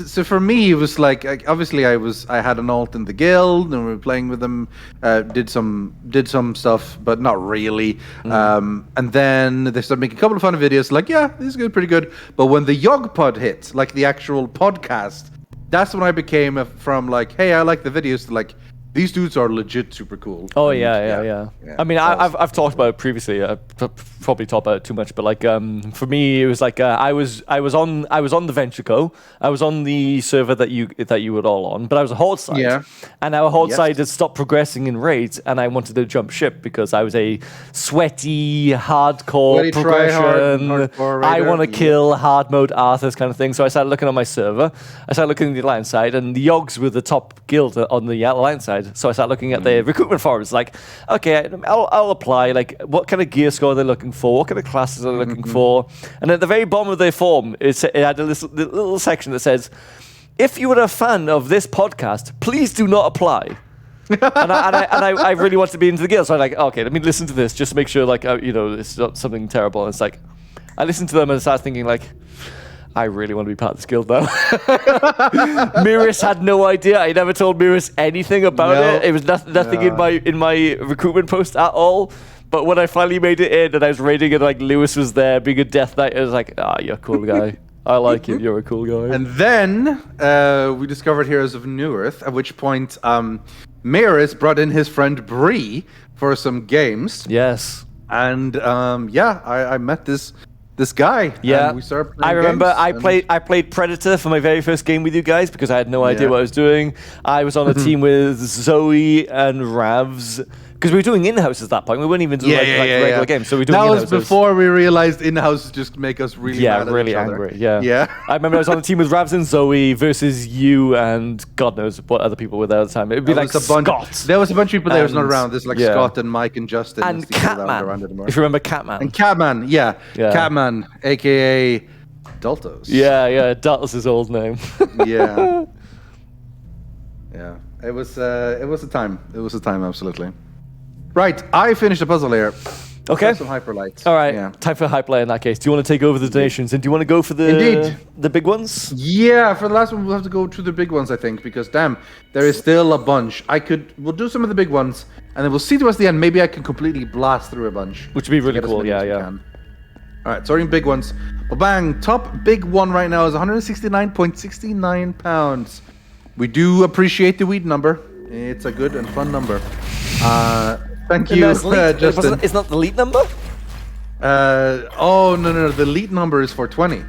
So for me, it was like obviously I had an alt in the guild and we were playing with them, did some stuff, but not really. And then they started making a couple of fun videos. Like, yeah, this is good, pretty good. But when the Yogpod hit, like the actual podcast, that's when I became from like, hey, I like the videos to like, these dudes are legit super cool. Oh yeah. I mean, I've talked about it previously. I probably talked about it too much, but for me, it was like I was on the Venture Co. I was on the server that you were all on, but I was a horde side. Yeah. And our horde side had stopped progressing in raids, and I wanted to jump ship because I was a sweaty, hardcore progression. Hardcore I want to kill hard mode Arthurs kind of thing. So I started looking on my server. I started looking at the Alliance side, and the Yogs were the top guild on the Alliance side. So I started looking at the recruitment forums, like, okay, I'll apply, like, what kind of gear score they're looking for, what kind of classes are they looking for, and at the very bottom of their form, it had a little section that says, if you are a fan of this podcast, please do not apply. and I really want to be into the guild, so I'm like, okay, let me listen to this, just to make sure, like, it's not something terrible, and it's like, I listened to them and started thinking, like, I really want to be part of this guild now. Miris had no idea. I never told Miris anything about it. It was nothing in my recruitment post at all. But when I finally made it in and I was raiding and like Lewis was there being a death knight, I was like, you're a cool guy. I like it. You're a cool guy. And then we discovered Heroes of New Earth, at which point Miris brought in his friend Bree for some games. Yes. And I met this guy. Yeah, and we started playing I remember games, I played Predator for my very first game with you guys because I had no idea what I was doing. I was on a team with Zoe and Ravs because we were doing in-house at that point. We weren't even doing regular games, so we were doing in-house. That was before we realized in-house just make us really mad at really each angry. Other. Yeah. I remember I was on a team with Ravs and Zoe versus you and God knows what other people were there at the time. It'd be like Scott. There was a bunch of people there who's not around. There's like Scott and Mike and Justin and Catman. If you remember Catman. And Catman, Catman, aka Daltos. Yeah, Daltos' his old name. Yeah. It was a time. It was a time, absolutely. Right, I finished the puzzle here. Okay. Some hyperlights. All right, time for hyperlight in that case. Do you want to take over the donations? And do you want to go for the big ones? Yeah, for the last one we'll have to go to the big ones, I think, because damn, there is still a bunch. We'll do some of the big ones, and then we'll see towards the end. Maybe I can completely blast through a bunch. Which would be really cool, yeah. All right, starting big ones. Bang, top big one right now is 169.69 pounds. We do appreciate the weed number. It's a good and fun number. Thank you, Justin. It's not the elite number? No. The elite number is 420.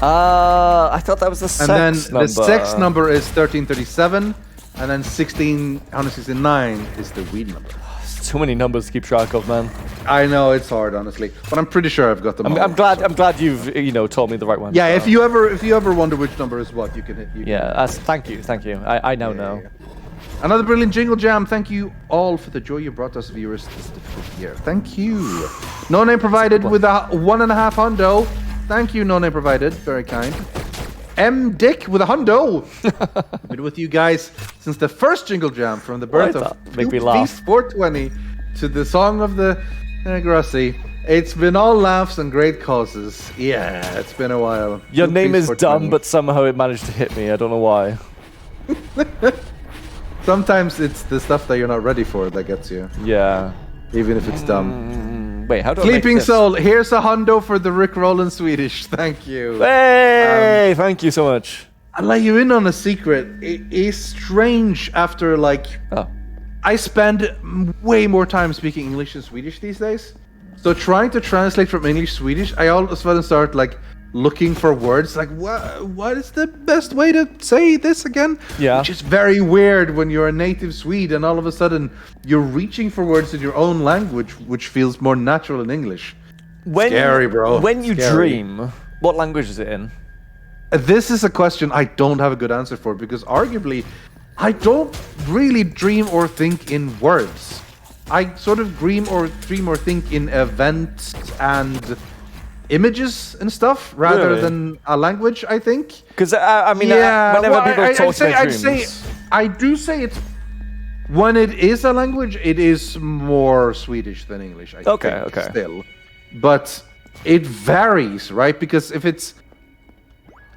I thought that was the sex number. And then the sex number is 1337. And then 169 is the weed number. It's too many numbers to keep track of, man. I know, it's hard, honestly. But I'm pretty sure I've got them all. I'm glad you've told me the right one. Yeah, if you ever wonder which number is what, you can hit. Thank you. I now know. Yeah. Another brilliant jingle jam. Thank you all for the joy you brought us, viewers, this difficult year. Thank you. No name provided with a 1.5 hundo. Thank you, no name provided. Very kind. M. Dick with a hundo. Been with you guys since the first jingle jam, from the birth of Make me laugh. Beast 420 to the song of the Grossi. It's been all laughs and great causes. Yeah, it's been a while. Your name is dumb, but somehow it managed to hit me. I don't know why. Sometimes it's the stuff that you're not ready for that gets you. Yeah. Even if it's dumb. Wait, how do Sleeping I make Soul, here's a hundo for the Rickroll in Swedish. Thank you. Hey, thank you so much. I'll let you in on a secret. It is strange after, like... Oh. I spend way more time speaking English than Swedish these days. So trying to translate from English to Swedish, I all of a sudden start, like, looking for words. Like, what is the best way to say this again? Yeah. Which is very weird when you're a native Swede and all of a sudden you're reaching for words in your own language, which feels more natural in English. Scary, bro. When you dream, what language is it in? This is a question I don't have a good answer for, because arguably, I don't really dream or think in words. I sort of dream or think in events and images and stuff rather than a language, I think. Because whenever people talk about dreams, I do say it's when it is a language, it is more Swedish than English. I think, still, but it varies, right? Because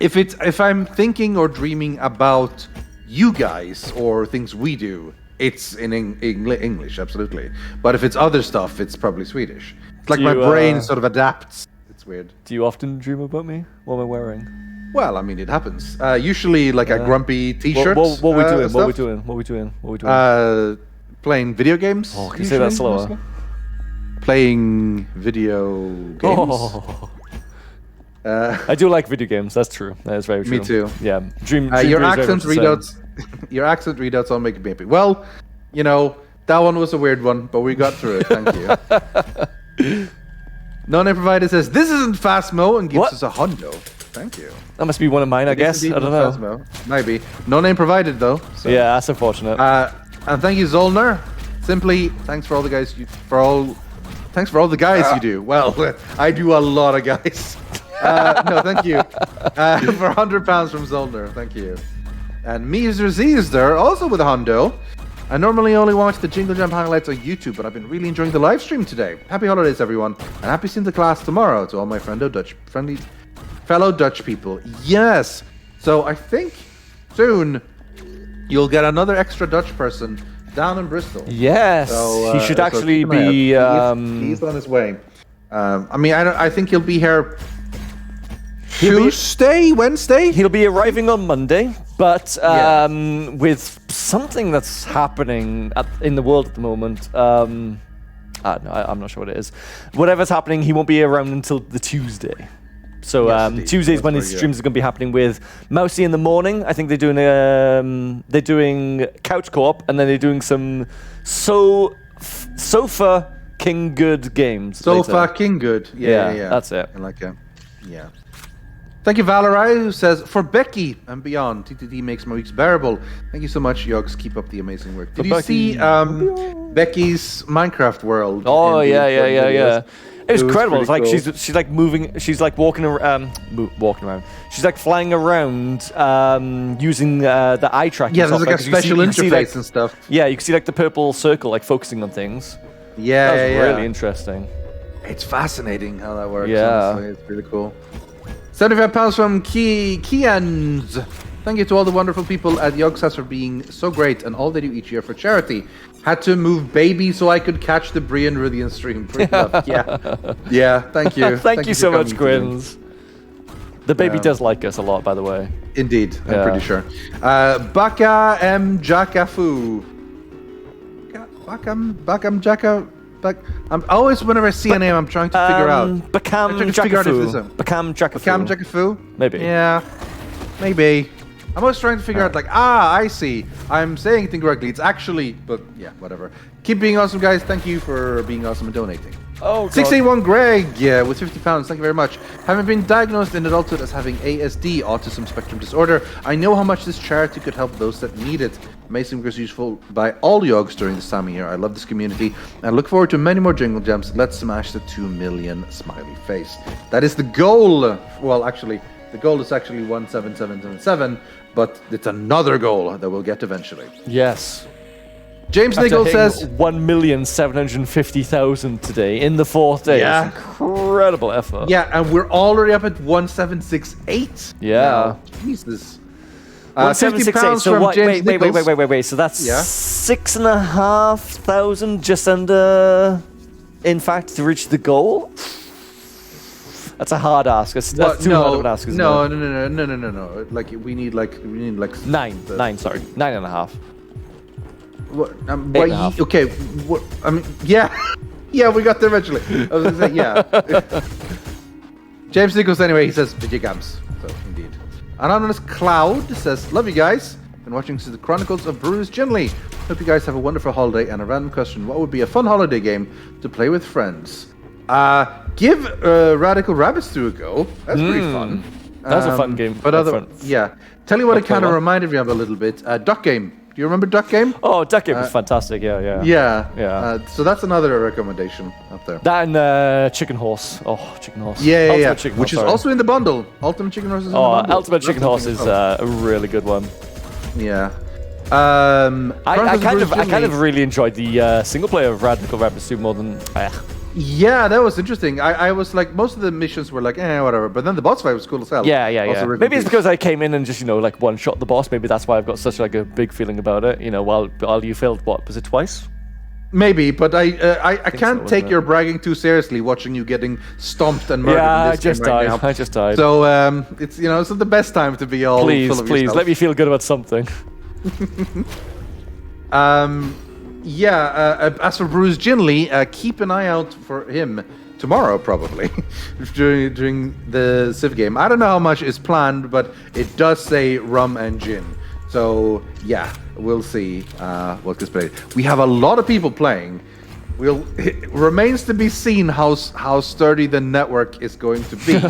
if I'm thinking or dreaming about you guys or things we do, it's in English, absolutely. But if it's other stuff, it's probably Swedish. It's like my brain sort of adapts. It's weird. Do you often dream about me? What am I wearing? Well, I mean, it happens. Usually, like a grumpy T-shirt. What are we doing? What are we doing? Playing video games. Oh, can you say that slower? Mostly? Playing video games. Oh. I do like video games. That's true. That is very true. Me too. Yeah. Your accent readouts all make me happy. Well, you know, that one was a weird one, but we got through it. Thank you. No Name Provided says, this isn't Phasmo, and gives us a hundo. Thank you. That must be one of mine, I guess. I don't know. Phasmo. Maybe. No Name Provided, though. So. Yeah, that's unfortunate. And thank you, Zollner. Simply, thanks for all the guys thanks for all the guys you do. Well, I do a lot of guys. No, thank you. For £100 from Zollner. Thank you. And Meezer Zeezder, also with a hundo. I normally only watch the Jingle Jam highlights on YouTube, but I've been really enjoying the live stream today. Happy holidays, everyone, and happy Sinterklaas tomorrow to all my fellow Dutch people. Yes. So I think soon you'll get another extra Dutch person down in Bristol. Yes. So, he should actually be. He's on his way. I think he'll be here. Wednesday? He'll be arriving on Monday, but with something that's happening in the world at the moment, no, I'm not sure what it is. Whatever's happening, he won't be around until the Tuesday. So Tuesday's when his streams are going to be happening with Mousy in the morning. I think they're doing couch co-op, and then they're doing some Sofa King Good games. Sofa King Good. Yeah. That's it. I like it. Yeah. Thank you, Valerie, who says, for Becky and beyond, TTD makes my weeks bearable. Thank you so much, Yogs. Keep up the amazing work. Did you see Becky's Minecraft world? Oh, yeah. It was incredible. It's like cool. she's like moving. She's like walking around. She's like flying around using the eye tracking. Yeah, there's like a special interface and stuff. Yeah, you can see like the purple circle like focusing on things. Yeah, that was really interesting. It's fascinating how that works. Yeah, honestly. It's really cool. £75 from Kians. Thank you to all the wonderful people at Yogscast for being so great and all they do each year for charity. Had to move baby so I could catch the Brian Rudian stream. Yeah, thank you. Thank you so much, Grins. The baby does like us a lot, by the way. Indeed, I'm pretty sure. Baka M. Jakafu. Bakam Jaka. I'm always, whenever I see a name, I'm trying to figure out. Bakam Jakafu? Maybe. Yeah, maybe. I'm always trying to figure out, like, I see. I'm saying it incorrectly. It's actually, but yeah, whatever. Keep being awesome, guys. Thank you for being awesome and donating. Oh, 681 Greg, with £50. Thank you very much. Having been diagnosed in adulthood as having ASD, autism spectrum disorder, I know how much this charity could help those that need it. Amazing because useful by all Yogs during this time of year. I love this community and look forward to many more Jingle Jams. Let's smash the 2 million smiley face. That is the goal. Well, actually, the goal is actually 17777, but it's another goal that we'll get eventually. Yes. James Nichols says 1,750,000 today in the 4th day. Yeah. It's incredible effort. Yeah, and we're already up at 1,768. Yeah. Now. Jesus. 1,768. So from James Nichols. wait. So that's 6,500, just under. In fact, to reach the goal. That's a hard ask. That's too hard of an ask. No. Like we need like 9. Sorry, 9.5. What? 8.5. Okay. What? I mean, yeah, yeah, we got there eventually. I was gonna say, yeah. James Nichols, anyway, he says video games. So indeed. Anonymous Cloud says, "Love you guys. Been watching the Chronicles of Bruce Jingle. Hope you guys have a wonderful holiday." And a random question: what would be a fun holiday game to play with friends? Give Radical Rabbits 2 a go. That's pretty fun. That's a fun game. But yeah. Tell you what, it kind of reminded me of a little bit. Duck Game. Do you remember Duck Game? Oh, Duck Game was fantastic. Yeah. So that's another recommendation up there. That and Chicken Horse. Oh, Chicken Horse. Yeah. Chicken Which Horse, is also in the bundle. Ultimate Chicken Horse is in the bundle. Ultimate Chicken Horse is a really good one. Yeah. I kind of really enjoyed the single player of Radical Rabbits 2 more than. Yeah, that was interesting. I was like, most of the missions were like, whatever. But then the boss fight was cool as hell. Yeah. Maybe it's because I came in and just, like one shot the boss. Maybe that's why I've got such like a big feeling about it. While you failed, what was it, twice? Maybe, but I can't take your bragging too seriously. Watching you getting stomped and murdered. Yeah, in this game right now. I just died. So it's it's not the best time to be all. Please, full of yourself. let me feel good about something. As for Bruce Jingle, keep an eye out for him tomorrow, probably during the Civ game. I don't know how much is planned, but it does say rum and gin. So yeah, we'll see what gets played. We have a lot of people playing. It remains to be seen how sturdy the network is going to be.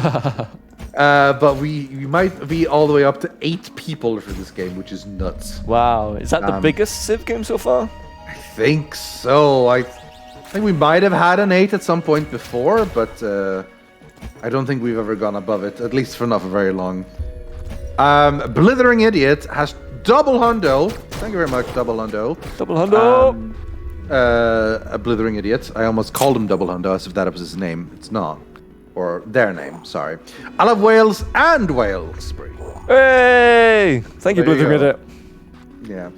But we might be all the way up to 8 people for this game, which is nuts. Wow, is that the biggest Civ game so far? I think so. I think we might have had an 8 at some point before, but I don't think we've ever gone above it, at least for not for very long. Blithering Idiot has double hundo. Thank you very much, double hundo. Double hundo. A Blithering Idiot. I almost called him double hundo as if that was his name. It's not. Or their name, sorry. I love Wales and Wales. Hey! Thank you, Blithering Idiot. Yeah.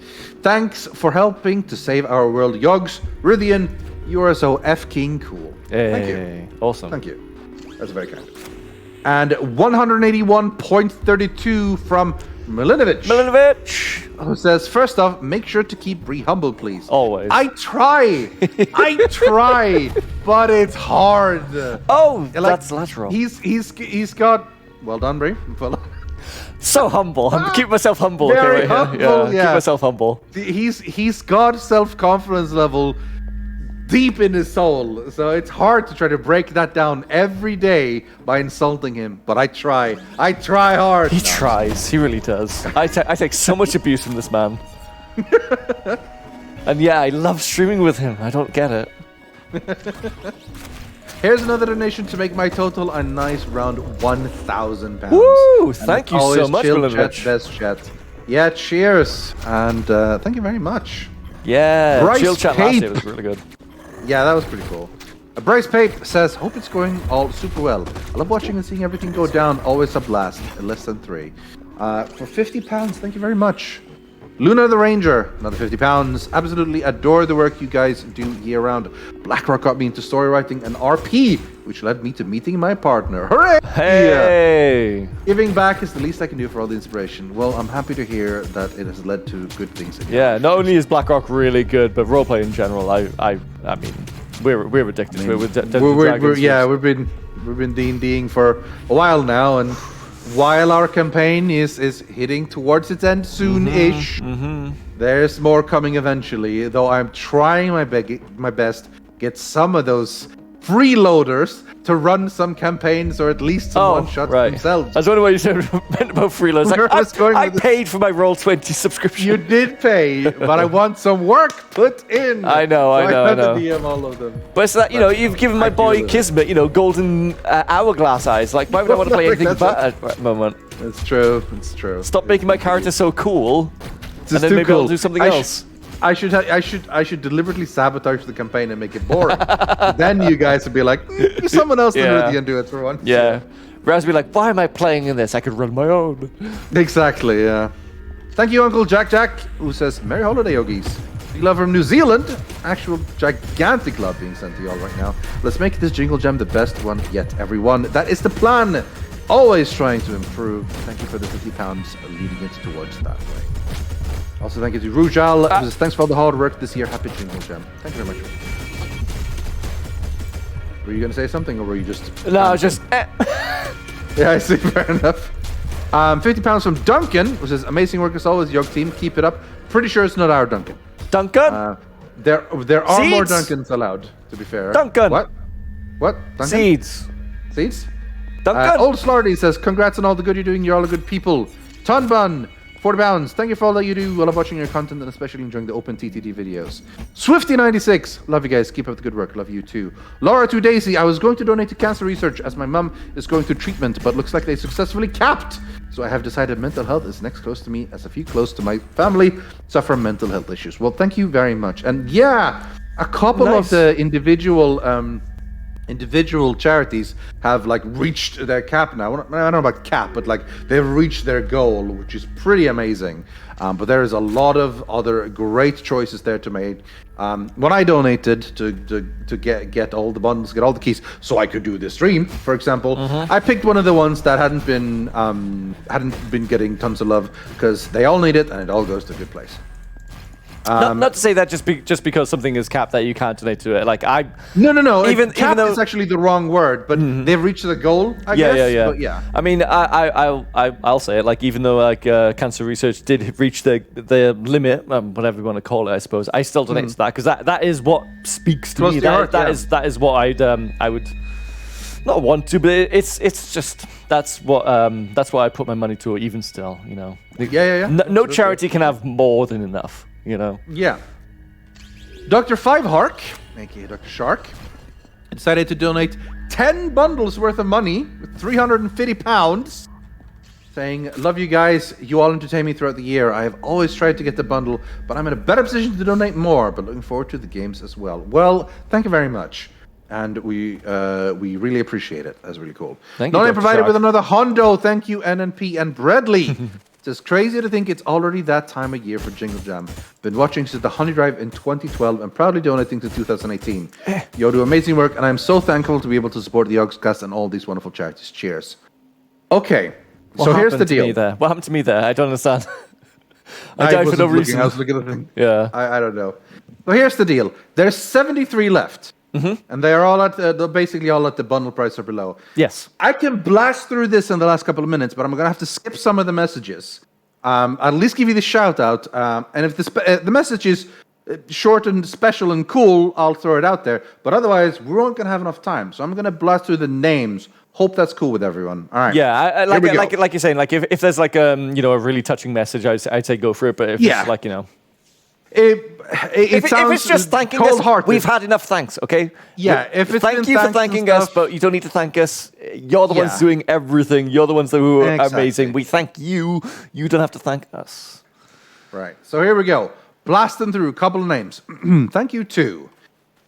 Thanks for helping to save our world, Yogs. Rudian, you are so F-king cool. Hey, thank you. Awesome. Thank you. That's very kind. And 181.32 from Milinovic. Who says, first off, make sure to keep Bree humble, please. Always. I try, but it's hard. Oh, that's lateral. He's got. Well done, Bree. Well done. So humble. Keep myself humble. Very humble. Yeah. Keep myself humble. He's got self-confidence level deep in his soul, so it's hard to try to break that down every day by insulting him. But I try hard. He tries. He really does. I take so much abuse from this man. And yeah, I love streaming with him. I don't get it. Here's another donation to make my total a nice round £1,000. Woo! Thank you so much, Milinovic. Best chat. Yeah, cheers. And thank you very much. Yeah, Bryce chill chat Pape. last year was really good. Yeah, that was pretty cool. Bryce Pape says, hope it's going all super well. I love watching and seeing everything go down. Always a blast. Less than 3. For £50, thank you very much. Luna the Ranger, another £50. Absolutely adore the work you guys do year round. BlackRock got me into story writing and RP, which led me to meeting my partner. Hooray! Hey! Yeah. Giving back is the least I can do for all the inspiration. Well, I'm happy to hear that it has led to good things. Yeah, not only is BlackRock really good, but roleplay in general, I mean, we're addicted to it. We've been D&Ding for a while now, and while our campaign is hitting towards its end soon-ish, there's more coming eventually, though I'm trying my best get some of those freeloaders to run some campaigns or at least some one-shots themselves. I was wondering what you said meant about freeloaders. I paid for my Roll20 subscription. You did pay, but I want some work put in. I know. I had to DM all of them. But it's that, you've given my boy Kismet, golden hourglass eyes. Like, why would I want to play anything but at the moment? It's true. It's true. Stop making my character so cool, and then maybe I'll do something else. I should deliberately sabotage the campaign and make it boring. Then you guys would be like, someone else to do the undo it for once. Yeah. Whereas be like, why am I playing in this? I could run my own. Exactly, yeah. Thank you, Uncle Jack, who says, Merry Holiday, Yogis. Big love from New Zealand. Actual gigantic love being sent to y'all right now. Let's make this Jingle Jam the best one yet, everyone. That is the plan. Always trying to improve. Thank you for the £50 leading it towards that way. Also, thank you to Rujal, who says, thanks for all the hard work this year. Happy Jingle Jam. Thank you very much. Were you going to say something, or were you just... No, just... Yeah, I see. Fair enough. £50 from Duncan, who says, amazing work as always, Yog team. Keep it up. Pretty sure it's not our Duncan. Duncan? There are Seeds? more Duncans allowed, to be fair. Duncan. What? Duncan? Seeds. Duncan. Old Slardy says, congrats on all the good you're doing. You're all a good people. Ton Bun, £40. Thank you for all that you do. I love watching your content and especially enjoying the open TTT videos. Swifty96, love you guys. Keep up the good work. Love you too. Laura2 Daisy, I was going to donate to cancer research as my mum is going through treatment, but looks like they successfully capped. So I have decided mental health is next close to me, as a few close to my family suffer mental health issues. Well, thank you very much. And yeah, a couple of the individual charities have like reached their cap now. I don't know about cap, but like they've reached their goal, which is pretty amazing. But there is a lot of other great choices there to make. When I donated to get all the bundles, get all the keys, so I could do the stream, for example, I picked one of the ones that hadn't been getting tons of love because they all need it and it all goes to a good place. Not to say that just because something is capped that you can't donate to it. Like No. Even though is actually the wrong word, but they've reached the goal. I guess. Yeah. But yeah. I mean, I'll say it. Like even though like cancer research did reach the limit, whatever you want to call it, I suppose I still donate to that because that is what speaks to me. That is what I would not want to, but it's just that's what I put my money to. Even still, you know. Yeah. No charity can have more than enough. You know. Yeah. Dr. Fivehark, aka Dr. Shark, decided to donate 10 bundles worth of money with £350, saying, love you guys, you all entertain me throughout the year. I have always tried to get the bundle, but I'm in a better position to donate more, but looking forward to the games as well. Well, thank you very much. And we really appreciate it. That's really cool. Thank you, Not Dr. provided Shark. with another hundo. Thank you, NNP and Bradley. It's crazy to think it's already that time of year for Jingle Jam. Been watching since the Honey Drive in 2012 and proudly donating to 2018. You do amazing work, and I'm so thankful to be able to support the Yogscast and all these wonderful charities. Cheers. Okay, so here's the deal. What happened to me there? I don't understand. I died for no wasn't reason. I was looking at the thing. Yeah. I don't know. So here's the deal. There's 73 left. And they are all they're basically all at the bundle price or below. Yes. I can blast through this in the last couple of minutes, but I'm going to have to skip some of the messages. I'll at least give you the shout out. And if the message is short and special and cool, I'll throw it out there. But otherwise, we won't going to have enough time. So I'm going to blast through the names. Hope that's cool with everyone. All right. Yeah, like you're saying, like if there's like a really touching message, I'd say go for it. But if it's like If it's just thanking us, we've had enough thanks, okay? Yeah, if it's thank you for thanking us, but you don't need to thank us. You're the ones doing everything. You're the ones who are amazing. We thank you. You don't have to thank us. Right. So here we go. Blasting through a couple of names. Thank you to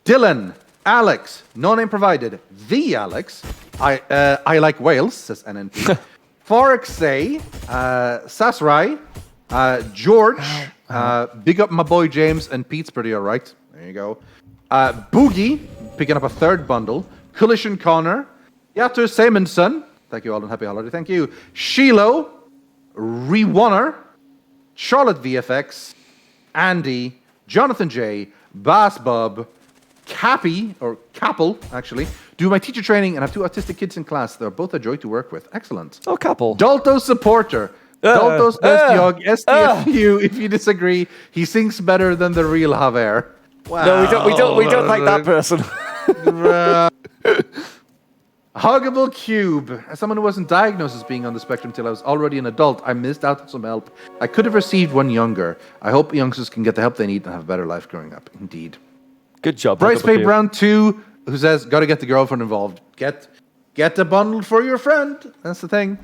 Dylan, Alex, no name provided, the Alex. I like Wales, says NNP. Forex Sasrai, George. Big up my boy James, and Pete's pretty alright. There you go. Boogie, picking up a third bundle. Collision Connor. Yatur Simonson. Thank you all, and happy holiday. Thank you. Shiloh. Rewanner. Charlotte VFX. Andy. Jonathan J. Bass Bub. Cappy, or Capel, actually. Do my teacher training and have 2 autistic kids in class. They're both a joy to work with. Excellent. Oh, Capel. Dalto Supporter. Dalto's best Yog, STFU, if you disagree. He sings better than the real Javier. Wow. No, we don't like that person. Huggable Cube. As someone who wasn't diagnosed as being on the spectrum till I was already an adult, I missed out on some help. I could have received one younger. I hope youngsters can get the help they need and have a better life growing up. Indeed. Good job. Bryce Bay Brown 2, who says, gotta get the girlfriend involved. Get the bundle for your friend. That's the thing.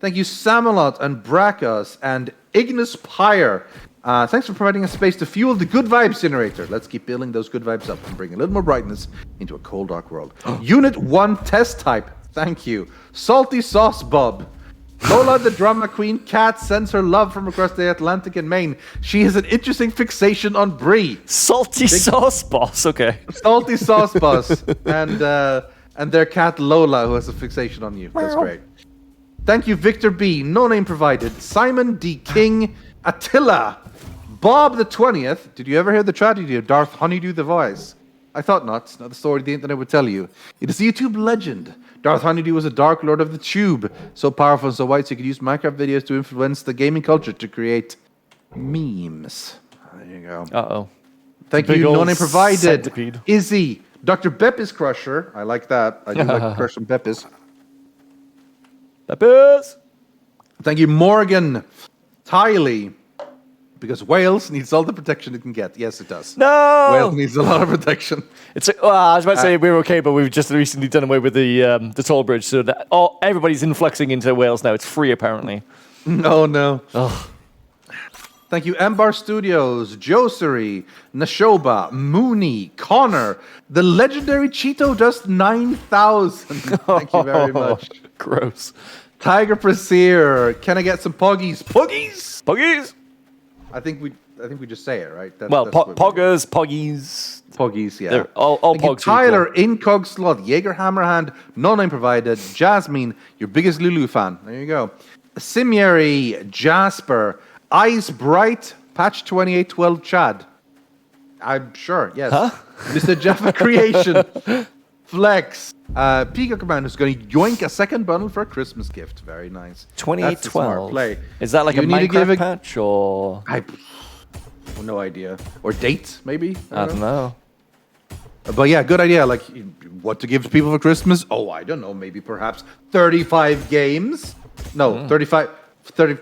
Thank you, Samalot and Bracos and Ignis Pyre. Thanks for providing a space to fuel the good vibes generator. Let's keep building those good vibes up and bring a little more brightness into a cold, dark world. Unit 1 test type. Thank you. Salty Sauce Bob. Lola, the drama queen cat, sends her love from across the Atlantic and Maine. She has an interesting fixation on Brie. Salty Sauce Boss, okay. Salty Sauce Boss. And their cat Lola, who has a fixation on you. That's great. Thank you, Victor B. No name provided. Simon D. King. Attila. Bob the 20th. Did you ever hear the tragedy of Darth Honeydew the Voice? I thought not. It's not the story the internet would tell you. It is a YouTube legend. Darth Honeydew was a dark lord of the tube. So powerful and so white, so he could use Minecraft videos to influence the gaming culture to create memes. There you go. Uh-oh. Thank you, no name provided. Centipede. Izzy. Dr. Beppis Crusher. I like that. I do like to crush some Beppis. Beppis! Thank you, Morgan. Tiley. Because Wales needs all the protection it can get. Yes, it does. No! Wales needs a lot of protection. I was about to say we're okay, but we've just recently done away with the toll bridge, so that everybody's influxing into Wales now. It's free, apparently. Oh, no. Oh. Thank you, Ambar Studios, Joseri, Nashoba, Mooney, Connor, the legendary Cheeto Dust 9000. Thank you very much. Gross. Tiger Prasier, can I get some Poggies? Poggies? Poggies? I think we just say it, right? Poggers, Poggies. Poggies, yeah. They're all Pogs. Tyler, Incog Slot, Jaeger Hammerhand, no name provided, Jasmine, your biggest Lulu fan. There you go. Simieri, Jasper, Eyes Bright, Patch 2812 Chad. I'm sure, yes. Huh? Mr. Jaffa Creation, Flex, Pico Command is going to yoink a second bundle for a Christmas gift. Very nice. 2812. Play. Is that like a Minecraft patch or? I have no idea. Or date, maybe? I don't know. But yeah, good idea. Like, what to give people for Christmas? Oh, I don't know. Maybe perhaps 35 games? No, 30.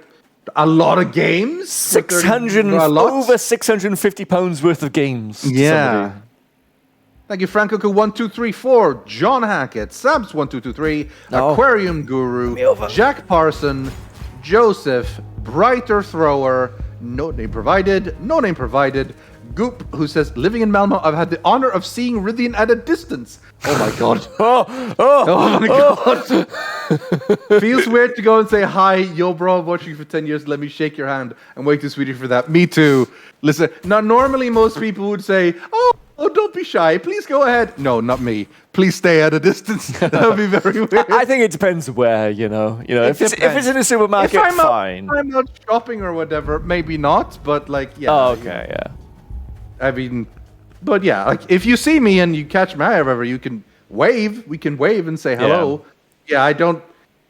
A lot of games? 600, over £650 worth of games. Yeah. Thank you, Francoco1234, John Hackett, Sabs1223, Aquarium Guru, Jack Parson, Joseph, Brighter Thrower, no name provided, Goop, who says, living in Malmo, I've had the honor of seeing Rythian at a distance. Oh my god. Oh my god. Feels weird to go and say, hi, yo bro, I've watched you for 10 years, let me shake your hand. I'm way too sweet for that. Me too. Listen, now normally most people would say, oh, don't be shy. Please go ahead. No, not me. Please stay at a distance. That would be very weird. I think it depends where, you know. If it's in a supermarket, fine. If I'm out shopping or whatever, maybe not. But like, yeah. Oh, okay, yeah. I mean, but yeah, like if you see me and you catch my eye, however, you can wave. We can wave and say hello. Yeah, I don't.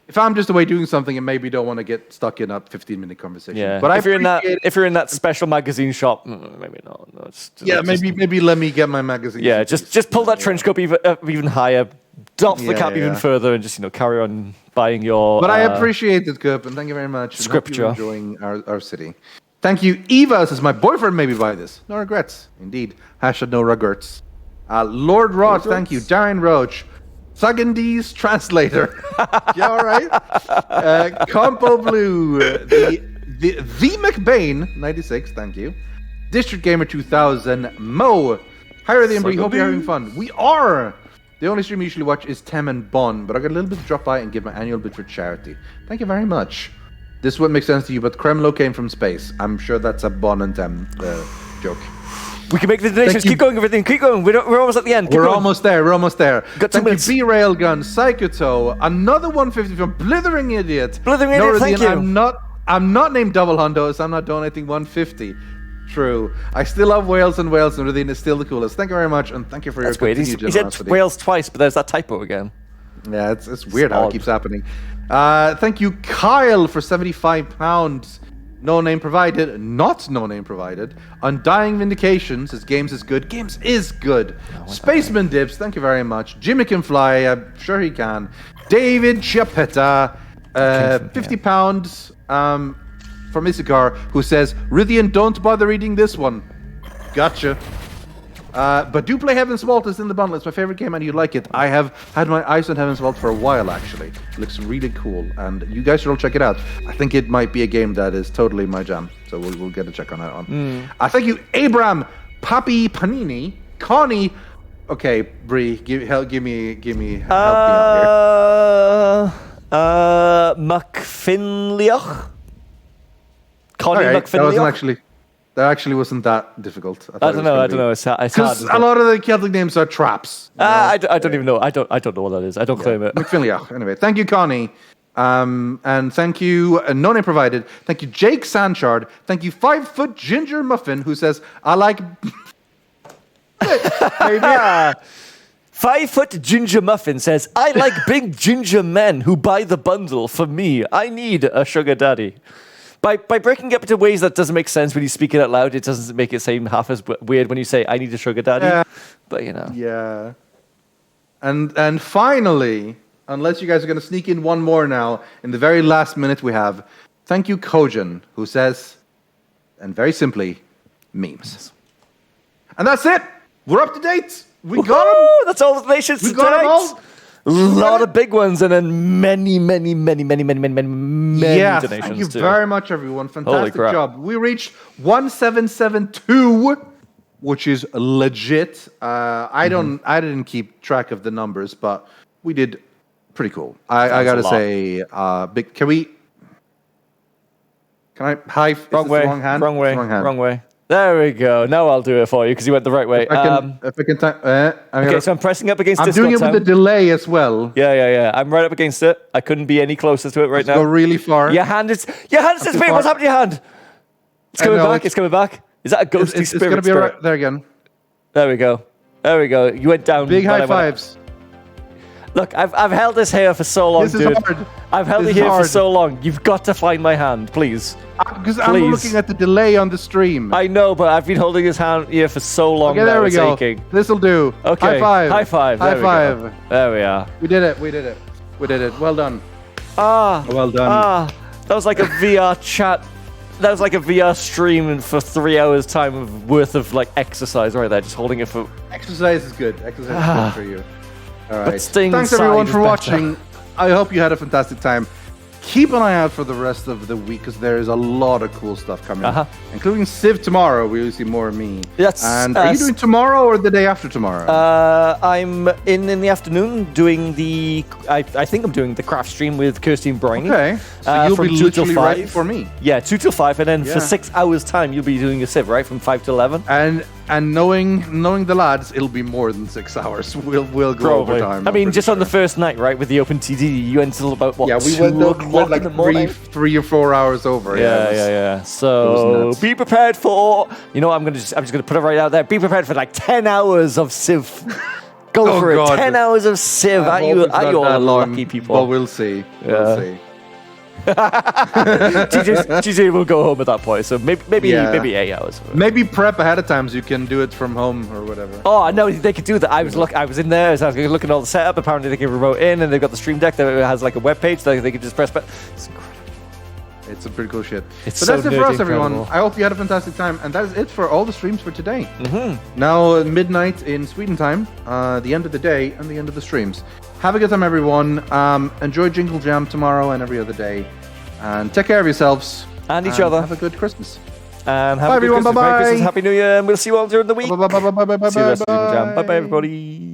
If I'm just away doing something and maybe don't want to get stuck in a 15-minute conversation. Yeah. But if you're in that special magazine shop, maybe not. No, maybe let me get my magazine. Yeah, just pull that trench coat even higher, doff the cap even further, and just carry on buying your. But I appreciate it, Coop, and thank you very much. Scripture. And hope you're enjoying our city. Thank you, Eva. Says my boyfriend maybe buy this. No regrets, indeed. # no regrets. Lord Rod, thank you. Darren Roach. Sagandi's translator. Yeah, all right. Compo Blue. The McBain, 96, thank you. District Gamer 2000. Mo. Higher the Embry, hope you're having fun. We are. The only stream I usually watch is Tem and Bon, but I got a little bit to drop by and give my annual bit for charity. Thank you very much. This wouldn't make sense to you, but Kremlo came from space. I'm sure that's a Bon and Tem joke. We can make the donations. Keep going, everything. Keep going. We're almost at the end. We're almost there. Got thank you, B-Railgun, Psychoto, another 150 from Blithering Idiot. Blithering Idiot, thank you. I'm not named Double Hundo, so I'm not donating 150. True. I still love Wales, and Rythian is still the coolest. Thank you very much, and thank you for your continued generosity. He said Wales twice, but there's that typo again. Yeah, it's weird how it keeps happening. Thank you, Kyle, for £75. No name provided. Not no name provided. Undying Vindication says games is good. Games is good. Spaceman Dips, thank you very much. Jimmy can fly. I'm sure he can. David Chiapetta, £50 from Issachar, who says, Rythian, don't bother reading this one. Gotcha. But do play Heaven's Vault. It's in the bundle. It's my favorite game, and you like it. I have had my eyes on Heaven's Vault for a while, actually. It looks really cool, and you guys should all check it out. I think it might be a game that is totally my jam, so we'll get a check on that one. Thank you, Abram, Papi Panini, Connie. Okay, Bree, give me help me out here. McFinlioch? Connie McFinlioch? That actually wasn't that difficult. I don't know. It's hard. Because a lot of the Celtic names are traps. I don't even know. I don't know what that is. I don't claim it. McFinlioch. Anyway, thank you, Connie. And thank you, No Name Provided. Thank you, Jake Sanchard. Thank you, 5 Foot Ginger Muffin, who says, I like... 5 Foot Ginger Muffin says, I like big ginger men who buy the bundle for me. I need a sugar daddy. By breaking it up into ways that doesn't make sense when you speak it out loud, it doesn't make it seem half as weird when you say, I need a sugar daddy. Yeah. But, you know. Yeah. And finally, unless you guys are going to sneak in one more now, in the very last minute we have, thank you, Kojin, who says, and very simply, memes. And that's it. We're up to date. We got them. That's all the nations We got them all. A lot of big ones and then many yes, donations. Thank you too. very much, everyone. Fantastic job. We reached 1772, which is legit. I didn't keep track of the numbers, but we did pretty cool. I gotta say, big. Can I high? Wrong way. Wrong hand. Wrong way. There we go. Now I'll do it for you because you went the right way. If I can okay, so I'm pressing up against I'm Discord doing it with a delay as well. Yeah. I'm right up against it. I couldn't be any closer to it right now. Go really far. Your hand is disappearing. What's happened to your hand? It's coming back. It's coming back. Is that a ghostly spirit? It's going to be right there again. There we go. You went down. Big high fives. Look, I've held this here for so long, dude. Hard. I've held it here for so long. You've got to find my hand, please. Because I'm looking at the delay on the stream. I know, but I've been holding his hand here for so long. Okay, there we go. This'll do. Okay. High five. There we are. We did it. Well done. Well done. That was like a VR chat. That was like a VR stream for 3 hours time worth of like exercise right there. Just holding it for. Exercise is good. Exercise is good for you. All right. Thanks everyone for watching. I hope you had a fantastic time. Keep an eye out for the rest of the week because there is a lot of cool stuff coming, including Civ tomorrow. We will see more of me. Yes. And are you doing tomorrow or the day after tomorrow? I'm in the afternoon doing the. I think I'm doing the craft stream with Kirsty and Briney. Okay. So you'll be literally right before me. Yeah, 2 till 5, and then for 6 hours time you'll be doing a Civ, right, from 5 to 11. And knowing the lads, it'll be more than 6 hours. We'll go over time. I mean, just on the first night, right, with the open TD, you went until about what? Yeah, we went like 3 or 4 hours over. Yeah. So be prepared for. You know, I'm just gonna put it right out there. Be prepared for like 10 hours of Civ. Go for it. 10 hours of Civ. Are you all lucky people? Well, we'll see. We'll see. TJ will go home at that point, so maybe 8 hours. Maybe prep ahead of time so you can do it from home or whatever. Oh, I know they could do that. I was in there, so I was looking at all the setup. Apparently they can remote in, and they've got the stream deck that has like a web page that they can just press. But it's incredible. It's some pretty cool shit. But that's it for us, everyone. I hope you had a fantastic time, and that is it for all the streams for today. Now midnight in Sweden time, the end of the day and the end of the streams. Have a good time, everyone. Enjoy Jingle Jam tomorrow and every other day. And take care of yourselves. And each other. Have a good Christmas. Have a good Christmas. Merry Christmas, Happy New Year, and we'll see you all during the week. Bye. See you rest of Jingle Jam. Bye-bye, everybody.